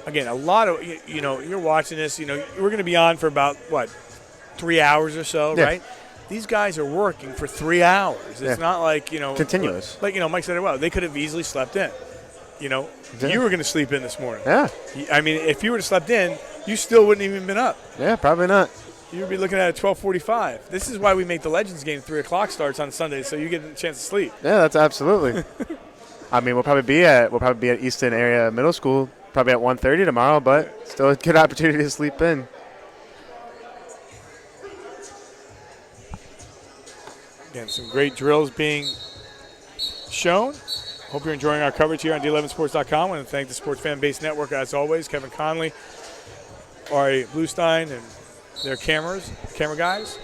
S1: Again, a lot of, you're watching this, we're going to be on for about, 3 hours or so,
S2: Yeah.
S1: right? These guys are working for 3 hours. It's not like,
S2: Continuous.
S1: Like, Mike said it well. They could have easily slept in. You were going to sleep in this morning.
S2: Yeah.
S1: I mean, if you would have slept in, you still wouldn't even been up.
S2: Yeah, probably not.
S1: You would be looking at 12:45. This is why we make the Legends game 3 o'clock starts on Sunday, so you get a chance to sleep.
S2: Yeah, that's absolutely. I mean, we'll probably be at Easton area middle school, probably at 1:30 tomorrow, but still a good opportunity to sleep in.
S1: Again, some great drills being shown. Hope you're enjoying our coverage here on D11Sports.com. I want to thank the Sports Fan Base Network, as always, Kevin Conley, Ari Bluestein, and their camera guys.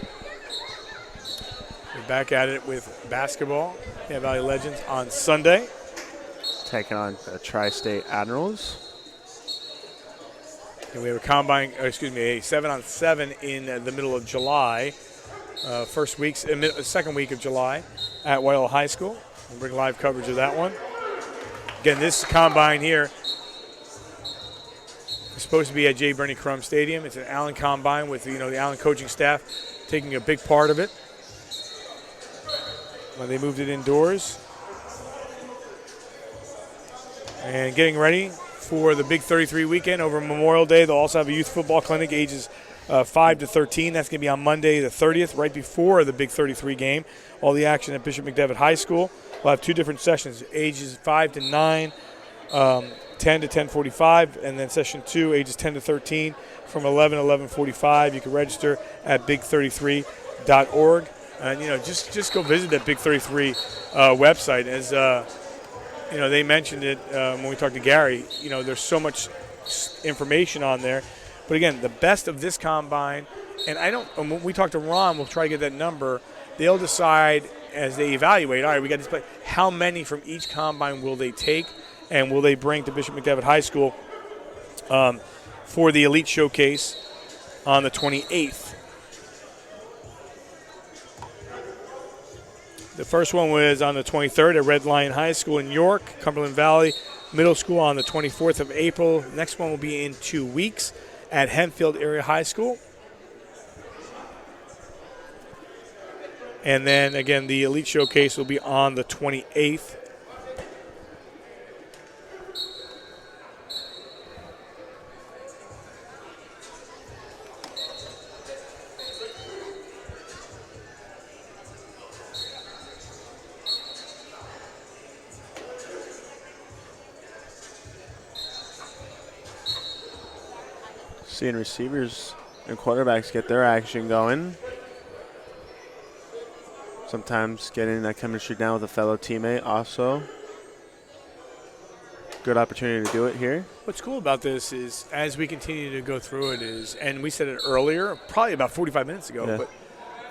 S1: We're back at it with basketball. Lehigh Valley Legends on Sunday.
S2: Taking on the Tri-State Admirals.
S1: And we have a a 7-on-7 in the middle of July. Second week of July at Whitehall High School. We'll bring live coverage of that one. Again, this combine here is supposed to be at J. Bernie Crum Stadium. It's an Allen combine with the Allen coaching staff taking a big part of it. When they moved it indoors. And getting ready for the Big 33 weekend over Memorial Day. They'll also have a youth football clinic ages 5 to 13. That's going to be on Monday the 30th, right before the Big 33 game. All the action at Bishop McDevitt High School. We'll have 2 different sessions, ages 5 to 9, 10 to 10:45, and then session 2, ages 10 to 13, from 11 to 11:45. You can register at big33.org. And, just go visit that Big 33 website. As, they mentioned it when we talked to Gary. There's so much information on there. But, again, the best of this combine, and when we talk to Ron, we'll try to get that number. They'll decide as they evaluate, all right, we got this play. How many from each combine will they take, and will they bring to Bishop McDevitt High School for the Elite Showcase on the 28th? The first one was on the 23rd at Red Lion High School in York, Cumberland Valley Middle School on the 24th of April. The next one will be in 2 weeks at Hempfield Area High School. And then, again, the Elite Showcase will be on the 28th.
S2: Seeing receivers and quarterbacks get their action going. Sometimes getting that chemistry down with a fellow teammate also. Good opportunity to do it here.
S1: What's cool about this is as we continue to go through it is, and we said it earlier, probably about 45 minutes ago, but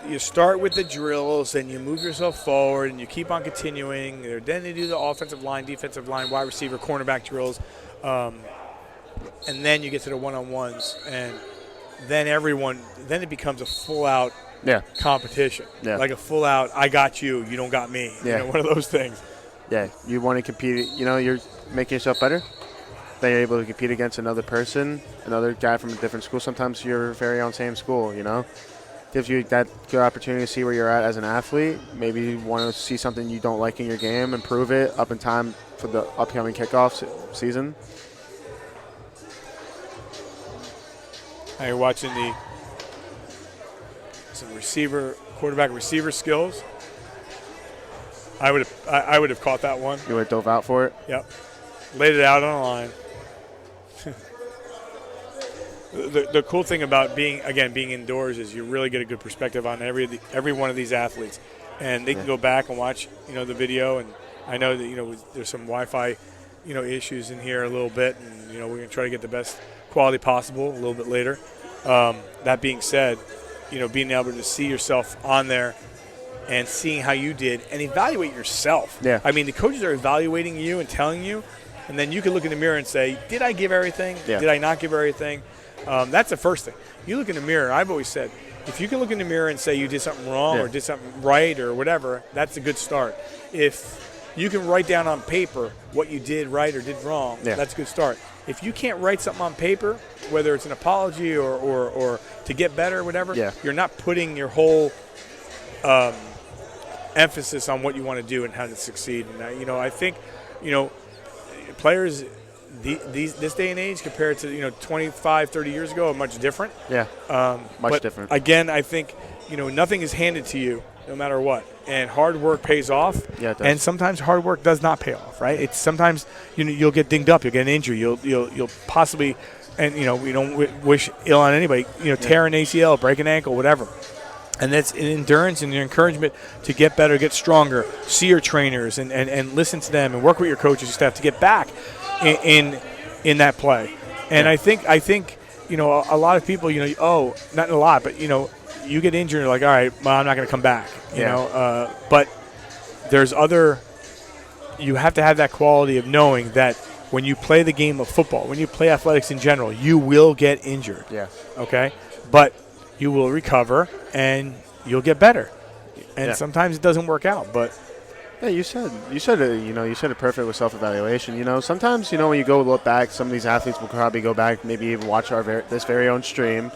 S1: you start with the drills and you move yourself forward and you keep on continuing. Then they do the offensive line, defensive line, wide receiver, cornerback drills. And then you get to the one-on-ones, and then it becomes a full-out competition.
S2: Yeah.
S1: Like a full-out, I got you, you don't got me.
S2: Yeah.
S1: One of those things.
S2: Yeah, you want to compete. You're making yourself better. Then you're able to compete against another person, another guy from a different school. Sometimes you're very on same school, Gives you that good opportunity to see where you're at as an athlete. Maybe you want to see something you don't like in your game, improve it up in time for the upcoming kickoff season.
S1: Now you're watching some quarterback receiver skills. I would have caught that one.
S2: You would have dove out for it?
S1: Yep. Laid it out on the line. The cool thing about being indoors is you really get a good perspective on every one of these athletes. And they can go back and watch, the video. And I know that, there's some Wi-Fi, issues in here a little bit. And, we're going to try to get the best quality possible a little bit later. That being said, being able to see yourself on there and seeing how you did and evaluate yourself.
S2: Yeah.
S1: I mean, the coaches are evaluating you and telling you, and then you can look in the mirror and say, did I give everything?
S2: Yeah.
S1: Did I not give everything? That's the first thing. You look in the mirror. I've always said, if you can look in the mirror and say you did something wrong or did something right or whatever, that's a good start. If you can write down on paper what you did right or did wrong, that's a good start. If you can't write something on paper, whether it's an apology or to get better or whatever, you're not putting your whole emphasis on what you want to do and how to succeed. And, I think, players this day and age compared to 25, 30 years ago are much different.
S2: Much different.
S1: Again, I think nothing is handed to you no matter what, and hard work pays off.
S2: Yeah, it does.
S1: And sometimes hard work does not pay off, right? It's sometimes you'll get dinged up, you'll get an injury, you'll possibly, and we don't wish ill on anybody, tear an ACL, break an ankle, whatever. And that's an endurance and an encouragement to get better, get stronger, see your trainers and listen to them and work with your coaches and staff to get back in that play. And I think a lot of people, not a lot, but you get injured and you're like, all right, well, I'm not going to come back, but there's you have to have that quality of knowing that when you play the game of football, when you play athletics in general, you will get injured. Okay? But you will recover and you'll get better. And sometimes it doesn't work out, but
S2: you said it perfect with self-evaluation. Sometimes when you go look back, some of these athletes will probably go back, maybe even watch this very own stream,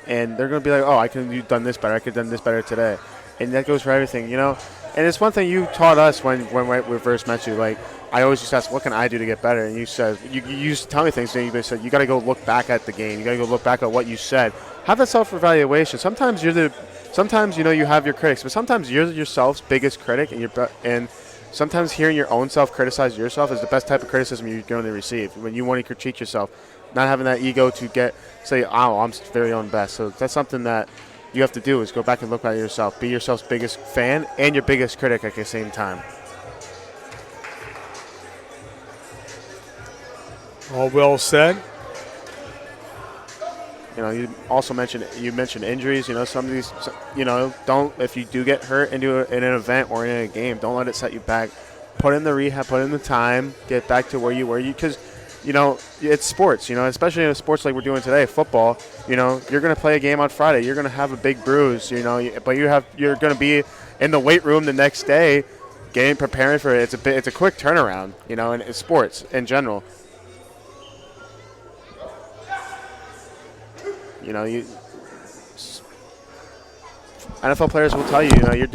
S2: and they're going to be like, oh, I could have done this better, I could have done this better today. And that goes for everything, And it's one thing you taught us when we first met you. Like, I always used to ask, what can I do to get better? And you said, you used to tell me things, and you said, you got to go look back at the game. You got to go look back at what you said. Have that self-evaluation. Sometimes you have your critics, but sometimes you're yourself's biggest critic, and sometimes hearing your own self criticize yourself is the best type of criticism you're going to receive. When you want to critique yourself, not having that ego to say, oh, I'm very own best. So that's something that you have to do, is go back and look at yourself. Be yourself's biggest fan and your biggest critic at the same time.
S1: All well said.
S2: You also mentioned injuries. Some of these, if you do get hurt in an event or in a game, don't let it set you back. Put in the rehab, put in the time, get back to where you were. Because, it's sports. Especially in sports like we're doing today, football. You're going to play a game on Friday. You're going to have a big bruise. But you're going to be in the weight room the next day, preparing for it. It's a quick turnaround. And it's sports in general. NFL players will tell you, you're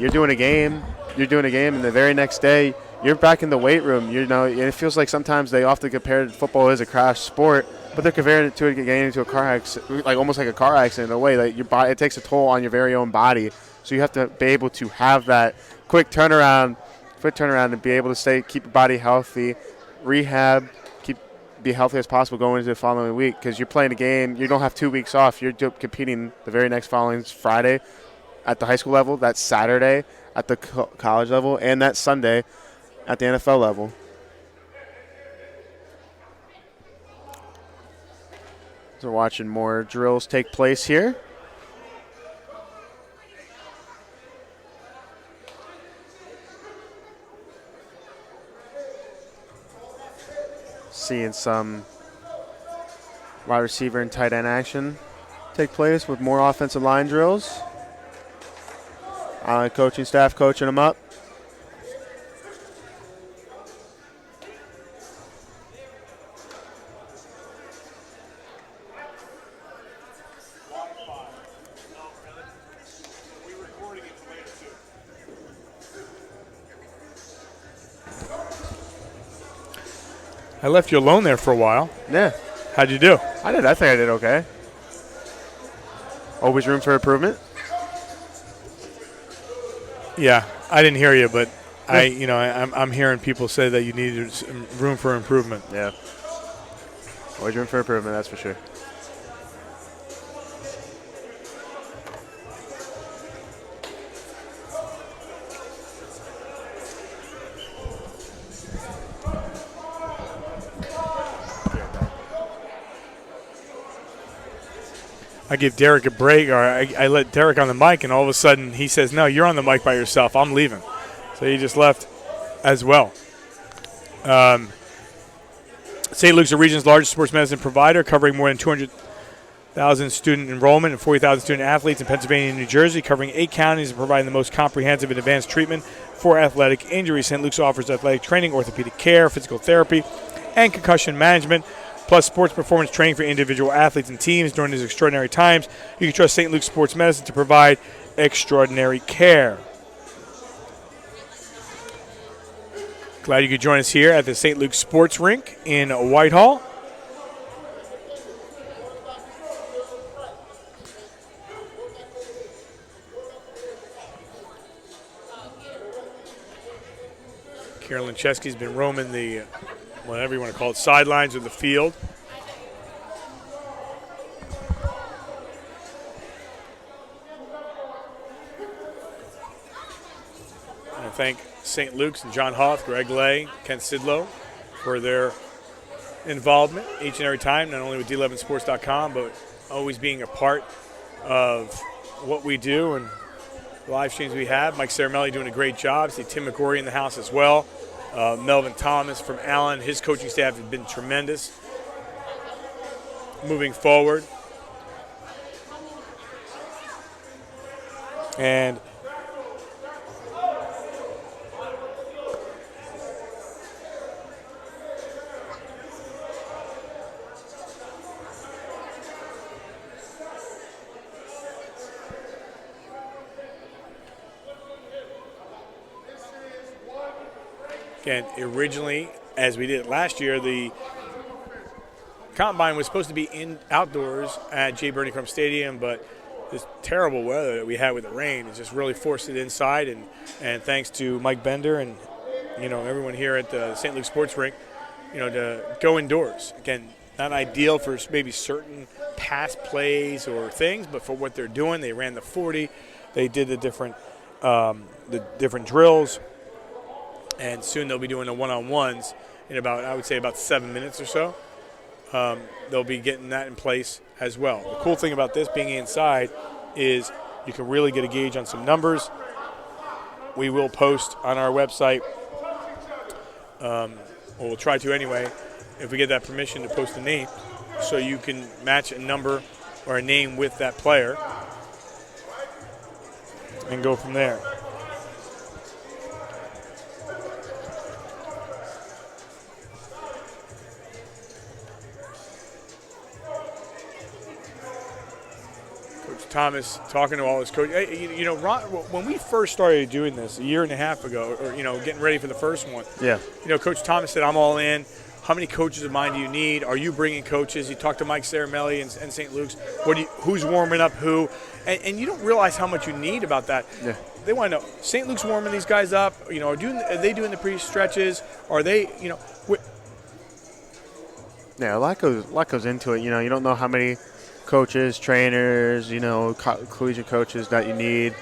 S2: doing a game, and the very next day you're back in the weight room. And it feels like sometimes they often compare football as a crash sport, but they're comparing it to getting into a car accident, like almost like a car accident in a way. Like your body, it takes a toll on your very own body. So you have to be able to have that quick turnaround, and be able to keep your body healthy, rehab. Be healthy as possible going into the following week, because you're playing a game. You don't have 2 weeks off. You're competing the very next following Friday at the high school level, that's Saturday at the college level, and that's Sunday at the NFL level. So we're watching more drills take place here. Seeing some wide receiver and tight end action take place with more offensive line drills. Coaching staff coaching them up.
S1: I left you alone there for a while.
S2: Yeah.
S1: How'd you do?
S2: I think I did okay. Always room for improvement.
S1: Yeah, I didn't hear you, but I'm hearing people say that you needed some room for improvement.
S2: Yeah. Always room for improvement, that's for sure.
S1: I give Derek a break, or I let Derek on the mic, and all of a sudden he says, "No, you're on the mic by yourself. I'm leaving." So he just left as well. St. Luke's the region's largest sports medicine provider, covering more than 200,000 student enrollment and 40,000 student athletes in Pennsylvania and New Jersey, covering 8 counties and providing the most comprehensive and advanced treatment for athletic injuries. St. Luke's offers athletic training, orthopedic care, physical therapy, and concussion management, plus sports performance training for individual athletes and teams during these extraordinary times. You can trust St. Luke's Sports Medicine to provide extraordinary care. Glad you could join us here at the St. Luke's Sports Rink in Whitehall. Kieran Lynch has been roaming the, whatever you want to call it, sidelines of the field. I want to thank St. Luke's and John Hoff, Greg Lay, Ken Sidlow for their involvement each and every time, not only with D11sports.com, but always being a part of what we do and the live streams we have. Mike Caramelli doing a great job. See Tim McGorry in the house as well. Melvin Thomas from Allen. His coaching staff has been tremendous moving forward. And again, originally, as we did it last year, the combine was supposed to be outdoors at J. Bernie Crum Stadium, but this terrible weather that we had with the rain has just really forced it inside. And thanks to Mike Bender and everyone here at the St. Luke Sports Rink, to go indoors. Again, not ideal for maybe certain pass plays or things, but for what they're doing, they ran the 40, they did the different drills. And soon they'll be doing the one-on-ones in about 7 minutes or so. They'll be getting that in place as well. The cool thing about this being inside is you can really get a gauge on some numbers. We will post on our website, or we'll try to anyway, if we get that permission to post a name, so you can match a number or a name with that player and go from there. Thomas talking to all his coaches. Ron, when we first started doing this a year and a half ago, or getting ready for the first one, Coach Thomas said, "I'm all in. How many coaches of mine do you need? Are you bringing coaches?" He talked to Mike Caramelli and St. Luke's. Who's warming up who? And you don't realize how much you need about that. Yeah. They want to know, St. Luke's warming these guys up. Are they doing the pre-stretches? Are they,
S2: Yeah, a lot goes into it. You don't know how many coaches, trainers, collegiate coaches that you need,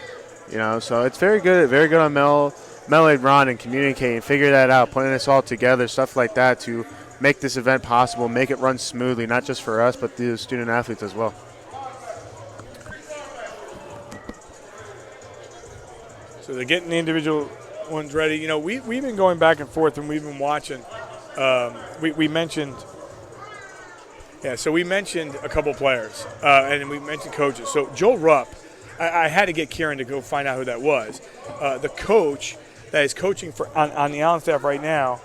S2: so it's very good on Mel and Ron and communicating, figure that out, putting this all together, stuff like that to make this event possible, make it run smoothly, not just for us, but the student athletes as well.
S1: So they're getting the individual ones ready. We've been going back and forth and we've been watching. We mentioned a couple players, and we mentioned coaches. So Joel Rupp, I had to get Kieran to go find out who that was. The coach that is coaching on the Allen staff right now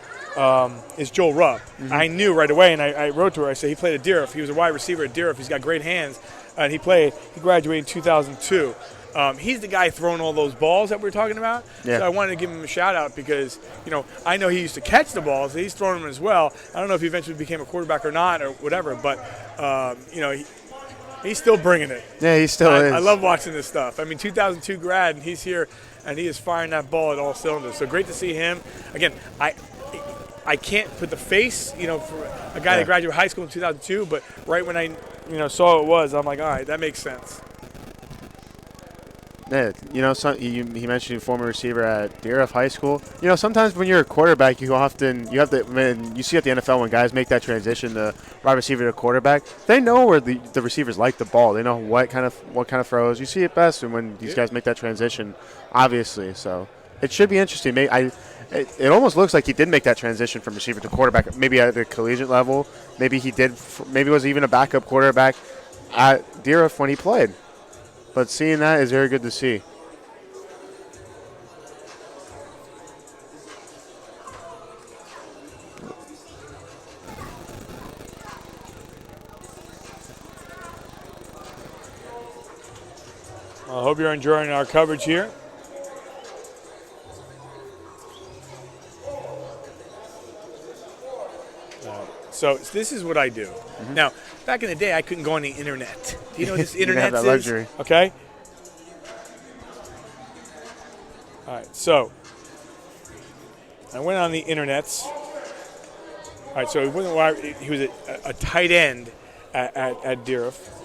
S1: is Joel Rupp. Mm-hmm. I knew right away, and I wrote to her. I said he played at Deerfield. He was a wide receiver at Deerfield. He's got great hands, and he graduated in 2002. He's the guy throwing all those balls that we were talking about. Yeah. So I wanted to give him a shout out because, I know he used to catch the balls. So he's throwing them as well. I don't know if he eventually became a quarterback or not or whatever, but, he's still bringing it.
S2: Yeah, he still is.
S1: I love watching this stuff. 2002 grad, and he's here, and he is firing that ball at all cylinders. So great to see him. Again, I can't put the face, for a guy that graduated high school in 2002, but right when I, saw who it was, I'm like, all right, that makes sense.
S2: Yeah, he mentioned former receiver at Deerfield High School. Sometimes when you're a quarterback, you see at the NFL when guys make that transition to wide receiver to quarterback, they know where the receivers like the ball. They know what kind of throws. You see it best when these guys make that transition, obviously. So it should be interesting. It almost looks like he did make that transition from receiver to quarterback, maybe at the collegiate level. Maybe he did. Maybe was even a backup quarterback at Deerfield when he played. But seeing that is very good to see.
S1: I hope you're enjoying our coverage here. So this is what I do. Mm-hmm. Now, back in the day, I couldn't go on the internet. Do you know what this internet is?
S2: You have that luxury.
S1: Okay. All right. So I went on the internets. All right. So he was a tight end at Deerfield.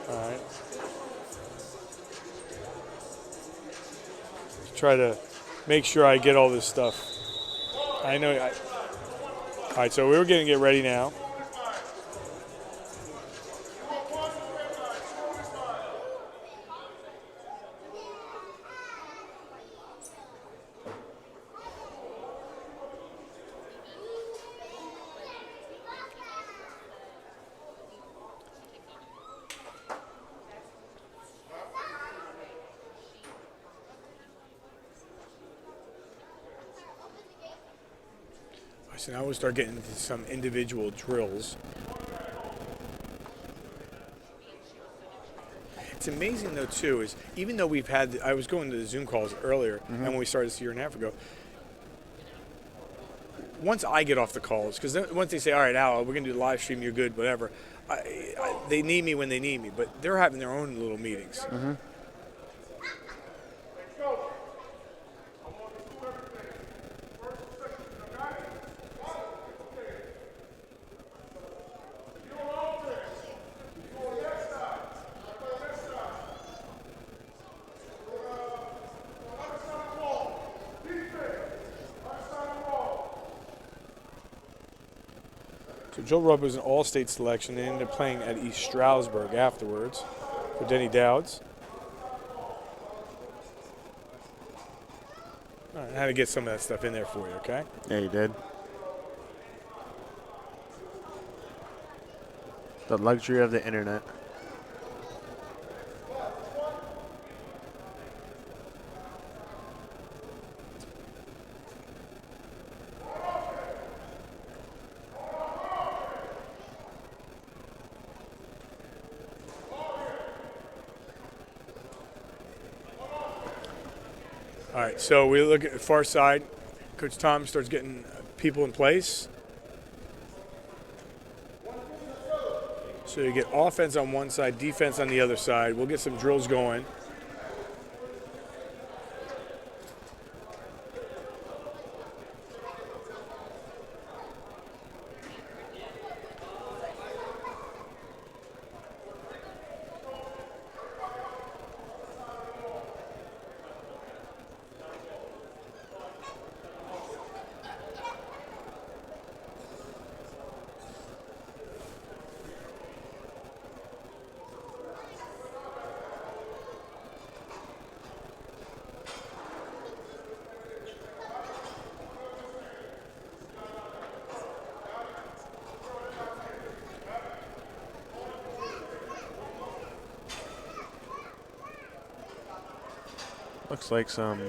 S1: All right. Let's try to make sure I get all this stuff. I know. All right, so we're going to get ready now. So now we'll start getting into some individual drills. It's amazing though too is even though I was going to the Zoom calls earlier, and when we started this a year and a half ago. Once I get off the calls, because once they say, all right, Al, we're going to do the live stream, you're good, whatever. They need me when they need me, but they're having their own little meetings.
S2: Mm-hmm.
S1: So Joe Rubb was an all-state selection. They ended up playing at East Stroudsburg afterwards for Denny Dowds. All right, I had to get some of that stuff in there for you, okay?
S2: Yeah, you did. The luxury of the internet.
S1: All right, so we look at the far side. Coach Tom starts getting people in place. So you get offense on one side, defense on the other side. We'll get some drills going.
S2: Looks like some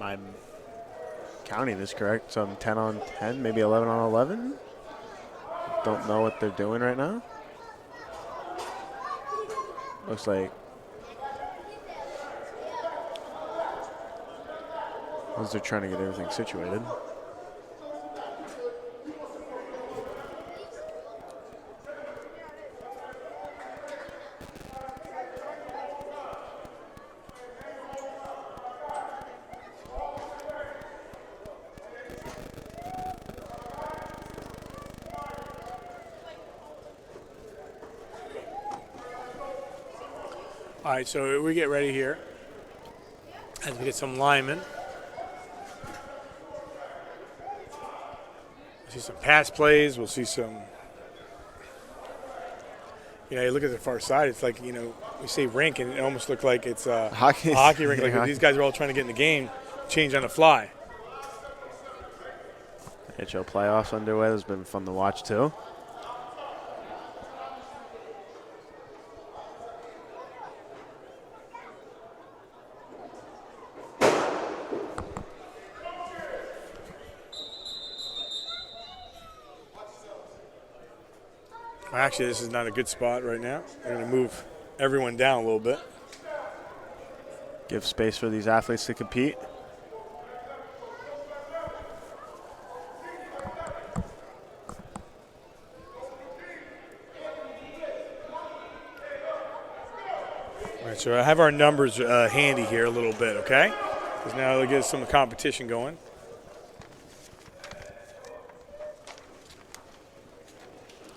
S2: I'm counting this correct. Some 10 on 10, maybe 11 on 11. Don't know what they're doing right now. Looks like as they're trying to get everything situated.
S1: All right, so we get ready here as we get some linemen. See some pass plays. We'll see some. You look at the far side. It's like, we say rink, and it almost looked like it's a hockey rink. Like these guys are all trying to get in the game, change on the fly.
S2: NHL playoffs underway. It's been fun to watch too.
S1: Actually, this is not a good spot right now. We're going to move everyone down a little bit.
S2: Give space for these athletes to compete.
S1: All right, so I have our numbers handy here a little bit, okay? Because now they'll get some competition going.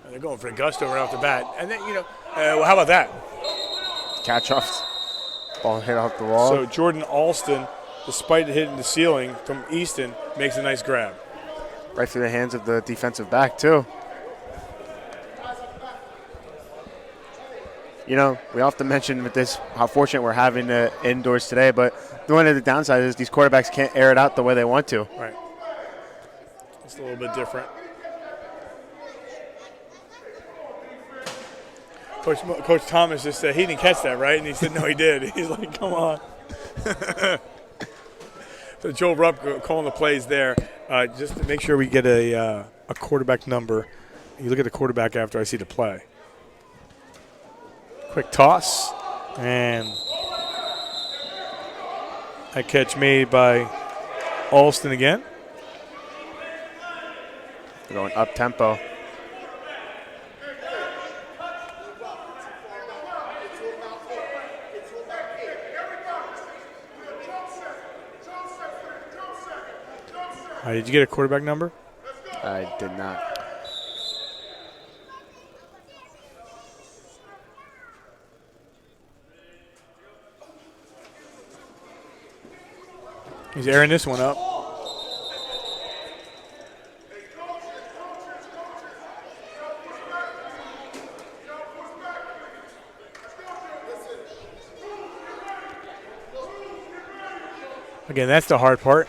S1: They're going for a gusto right off the bat. And then, well, how about that?
S2: Catch off. Ball hit off the wall.
S1: So Jordan Alston, despite it hitting the ceiling from Easton, makes a nice grab.
S2: Right through the hands of the defensive back, too. We often mention with this how fortunate we're having the indoors today, but one of the downsides is these quarterbacks can't air it out the way they want to.
S1: Right. It's a little bit different. Coach Thomas just said he didn't catch that, right? And he said, no, he did. He's like, come on. So Joe Rupp calling the plays there. Just to make sure we get a quarterback number. You look at the quarterback after I see the play. Quick toss. And a catch made by Alston again.
S2: We're going up-tempo.
S1: Did you get a quarterback number?
S2: I did not.
S1: He's airing this one up. Again, that's the hard part.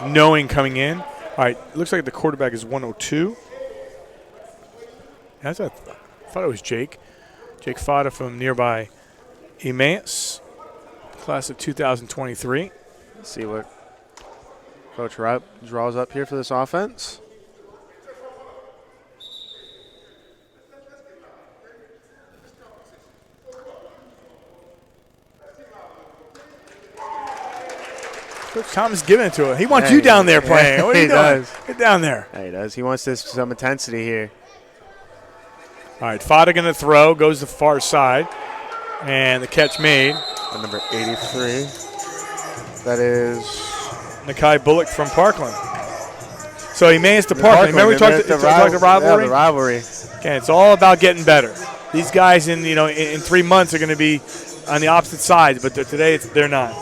S1: Knowing coming in. All right, looks like the quarterback is 102. I thought it was Jake. Jake Fada from nearby Emmaus, class of 2023.
S2: Let's see what Coach Rupp draws up here for this offense.
S1: Coach Thomas giving it to him. He wants you down there playing. What are you doing?
S2: Does.
S1: Get down there.
S2: Yeah, he does. He wants some intensity here.
S1: All right, Fada going to throw. Goes to the far side. And the catch made.
S2: And number 83. That is
S1: Nakai Bullock from Parkland. So he managed to Parkland. Remember we talked the rivalry?
S2: Yeah, the rivalry.
S1: Okay, it's all about getting better. These guys in 3 months are going to be on the opposite sides, but today they're not.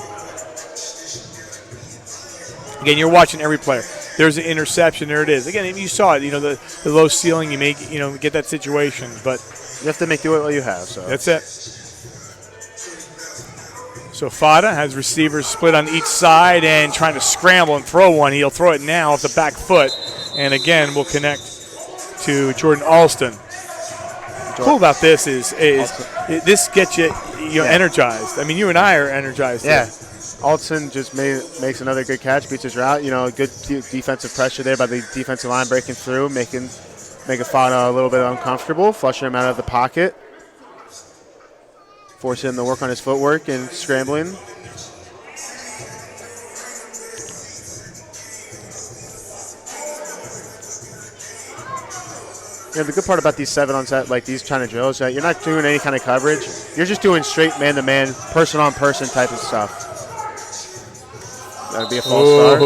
S1: Again, you're watching every player. There's an interception. There it is. Again, you saw it. The low ceiling. You make get that situation, but
S2: you have to make do with what you have. So
S1: that's it. So Fada has receivers split on each side and trying to scramble and throw one. He'll throw it now off the back foot, and again we'll connect to Jordan Alston. Cool about this is this gets you energized. I mean, you and I are energized.
S2: Yeah. Alston just makes another good catch, beats his route. Good defensive pressure there by the defensive line breaking through, making Fada a little bit uncomfortable, flushing him out of the pocket, forcing him to work on his footwork and scrambling. The good part about these 7-on-7, like these kind of drills, that you're not doing any kind of coverage. You're just doing straight man-to-man, person-on-person type of stuff. That would be a false start.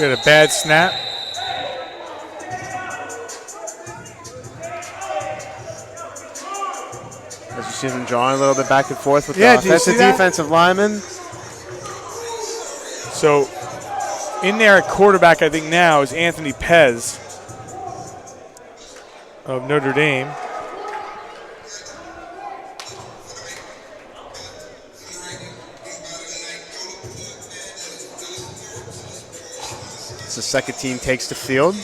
S1: We had a bad snap.
S2: As you see them drawing a little bit back and forth with
S1: Yeah,
S2: the
S1: did you
S2: offensive
S1: see that?
S2: defensive lineman.
S1: So in there at quarterback, I think now, is Anthony Pez of Notre Dame.
S2: It's the second team takes the field.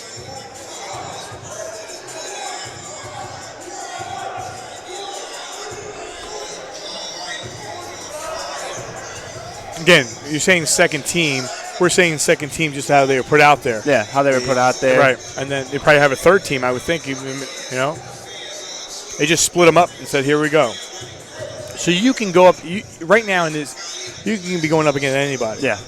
S1: Again, you're saying second team. We're saying second team just how they were put out there.
S2: Yeah, how they were put out there.
S1: Right. And then they probably have a third team, I would think. You know? They just split them up and said, here we go. So you can go up. Right now in this, you can be going up against anybody.
S2: Yeah.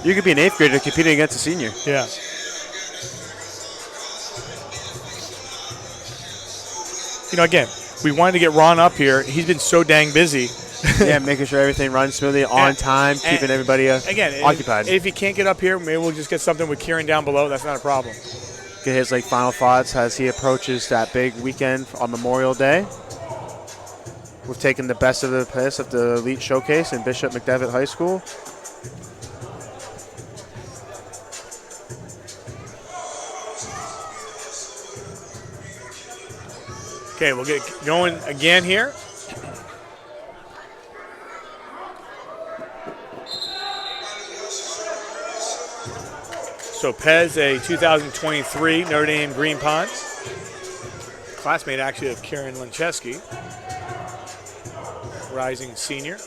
S2: You could be an 8th grader competing against a senior.
S1: Yeah. You know, again, we wanted to get Ron up here. He's been so dang busy.
S2: Yeah, making sure everything runs smoothly, on time, keeping everybody occupied.
S1: If he can't get up here, maybe we'll just get something with Kieran down below. That's not a problem.
S2: Get his final thoughts as he approaches that big weekend on Memorial Day. We've taken the best of the piss of the Elite Showcase in Bishop McDevitt High School.
S1: Okay, we'll get going again here. So Pez, a 2023 Notre Dame Green Pond, classmate actually of Kieran Lynch, rising senior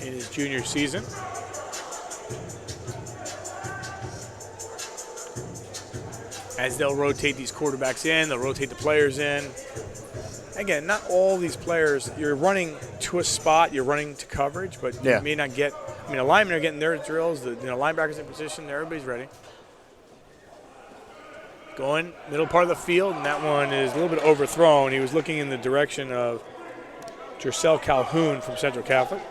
S1: in his junior season. As they'll rotate these quarterbacks in, they'll rotate the players in. Again, not all these players, you're running to a spot, you're running to coverage, but you may not get, the linemen are getting their drills, the linebackers in position, everybody's ready. Going middle part of the field, and that one is a little bit overthrown. He was looking in the direction of Jercel Calhoun from Central Catholic.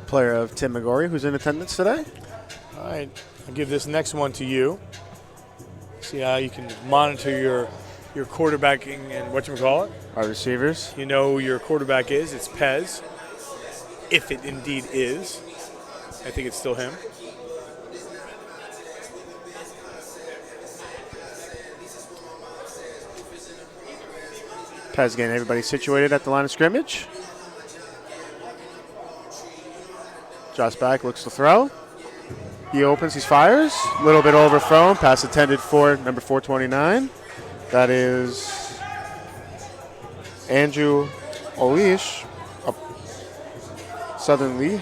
S2: Player of Tim McGorry, who's in attendance today.
S1: All right, I'll give this next one to you. See how you can monitor your quarterbacking and whatchamacallit.
S2: Our receivers.
S1: You know who your quarterback is. It's Pez, if it indeed is. I think it's still him.
S2: Pez getting everybody situated at the line of scrimmage. Josh back, looks to throw. He opens, he fires. A little bit overthrown. Pass intended for number 429. That is Andrew Olish of Southern Lee.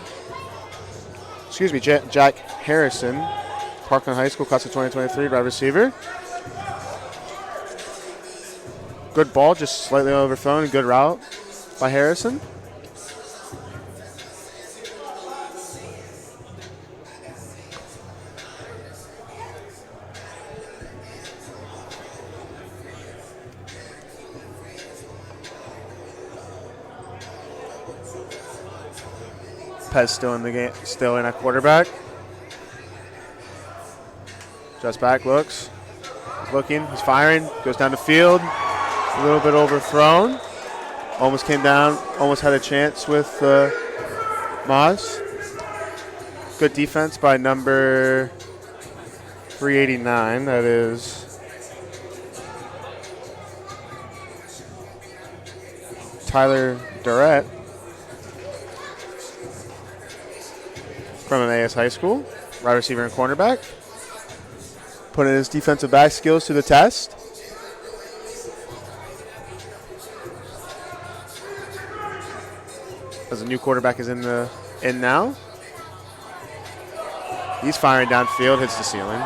S2: Excuse me, Jack Harrison, Parkland High School, class of 2023, wide receiver. Good ball, just slightly overthrown. Good route by Harrison. Pez still in the game, still in at quarterback. Just back, looks. He's looking, he's firing, goes down the field. A little bit overthrown. Almost came down, almost had a chance with Moz. Good defense by number 389. That is Tyler Durrett from MAS High School, wide receiver and cornerback. Putting his defensive back skills to the test. As the new quarterback is in now. He's firing downfield, hits the ceiling.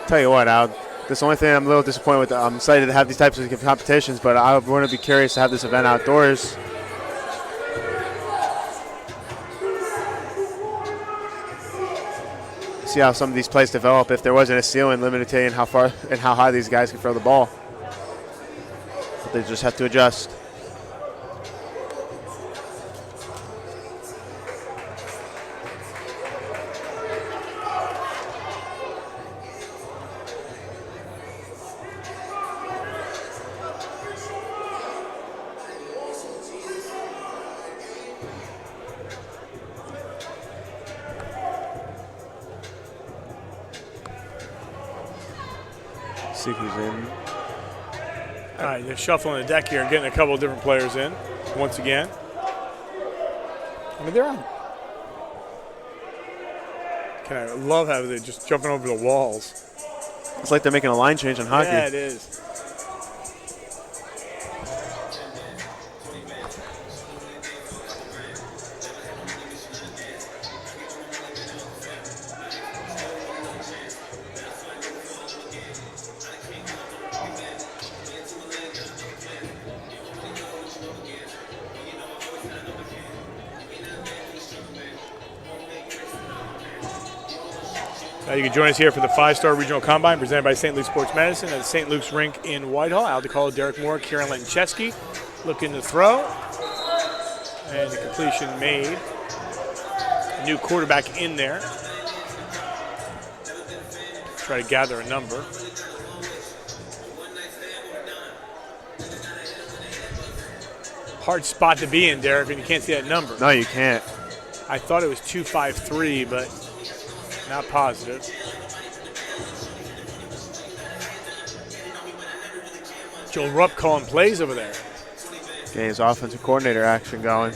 S2: Tell you what, Al, this only thing I'm a little disappointed with. I'm excited to have these types of competitions, but I want to be curious to have this event outdoors. See how some of these plays develop. If there wasn't a ceiling limiting how far and how high these guys can throw the ball. They just have to adjust. see who's in.
S1: All right, they're shuffling the deck here and getting a couple of different players in once again. I mean, they're on. I love how they're just jumping over the walls.
S2: It's like they're making a line change in hockey.
S1: Yeah, it is. You can join us here for the 5-Star Regional Combine presented by St. Luke's Sports Medicine at the St. Luke's Rink in Whitehall. Al DeColo, Derek Moore, Kieran Lynch looking to throw. And the completion made. A new quarterback in there. Try to gather a number. Hard spot to be in, Derek, and you can't see that number.
S2: No, you can't.
S1: I thought it was 253, but not positive. Joel Rupp calling plays over there.
S2: Getting his offensive coordinator action going.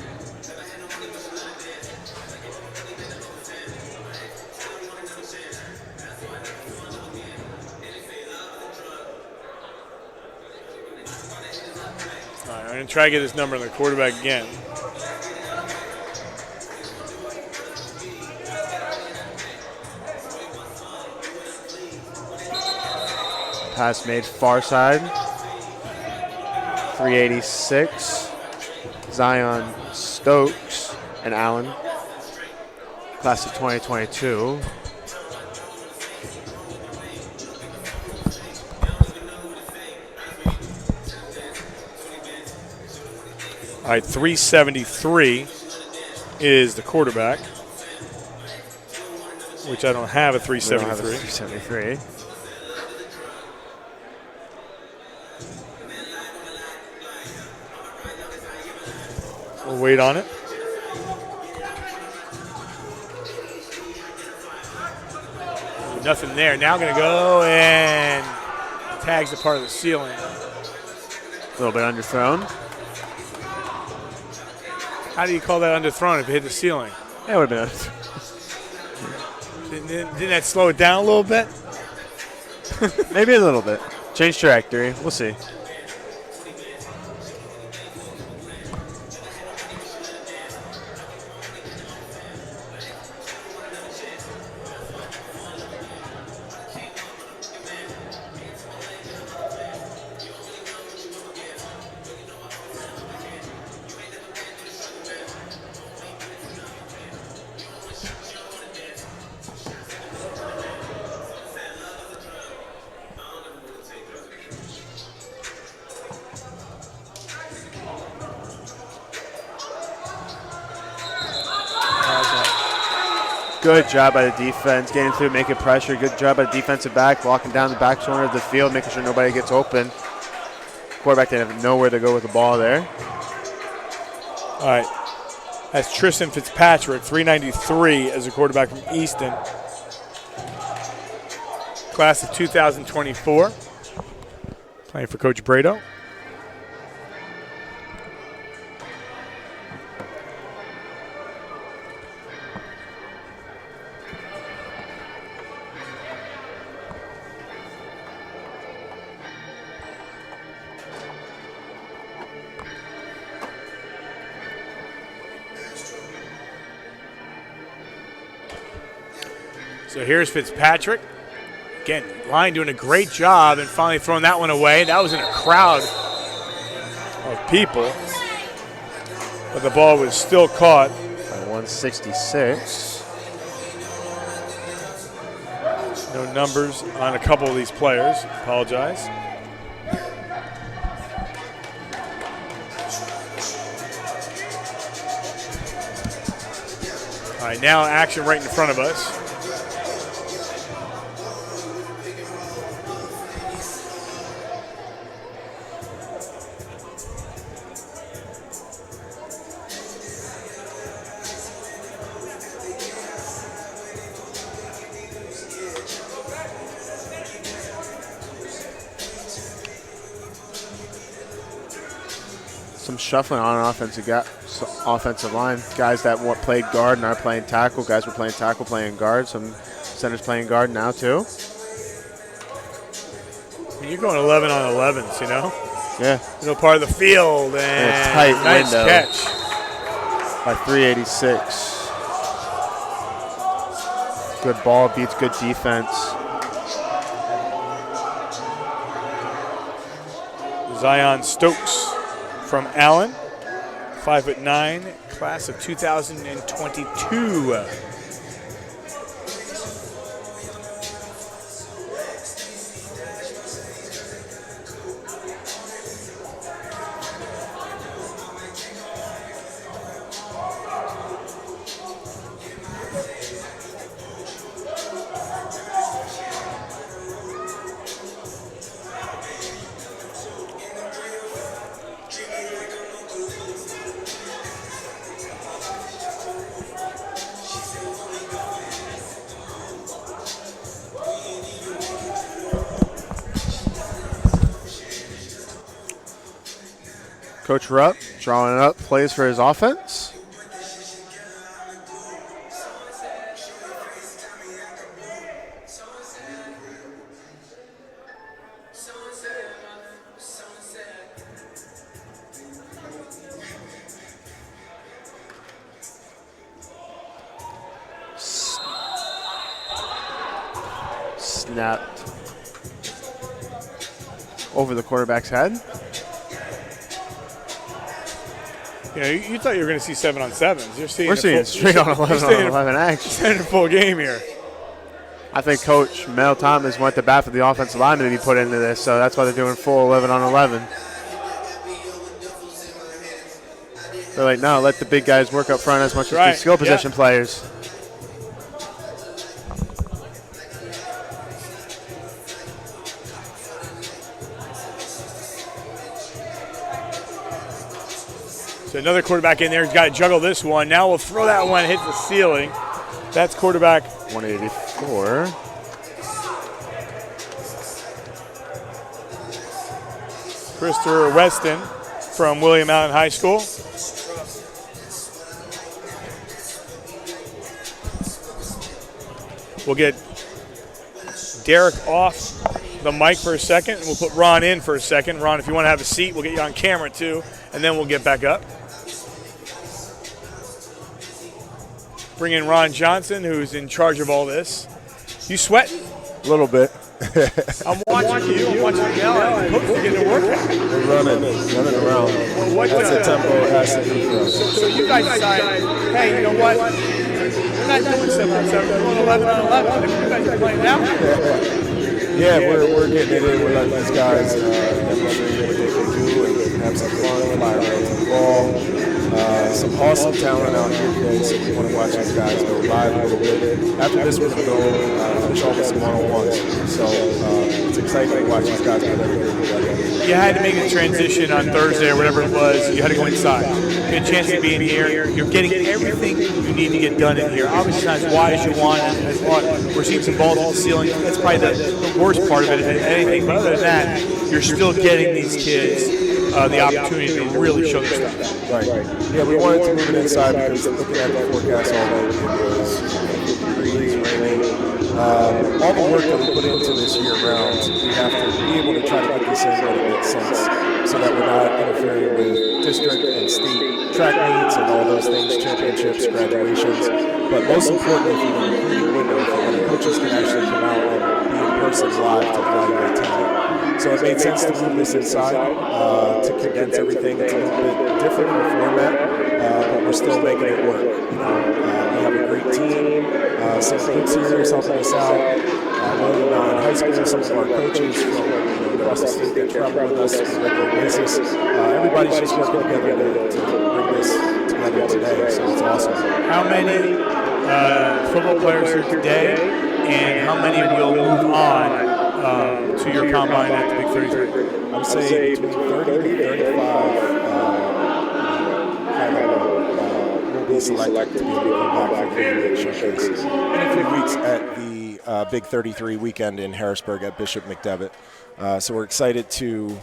S1: All right, I'm going to try to get this number on the quarterback again.
S2: Pass made far side. 386. Zion Stokes and Allen. Class of 2022.
S1: All right, 373 is the quarterback, which I don't have a 373.
S2: We don't have a 373.
S1: We'll wait on it. Nothing there. Now going to go and tags a part of the ceiling.
S2: A little bit underthrown.
S1: How do you call that underthrown if it hit the ceiling?
S2: Yeah, it would have been.
S1: Didn't that slow it down a little bit?
S2: Maybe a little bit. Change trajectory. We'll see. Good job by the defense, getting through, making pressure. Good job by the defensive back, walking down the back corner of the field, making sure nobody gets open. Quarterback didn't have nowhere to go with the ball there.
S1: All right. That's Tristan Fitzpatrick, 393 as a quarterback from Easton. Class of 2024. Playing for Coach Brado. So here's Fitzpatrick. Again, line doing a great job and finally throwing that one away. That was in a crowd of people. But the ball was still caught.
S2: By 166.
S1: No numbers on a couple of these players. Apologize. All right, now action right in front of us.
S2: some shuffling on an offensive line. Guys that played guard and are playing tackle. Guys were playing tackle, playing guard. Some centers playing guard now too.
S1: You're going 11 on 11s, you know?
S2: Yeah.
S1: Part of the field, and
S2: a tight
S1: nice
S2: window
S1: catch.
S2: By 386. Good ball beats good defense.
S1: Zion Stokes from Allen, 5'9", class of 2022.
S2: Coach Rupp drawing up plays for his offense. Snapped over the quarterback's head.
S1: You thought you were going to see 7 on 7s.
S2: We're seeing straight on 11 on 11 action.
S1: Standing full game here.
S2: I think Coach Mel Thomas went to bat for the offensive line to be put into this, so that's why they're doing full 11 on 11. They're like, no, let the big guys work up front as much as the skill position players.
S1: So another quarterback in there. He's got to juggle this one. Now we'll throw that one, hit the ceiling. That's quarterback
S2: 184.
S1: Christopher Weston from William Allen High School. We'll get Derek off the mic for a second, and we'll put Ron in for a second. Ron, if you want to have a seat, we'll get you on camera too, and then we'll get back up. Bring in Ron Johnson, who's in charge of all this. You sweating?
S7: A little bit.
S1: I'm watching you. I'm watching Mel. The coach is getting to work.
S7: We're running around.
S1: Well,
S7: that's the tempo it has to be for us.
S1: So you guys decide, hey, you know what? We're not doing 7 on 7. We're going 11 on 11. If you guys are playing now.
S7: Yeah, we're getting it in. We're letting these guys demonstrate what they can do and have some fun, fly around the ball. Some awesome talent out here today, so we want to watch these guys go live a little bit. After this, we're going to go finish off with some one-on-ones. So it's exciting to watch these guys put everything together.
S1: You had to make a transition on Thursday or whatever it was. You had to go inside. You had a chance to be in here. You're getting everything you need to get done in here. Obviously not as wide as you want. We're seeing some balls on the ceiling. That's probably the worst part of it, anything. But other than that, you're still getting these kids the opportunity to really show their stuff.
S7: Right. Yeah, we wanted to move it inside because looking at the forecast all day, it was breeze, raining. All the work that we put into this year round, we have to be able to try to put this in when it makes sense so that we're not interfering with district and state track meets and all those things, championships, graduations. But most importantly, for the recruiting window, for when the coaches can actually come out and be in person live to evaluate talent. So it made sense to move this inside to condense everything. It's a little bit different in the format, but we're still making it work. We have a great team. Some folks here is helping us out. William Allen High School, some of our coaches from across the state that travel with us on a regular basis. Everybody's just working together to bring this together today, so it's awesome.
S1: How many football players here today, and how many will move on to your combine at the Big 33?
S7: I would say between 30 to 35 high level will be selected to be able to come back for the showcase in a few weeks at the the Big 33 weekend in Harrisburg at Bishop McDevitt. So we're excited to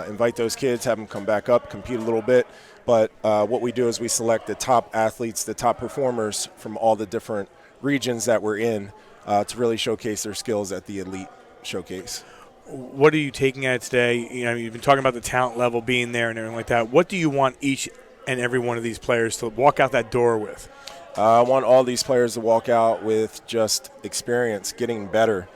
S7: invite those kids, have them come back up, compete a little bit. But what we do is we select the top athletes, the top performers from all the different regions that we're in to really showcase their skills at the elite showcase.
S1: What are you taking at today? You know, you've been talking about the talent level being there and everything like that. What do you want each and every one of these players to walk out that door with?
S7: I want all these players to walk out with just experience, getting better.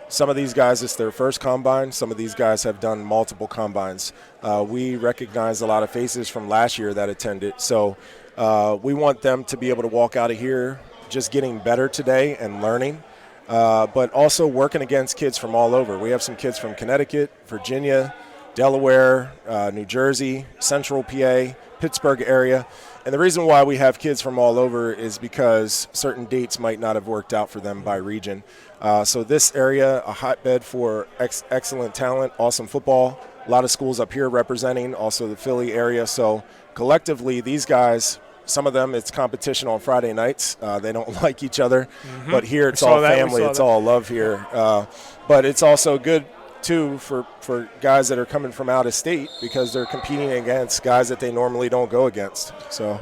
S7: Some of these guys, it's their first combine. Some of these guys have done multiple combines. We recognize a lot of faces from last year that attended. So we want them to be able to walk out of here just getting better today and learning, but also working against kids from all over. We have some kids from Connecticut, Virginia, Delaware, New Jersey, Central PA, Pittsburgh area. And the reason why we have kids from all over is because certain dates might not have worked out for them by region. So this area, a hotbed for excellent talent, awesome football, a lot of schools up here representing, also the Philly area. So collectively, these guys, some of them, it's competition on Friday nights. They don't like each other. But here it's all family. It's all love here. But it's also good, too, for guys that are coming from out of state because they're competing against guys that they normally don't go against. So,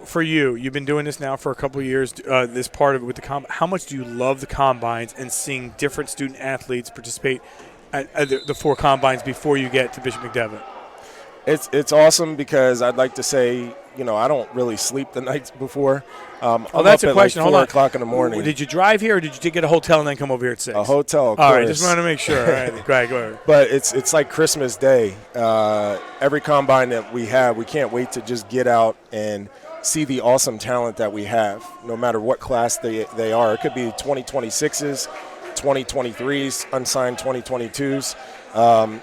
S1: for you, you've been doing this now for a couple of years, this part of it with the how much do you love the combines and seeing different student athletes participate at the 4 combines before you get to Bishop McDevitt?
S7: It's awesome because I'd like to say, you know, I don't really sleep the nights before.
S1: That's a question.
S7: Like 4
S1: Hold on.
S7: o'clock in the morning.
S1: Did you drive here or did you get a hotel and then come over here at 6?
S7: A hotel, of course.
S1: All right, just wanted to make sure. All right, go ahead.
S7: But it's like Christmas Day. Every combine that we have, we can't wait to just get out and see the awesome talent that we have, no matter what class they are. It could be 2026s, 2023s, unsigned 2022s.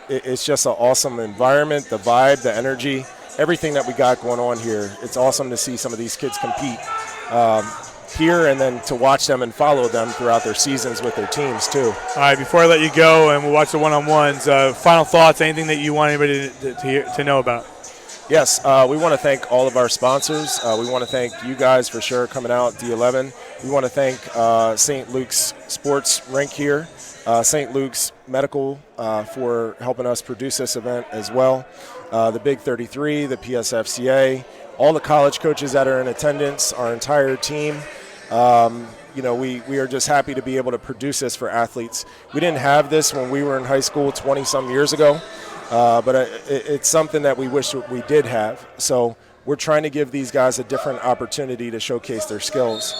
S7: It's just an awesome environment, the vibe, the energy, everything that we got going on here. It's awesome to see some of these kids compete here and then to watch them and follow them throughout their seasons with their teams too.
S1: All right, before I let you go and we'll watch the one-on-ones, final thoughts, anything that you want anybody to know about?
S7: Yes, we want to thank all of our sponsors. We want to thank you guys for sure coming out, D11. We want to thank St. Luke's Sports Rink here, St. Luke's Medical for helping us produce this event as well, the Big 33, the PSFCA, all the college coaches that are in attendance, our entire team. You know, we are just happy to be able to produce this for athletes. We didn't have this when we were in high school 20-some years ago. But it's something that we wish we did have. So we're trying to give these guys a different opportunity to showcase their skills.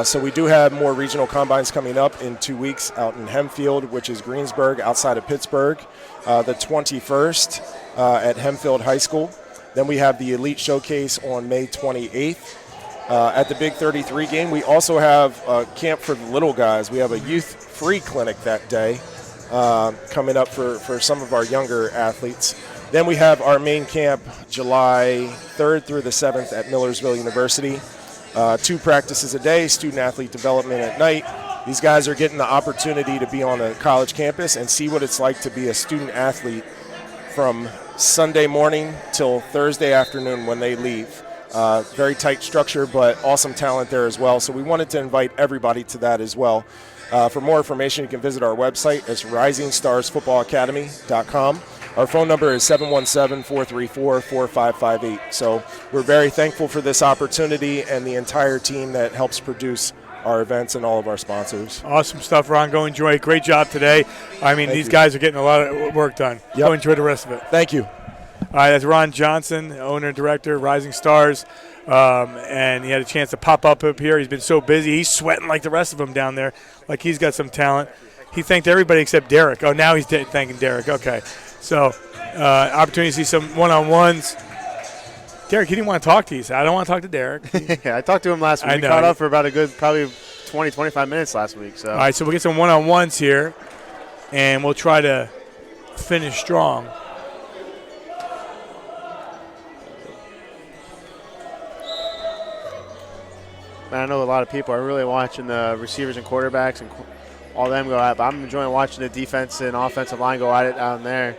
S7: So we do have more regional combines coming up in 2 weeks out in Hempfield, which is Greensburg, outside of Pittsburgh. The 21st at Hempfield High School. Then we have the Elite Showcase on May 28th. At the Big 33 game, we also have a camp for the little guys. We have a youth-free clinic that day. Coming up for some of our younger athletes. Then we have our main camp July 3rd through the 7th at Millersville University. 2 practices a day, student-athlete development at night. These guys are getting the opportunity to be on a college campus and see what it's like to be a student-athlete from Sunday morning till Thursday afternoon when they leave. Very tight structure, but awesome talent there as well. So we wanted to invite everybody to that as well. For more information, you can visit our website. It's risingstarsfootballacademy.com. Our phone number is 717-434-4558. So we're very thankful for this opportunity and the entire team that helps produce our events and all of our sponsors.
S1: Awesome stuff, Ron. Go enjoy it. Great job today. I mean, these guys are getting a lot of work done. Yep. Go enjoy the rest of it.
S7: Thank you.
S1: All right, that's Ron Johnson, owner and director, Rising Stars. And he had a chance to pop up here. He's been so busy. He's sweating like the rest of them down there, like he's got some talent. He thanked everybody except Derek. Oh, now he's thanking Derek. Okay. So, opportunity to see some one-on-ones. Derek, he didn't want to talk to you. He said, I don't want to talk to Derek.
S2: Yeah, I talked to him last week. We caught up for about a good probably 20, 25 minutes last week. So.
S1: All right, so we'll get some one-on-ones here, and we'll try to finish strong.
S2: I know a lot of people are really watching the receivers and quarterbacks and all them go at it, but I'm enjoying watching the defense and offensive line go at it down there.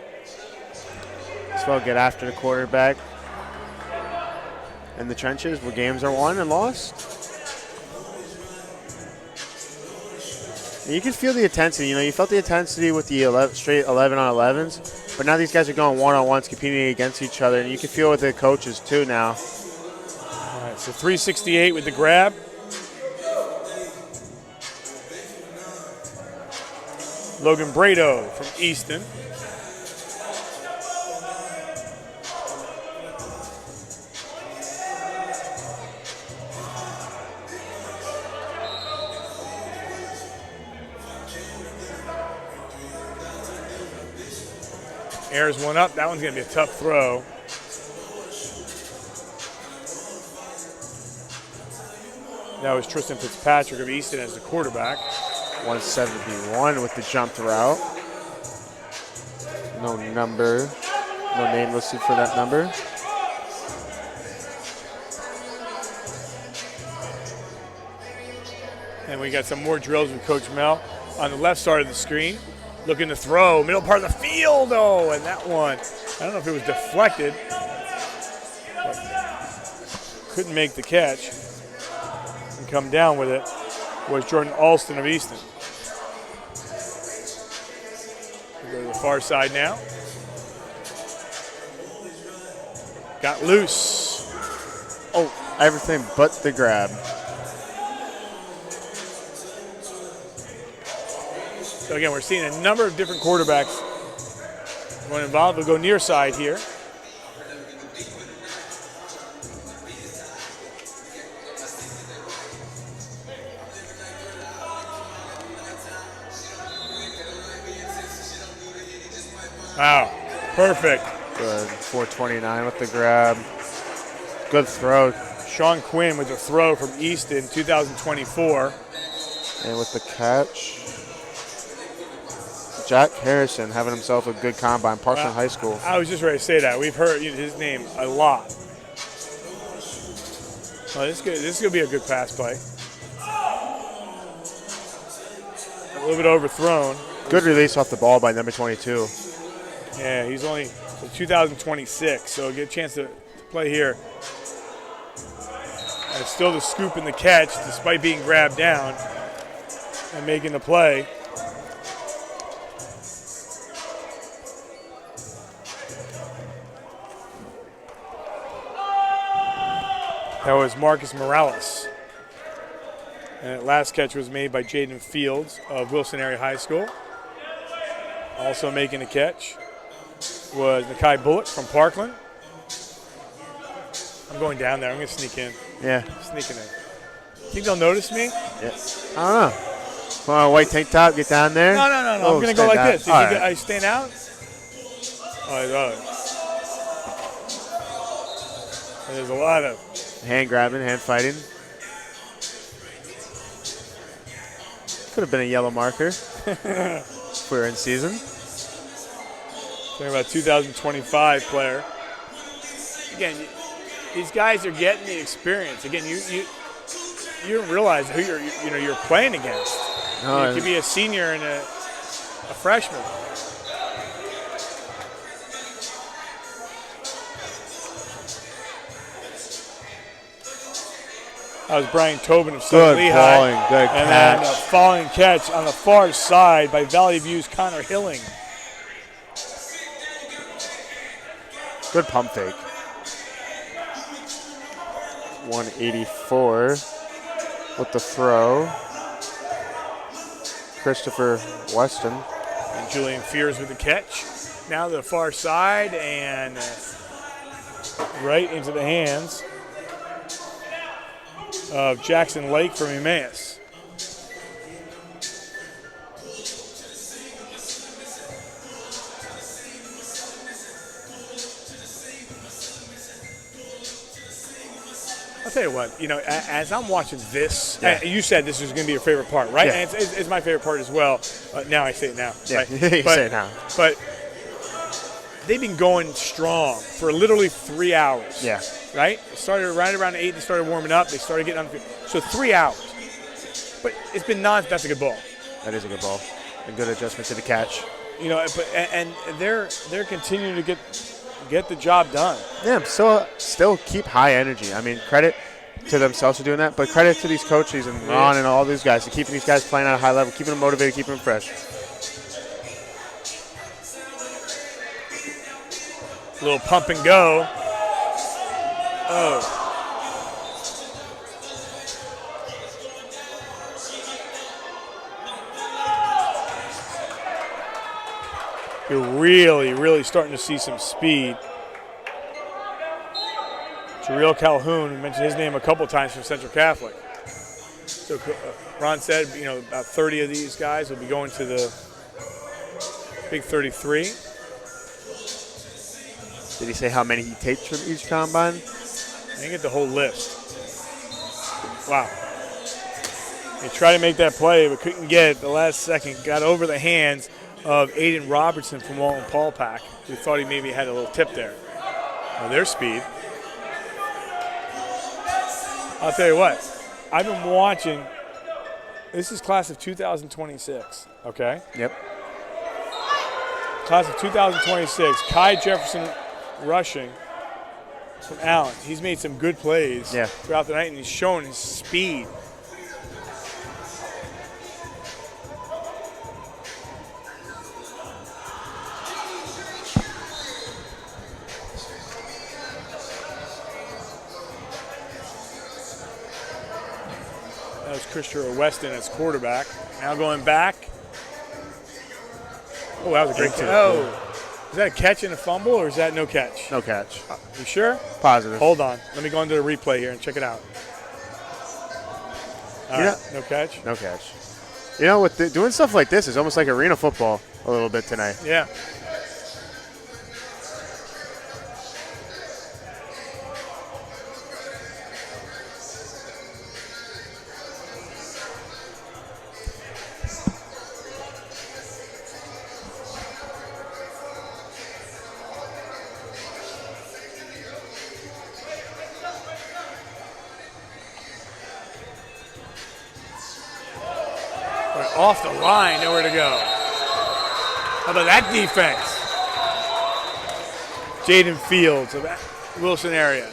S2: As well, get after the quarterback in the trenches where games are won and lost. And you can feel the intensity. You felt the intensity with the straight 11 on 11s, but now these guys are going one-on-ones, competing against each other, and you can feel it with the coaches too now.
S1: All right, so 368 with the grab. Logan Brado from Easton. Airs one up. That one's going to be a tough throw. That was Tristan Fitzpatrick of Easton as the quarterback.
S2: 171 with the jump route. No name listed for that number.
S1: And we got some more drills with Coach Mel on the left side of the screen. Looking to throw, middle part of the field, and that one, I don't know if it was deflected, but couldn't make the catch and come down with it was Jordan Alston of Easton. We go to the far side now. Got loose.
S2: Oh, everything but the grab.
S1: So again, we're seeing a number of different quarterbacks going involved. We'll go near side here. Wow, perfect.
S2: Good, 429 with the grab. Good throw.
S1: Sean Quinn with the throw from Easton, 2024.
S2: And with the catch, Jack Harrison having himself a good combine, Parkland High School.
S1: I was just ready to say that. We've heard his name a lot. Oh, this is going to be a good pass play. A little bit overthrown.
S2: Good release off the ball by number 22.
S1: Yeah, he's only 2026, so get a chance to play here. And it's still the scoop and the catch, despite being grabbed down and making the play. That was Marcus Morales. And that last catch was made by Jaden Fields of Wilson Area High School. Also making a catch was Nakai Bullock from Parkland. I'm going down there. I'm going to sneak in.
S2: Yeah.
S1: Sneaking in. Think they'll notice me?
S2: Yeah. I don't know. Come on, white tank top, get down there.
S1: No. I'm going to go like this.
S2: Right.
S1: I stand out? Oh, there's a lot of
S2: hand grabbing, hand fighting. Could have been a yellow marker if we were in season.
S1: Talking about 2025 player. Again, these guys are getting the experience. Again, you don't realize who you're playing against.
S2: No,
S1: you could be a senior and a freshman. That was Brian Tobin of Southern Lehigh.
S2: Falling, good
S1: and
S2: catch.
S1: then a falling catch on the far side by Valley View's Connor Hilling.
S2: Good pump fake. 184 with the throw. Christopher Weston.
S1: And Julian Fears with the catch. Now to the far side and right into the hands of Jackson Lake from Emmaus. I'll tell you what, as I'm watching this, you said this was going to be your favorite part, right?
S2: Yeah.
S1: And it's my favorite part as well. Now I say it now.
S2: Yeah,
S1: right?
S2: you say it now.
S1: But they've been going strong for literally 3 hours.
S2: Yeah.
S1: Right? It started right around 8. They started warming up. They started getting on the field. So 3 hours. But it's been that's a good ball.
S2: That is a good ball. A good adjustment to the catch.
S1: And they're continuing to get the job done.
S2: Yeah, still keep high energy. I mean, credit to themselves for doing that, but credit to these coaches and Ron and all these guys for keeping these guys playing at a high level, keeping them motivated, keeping them fresh.
S1: A little pump and go. Oh. You're really starting to see some speed. Jarrell Calhoun, we mentioned his name a couple times from Central Catholic. So Ron said, about 30 of these guys will be going to the Big 33.
S2: Did he say how many he takes from each combine?
S1: I didn't get the whole list. Wow. He tried to make that play, but couldn't get it the last second. Got over the hands of Aidan Robertson from Walton Paul Pack, who thought he maybe had a little tip there. Their speed. I'll tell you what, I've been watching, this is class of 2026, okay?
S2: Yep.
S1: Class of 2026, Kai Jefferson rushing from Allen. He's made some good plays throughout the night, and he's shown his speed. That was Christopher Weston as quarterback. Now going back. Oh, that was a great catch. Oh, is that a catch and a fumble, or is that no catch?
S2: No catch.
S1: You sure?
S2: Positive.
S1: Hold on. Let me go into the replay here and check it out. All right. No catch?
S2: No catch. With doing stuff like this is almost like arena football a little bit tonight.
S1: Yeah. Off the line, nowhere to go. How about that defense? Jaden Fields of Wilson area.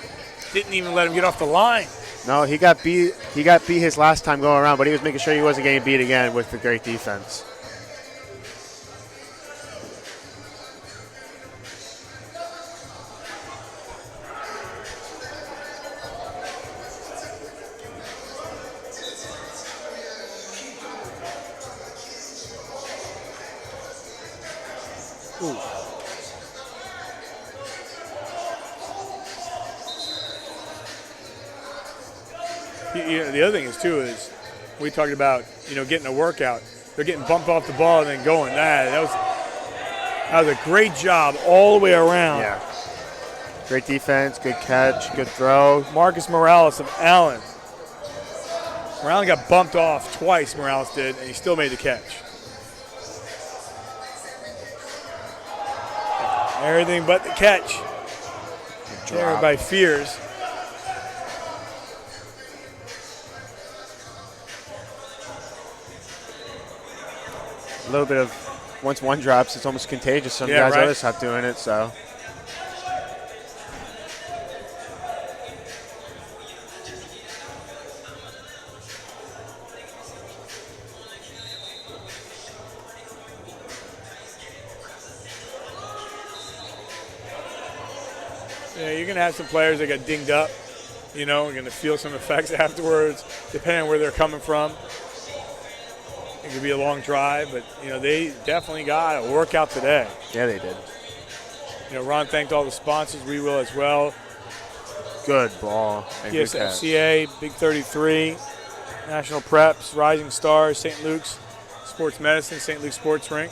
S1: Didn't even let him get off the line.
S2: No, he got beat. He got beat his last time going around, but he was making sure he wasn't getting beat again with the great defense.
S1: The other thing is, too, is we talked about, getting a workout. They're getting bumped off the ball and then going. That was a great job all the way around.
S2: Yeah. Great defense, good catch, good throw.
S1: Marcus Morales of Allen. Morales got bumped off twice, Morales did, and he still made the catch. Everything but the catch. Everybody fears.
S2: A little bit of, once one drops, it's almost contagious. Some guys
S1: right.
S2: others stop doing it, so.
S1: Yeah, you're going to have some players that got dinged up. We're going to feel some effects afterwards, depending on where they're coming from. It could be a long drive, but, they definitely got a workout today.
S2: Yeah, they did.
S1: Ron thanked all the sponsors. We will as well.
S2: Good ball. And
S1: Yes,
S2: good catch.
S1: FCA, Big 33, National Preps, Rising Stars, St. Luke's Sports Medicine, St. Luke's Sports Rink.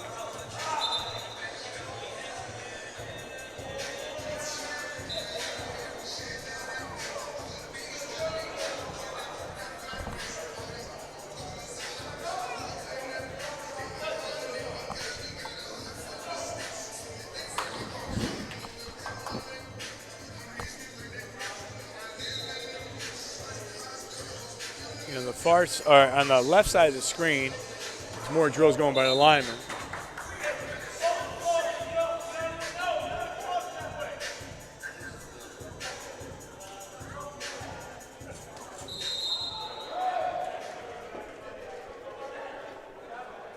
S1: On the left side of the screen, there's more drills going by the linemen.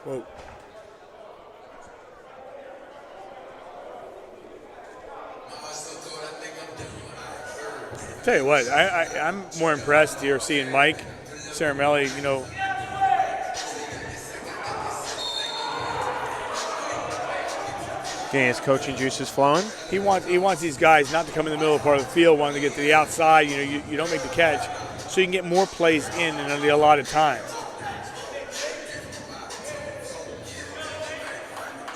S1: Whoa. Tell you what, I'm more impressed here seeing Mike Caramelli,
S2: Getting his coaching juices flowing.
S1: He wants these guys not to come in the middle of part of the field, wanting to get to the outside. You don't make the catch, so you can get more plays in the allotted time.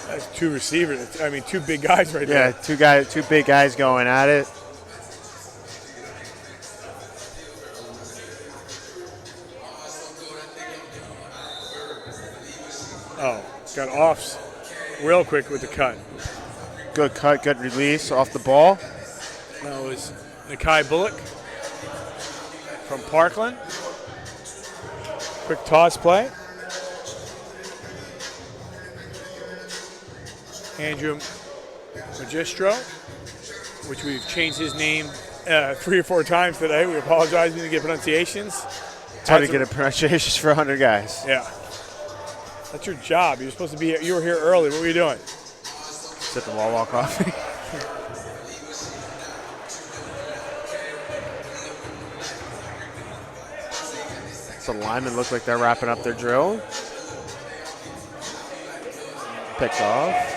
S1: That's two receivers. I mean, two big guys right there.
S2: Yeah, two big guys going at it.
S1: Oh, got offs real quick with the cut.
S2: Good cut, good release off the ball.
S1: That was Nakai Bullock from Parkland. Quick toss play. Andrew Magistro, which we've changed his name 3 or 4 times today. We apologize. We didn't get pronunciations.
S2: It's hard to get a pronunciations for 100 guys.
S1: Yeah. That's your job. You're supposed to be here. You were here early. What were you doing?
S2: Sipping Wawa coffee. So the linemen look like they're wrapping up their drill. Picked off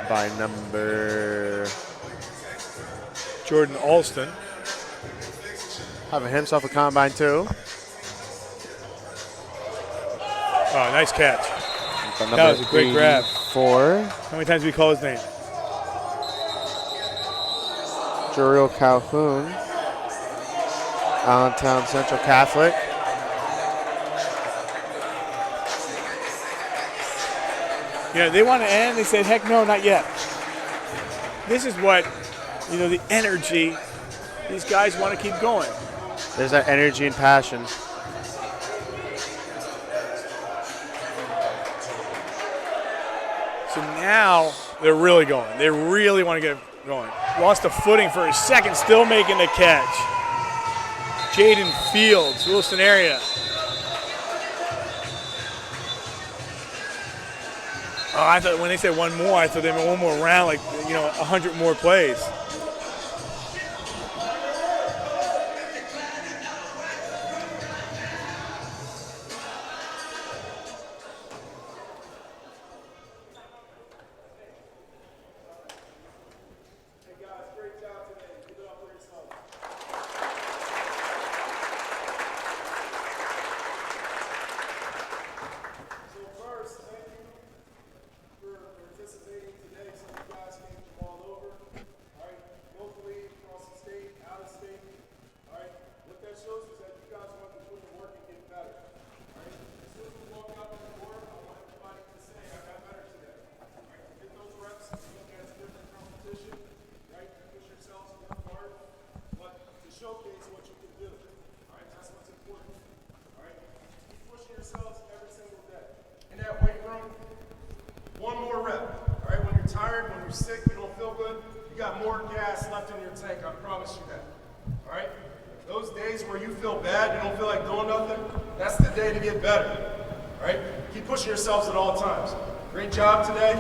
S2: by number
S1: Jordan Alston.
S2: Having himself a combine too.
S1: Oh, nice catch. That was a great grab.
S2: 4.
S1: How many times did we call his name?
S2: Jeriel Calhoun. Allentown Central Catholic.
S1: They want to end. They said, heck no, not yet. This is what, the energy. These guys want to keep going.
S2: There's that energy and passion.
S1: So now they're really going. They really want to get going. Lost the footing for a second, still making the catch. Jaden Fields, Wilson area. Oh, I thought when they said one more, I thought they meant one more round, 100 more plays.
S7: Great job today.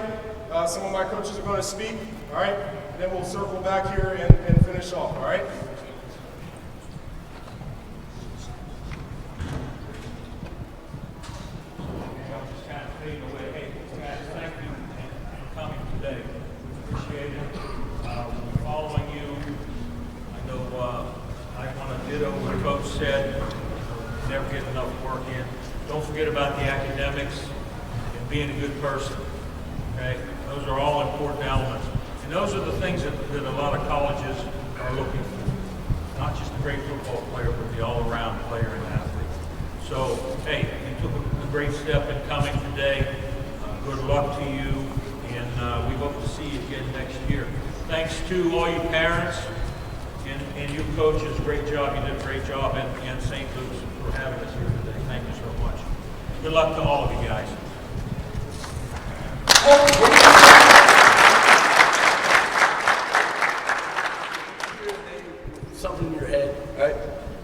S7: Some of my coaches are going to speak, all right? And then we'll circle back here and finish off, all right?
S4: Just kind of fading away. Hey, guys, thank you for coming today. We appreciate it. We're following you. I know I want to ditto what Coach said. Never get enough work in. Don't forget about the academics. Being a good person, okay? Those are all important elements. And those are the things that a lot of colleges are looking for. Not just a great football player, but the all-around player and athlete. So, hey, you took a great step in coming today. Good luck to you, and we hope to see you again next year. Thanks to all you parents and you coaches. Great job. You did a great job, and St. Luke's for having us here today. Thank you so much. Good luck to all of you guys.
S6: Something in your head, right?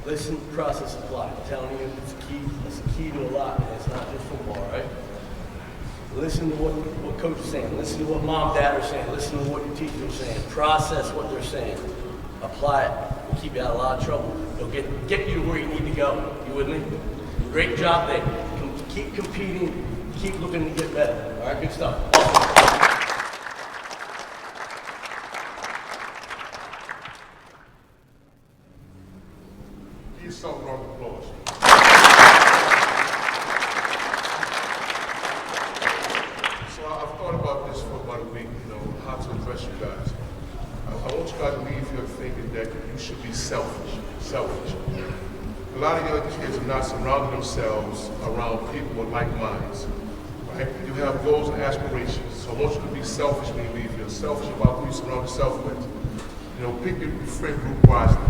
S6: Listen, process, apply. I'm telling you, it's the key to a lot, man. It's not just football, right? Listen to what coach is saying. Listen to what mom, dad are saying. Listen to what your teacher is saying. Process what they're saying. Apply it. It'll keep you out of a lot of trouble. It'll get you to where you need to go. You with me? Great job there. Keep competing. Keep looking to get better. All right, good stuff.
S5: Give yourself a round of applause. So I've thought about this for about a week, how to address you guys. I want you guys to leave here thinking that you should be selfish. A lot of young kids are not surrounding themselves around people with like minds. Right? You have goals and aspirations. So I want you to be selfish when you leave here. Selfish about who you surround yourself with. Pick your friend group wisely.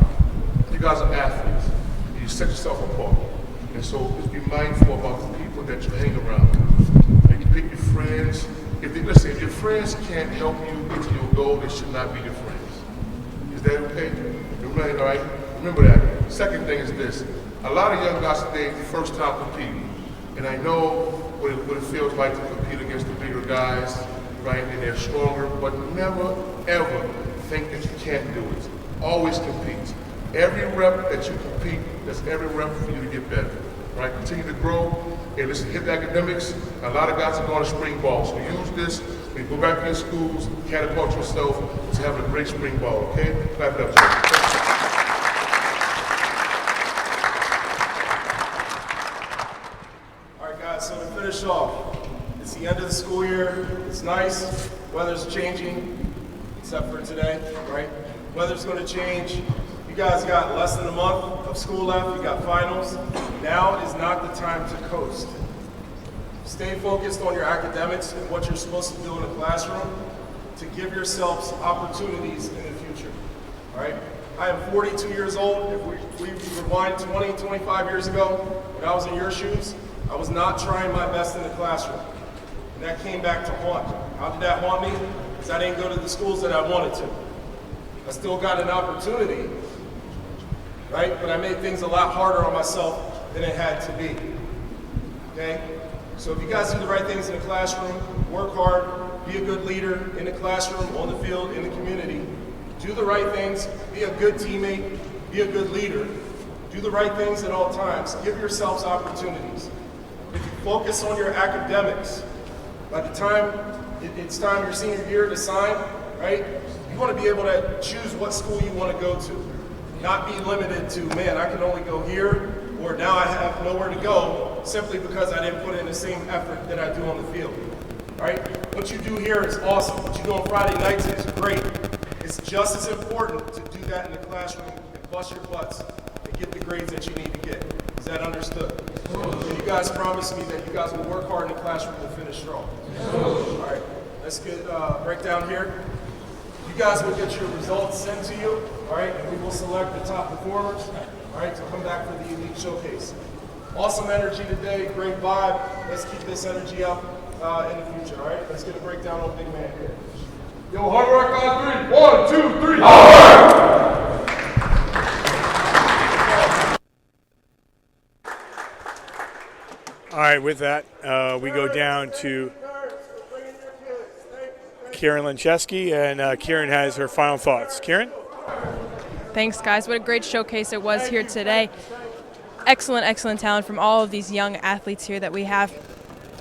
S5: You guys are athletes. You set yourself apart. And so just be mindful about the people that you hang around. And you pick your friends. If your friends can't help you get to your goal, they should not be your friends. Is that okay? Right, all right? Remember that. Second thing is this. A lot of young guys today, first time competing. And I know what it feels like to compete against the bigger guys, right? And they're stronger, but never, ever think that you can't do it. Always compete. Every rep that you compete, that's every rep for you to get better, right? Continue to grow. And listen, hit the academics. A lot of guys are going to spring ball. So use this when you go back to your schools, catapult yourself to having a great spring ball, okay? Clap it up, Joe.
S7: So to finish off, it's the end of the school year. It's nice. Weather's changing, except for today, right? Weather's going to change. You guys got less than a month of school left. You got finals. Now is not the time to coast. Stay focused on your academics and what you're supposed to do in the classroom to give yourselves opportunities in the future, all right? I am 42 years old. If we rewind 20, 25 years ago, when I was in your shoes, I was not trying my best in the classroom. And that came back to haunt. How did that haunt me? Because I didn't go to the schools that I wanted to. I still got an opportunity, right? But I made things a lot harder on myself than it had to be, okay? So if you guys do the right things in the classroom, work hard, be a good leader in the classroom, on the field, in the community, do the right things, be a good teammate, be a good leader, do the right things at all times, give yourselves opportunities. If you focus on your academics, by the time it's time your senior year to sign, right, you want to be able to choose what school you want to go to. Not be limited to, man, I can only go here, or now I have nowhere to go simply because I didn't put in the same effort that I do on the field, right? What you do here is awesome. What you do on Friday nights is great. It's just as important to do that in the classroom and bust your butts and get the grades that you need to get. Is that understood? And you guys promise me that you guys will work hard in the classroom and finish strong. All right, let's get break down here. You guys will get your results sent to you, all right, and we will select the top performers, all right, to come back for the Elite Showcase. Awesome energy today, great vibe. Let's keep this energy up in the future, all right? Let's get a breakdown on Big Man here. Yo, hard rock on three. 1, 2, 3. Hard rock!
S1: All right, with that, we go down to Kieran Lynch, and Kieran has her final thoughts. Kieran?
S3: Thanks, guys. What a great showcase it was here today. Excellent, excellent talent from all of these young athletes here that we have.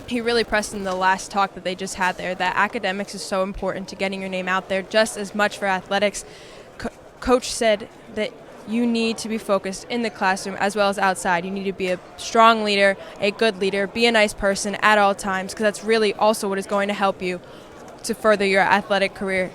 S3: He really pressed in the last talk that they just had there that academics is so important to getting your name out there just as much for athletics. Coach said that you need to be focused in the classroom as well as outside. You need to be a strong leader, a good leader, be a nice person at all times, because that's really also what is going to help you to further your athletic career.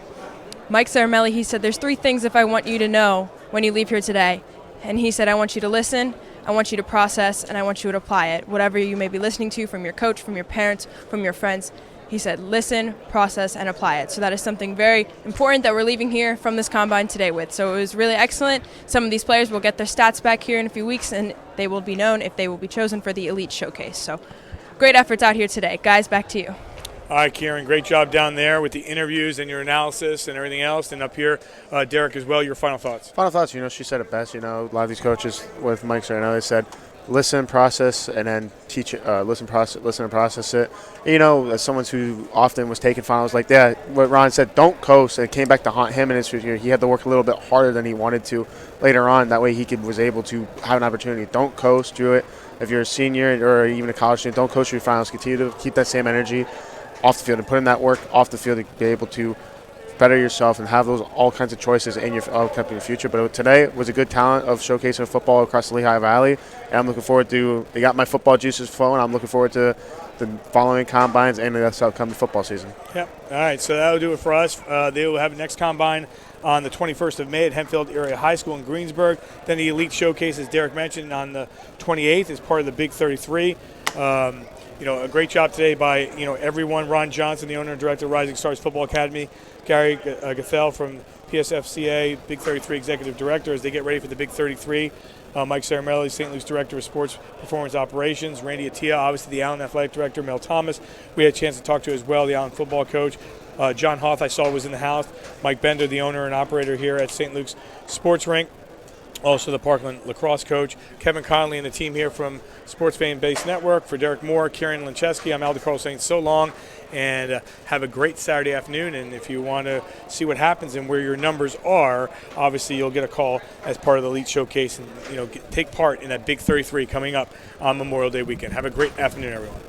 S3: Mike Saramelli, he said, there's 3 things if I want you to know when you leave here today. And he said, I want you to listen, I want you to process, and I want you to apply it. Whatever you may be listening to from your coach, from your parents, from your friends, he said, listen, process, and apply it. So that is something very important that we're leaving here from this combine today with. So it was really excellent. Some of these players will get their stats back here in a few weeks, and they will be known if they will be chosen for the Elite Showcase. So great efforts out here today. Guys, back to you.
S1: All right, Kieran, great job down there with the interviews and your analysis and everything else. And up here, Derek, as well, your final thoughts.
S2: Final thoughts, she said it best. A lot of these coaches with Mike Serrano, they said, listen, process, and then teach it. Listen, and process it. You know, as someone who often was taking finals like that, what Ron said, don't coast, and it came back to haunt him in his future. He had to work a little bit harder than he wanted to later on. That way he was able to have an opportunity. Don't coast, do it. If you're a senior or even a college student, don't coast your finals. Continue to keep that same energy off the field and put in that work off the field to be able to better yourself and have those all kinds of choices in your upcoming future. But today was a good talent of showcasing football across the Lehigh Valley, and I'm looking forward to. They got my football juices flowing. I'm looking forward to the following combines and this upcoming football season.
S1: Yep. All right, so that'll do it for us. They will have the next combine on the 21st of May at Hempfield Area High School in Greensburg. Then the Elite Showcase, as Derek mentioned, on the 28th as part of the Big 33. A great job today by everyone. Ron Johnson, the owner and director of Rising Stars Football Academy. Gary Gathel from PSFCA, Big 33 Executive Director, as they get ready for the Big 33. Mike Saramelli, St. Luke's Director of Sports Performance Operations. Randy Attia, obviously the Allen Athletic Director. Mel Thomas, we had a chance to talk to as well, the Allen football coach. John Hoth, I saw, was in the house. Mike Bender, the owner and operator here at St. Luke's Sports Rink. Also the Parkland lacrosse coach. Kevin Conley and the team here from Sports Fan Base Network. For Derek Moore, Kieran Lynch, I'm Al DeCarlo saying so long, and have a great Saturday afternoon. And if you want to see what happens and where your numbers are, obviously you'll get a call as part of the Elite Showcase and take part in that Big 33 coming up on Memorial Day weekend. Have a great afternoon, everyone.